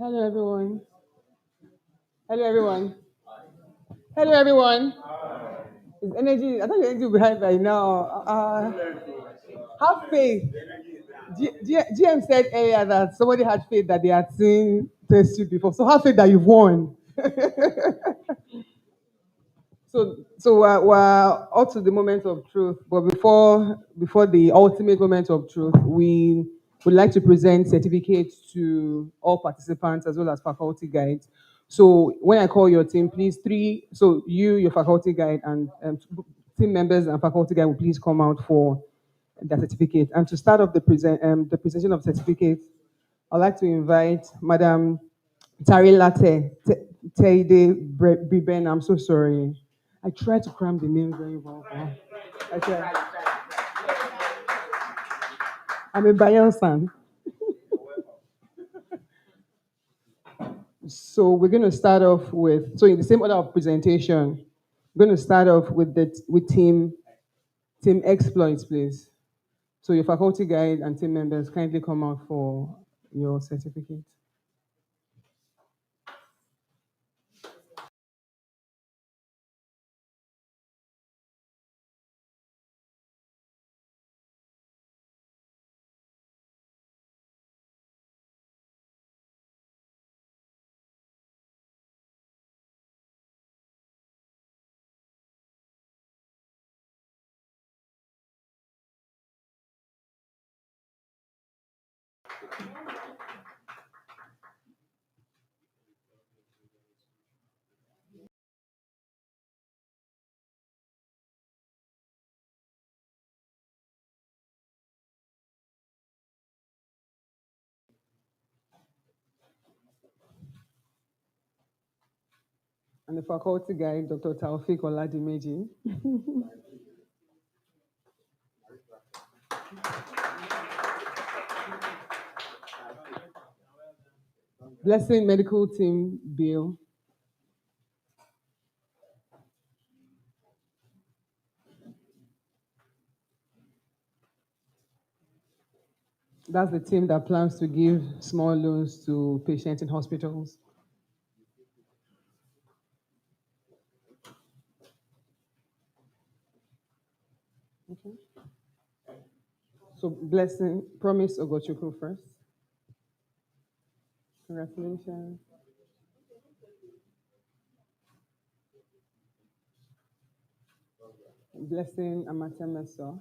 Hello, everyone. Hello, everyone. Hello, everyone. Is energy? I thought your energy will be high by now. Have faith. GM said earlier that somebody had faith that they had seen test you before. So have faith that you've won. So we're up to the moment of truth. But before the ultimate moment of truth, we would like to present certificates to all participants as well as faculty guides. So when I call your team, please so you, your faculty guide, and team members and faculty guide will please come out for the certificate. And to start off the presentation of certificates, I'd like to invite Madam Tari Latte Teide Briben. I'm so sorry. I tried to cram the name very well. I tried. I'm a Bayern fan. So we're going to start off with, so in the same order of presentation, we're going to start off with team exploits, please. So your faculty guide and team members kindly come out for your certificate. And the faculty guide, Dr. Taufik Oladimeji. Blessing Medical Team Bill. That's the team that plans to give small loans to patients in hospitals. Okay. So Blessing, Promise Ogochukwu first. Congratulations. Blessing Amatemeso.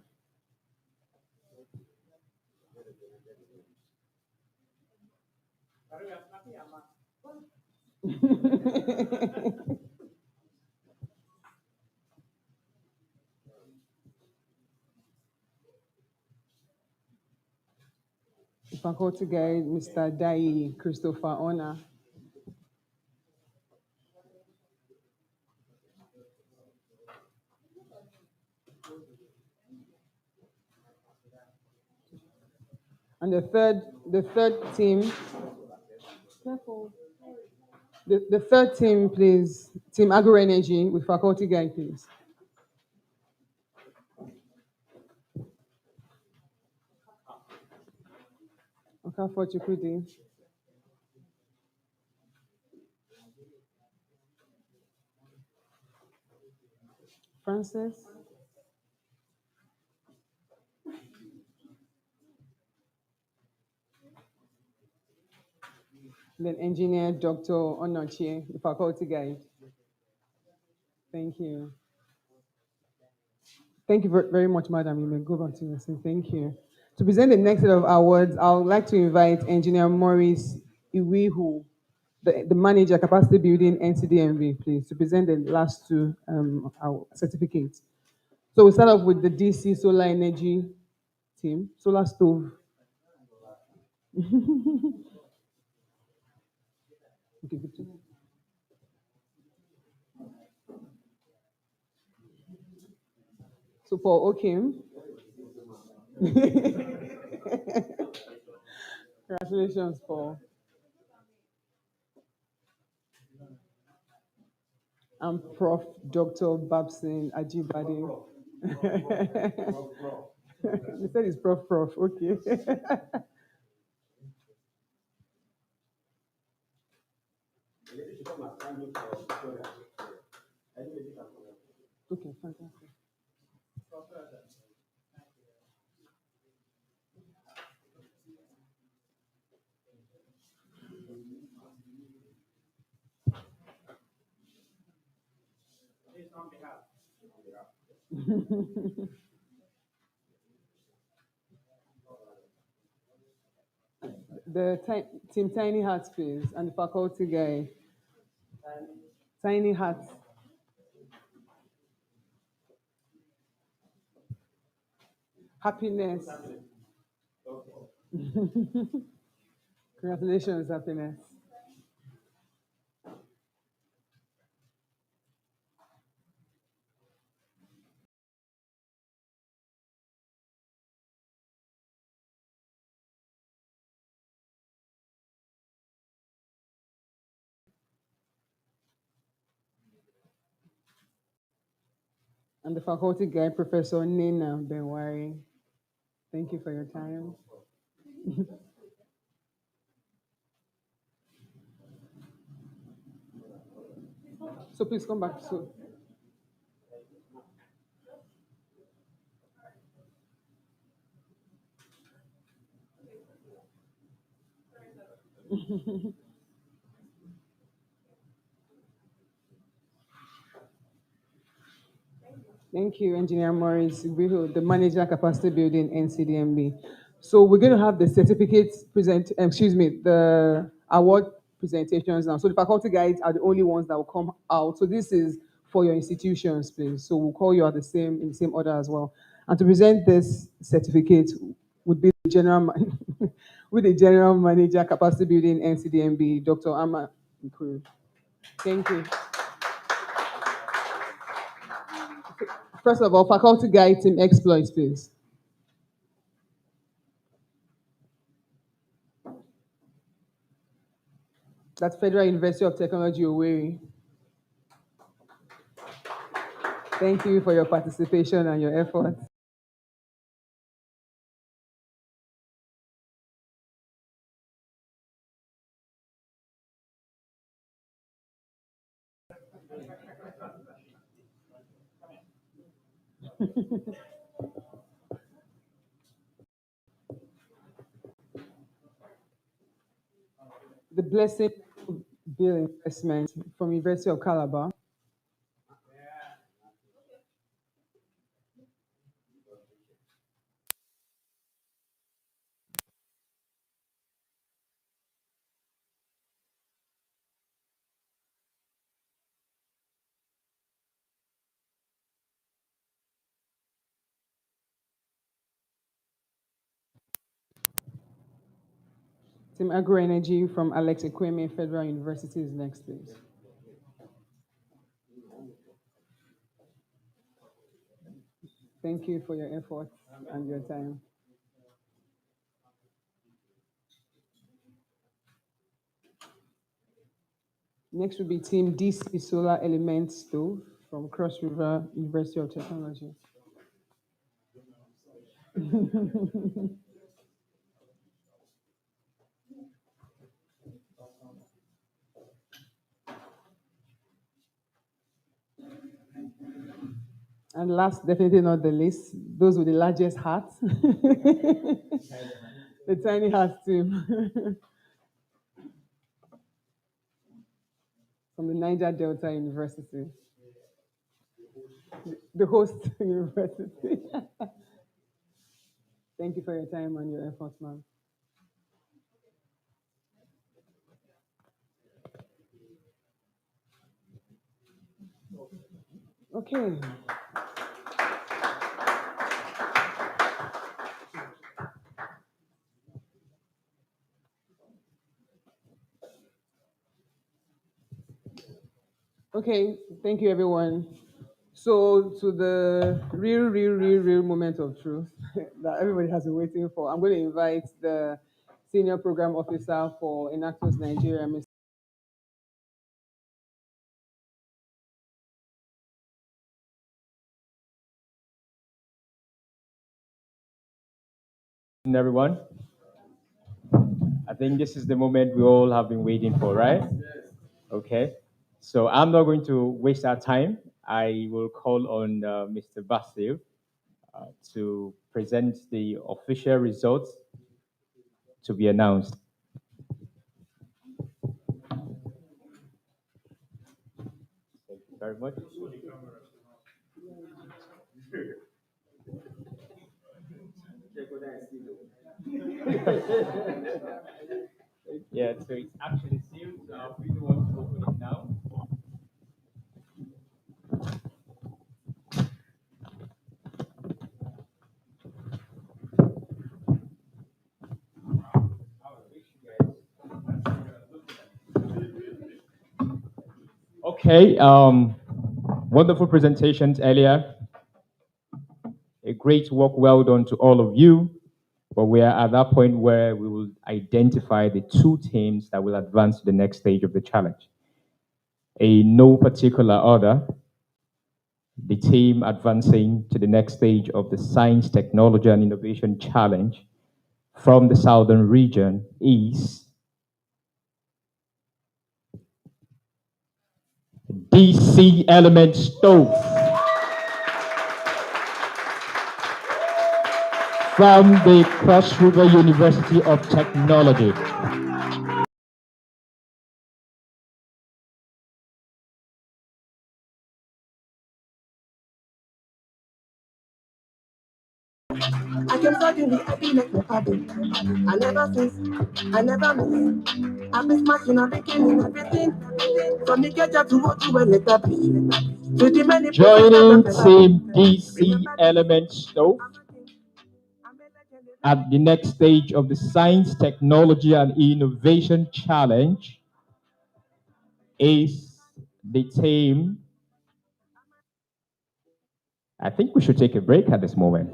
Faculty guide, Mr. Dai Christopher Ona. And the third team. Careful. The third team, please. Team Agro Energy with faculty guide, please. Okafor Chukwudi. Francis. Then engineer Dr. Onochie, the faculty guide. Thank you. Thank you very much, madam. You may go back to your seat. Thank you. To present the next set of awards, I would like to invite Engineer Maurice Iwihu, the manager, capacity building, NCDMB, please, to present the last two certificates. So we'll start off with the DC Solar Energy team, solar stove. Okay, good to know. So for Okim, Congratulations, Paul. I'm Prof. Dr. Babson Ajibade. They said it's Prof. Okay. Okay, fantastic. Team Tiny Hats, please, and the faculty guy. Tiny Hats. Happiness. Congratulations, happiness. And the faculty guy, Professor Nina Benwari. Thank you for your time. So please come back. So thank you, Engineer Maurice Griho, the Manager Capacity Building, NCDMB. So we're going to have the certificates the award presentations now. So the faculty guides are the only ones that will come out. So this is for your institutions, please. So we'll call you in the same order as well. And to present this certificate would be the with the General Manager Capacity Building, NCDMB, Dr. Amma Nkuru. Thank you. First of all, faculty guide team exploits, please. That's Federal University of Technology, Owerri. Thank you for your participation and your efforts. The Blessing Bill Investment from University of Calabar. Team Agro Energy from Alex Ekweme Federal University is next, please. Thank you for your efforts and your time. Next will be Team DC Solar Element Stove from Cross River University of Technology. And last, definitely not the least, those with the largest hearts. The Tiny Hearts team. From the Niger Delta University. The host university. Thank you for your time and your efforts, ma'am. Okay. Okay, thank you everyone. So to the real moment of truth that everybody has been waiting for, I'm going to invite the Senior Program Officer for Enactus Nigeria, Mr. Everyone, I think this is the moment we all have been waiting for, right? Okay. So I'm not going to waste our time. I will call on Mr. Basil to present the official results to be announced. Thank you very much. Yeah, so it's actually sealed. So if you want to open it now. Okay, wonderful presentations earlier. A great work, well done to all of you. But we are at that point where we will identify the two teams that will advance to the next stage of the challenge. In no particular order, the team advancing to the next stage of the Science, Technology, and Innovation Challenge from the Southern region is DC Element Stove from the Cross River University of Technology. I can suddenly happy like no habit. I never miss, I never miss. I've been smashing, I've been killing everything. From the catcher to what you will let up be. To the many Joining Team DC Element Stove at the next stage of the Science, Technology, and Innovation Challenge is the team. I think we should take a break at this moment.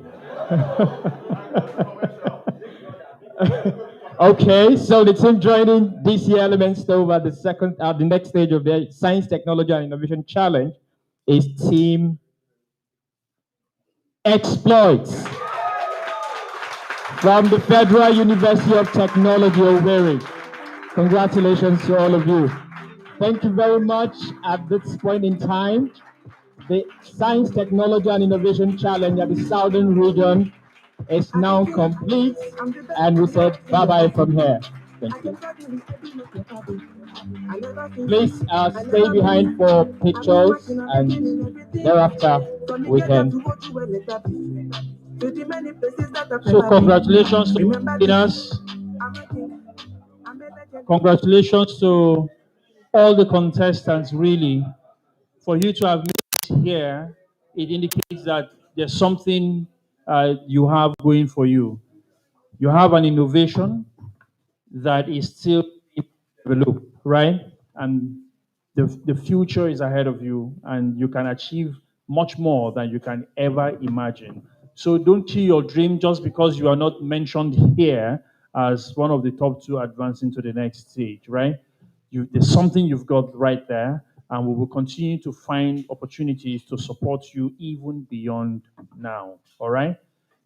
Okay, so the team joining DC Element Stove at the next stage of the Science, Technology, and Innovation Challenge is Team Exploits from the Federal University of Technology, Owerri. Congratulations to all of you. Thank you very much. At this point in time, the Science, Technology, and Innovation Challenge at the Southern region is now complete, and we said bye-bye from here. Thank you. Please stay behind for pictures, and thereafter we can. So congratulations to winners. Congratulations to all the contestants, really. For you to have made it here, it indicates that there's something you have going for you. You have an innovation that is still being developed, right? And the future is ahead of you, and you can achieve much more than you can ever imagine. So don't kill your dream just because you are not mentioned here as one of the top two advancing to the next stage, right? There's something you've got right there, and we will continue to find opportunities to support you even beyond now, all right?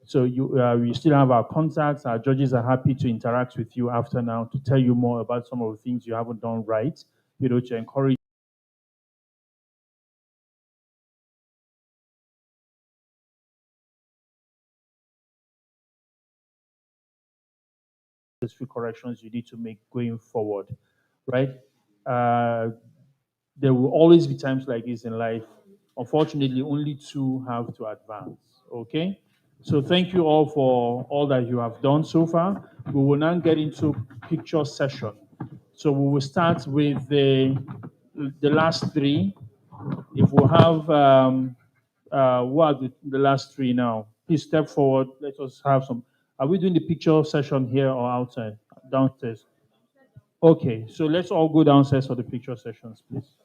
So we still have our contacts. Our judges are happy to interact with you after now to tell you more about some of the things you haven't done right, to encourage those few corrections you need to make going forward, right? There will always be times like this in life. Unfortunately, only two have to advance, okay? So thank you all for all that you have done so far. We will now get into picture session. So we will start with the last three. If we have, what are the last three now? Please step forward. Let us have some. Are we doing the picture session here or outside? Downstairs. Okay, so let's all go downstairs for the picture sessions, please.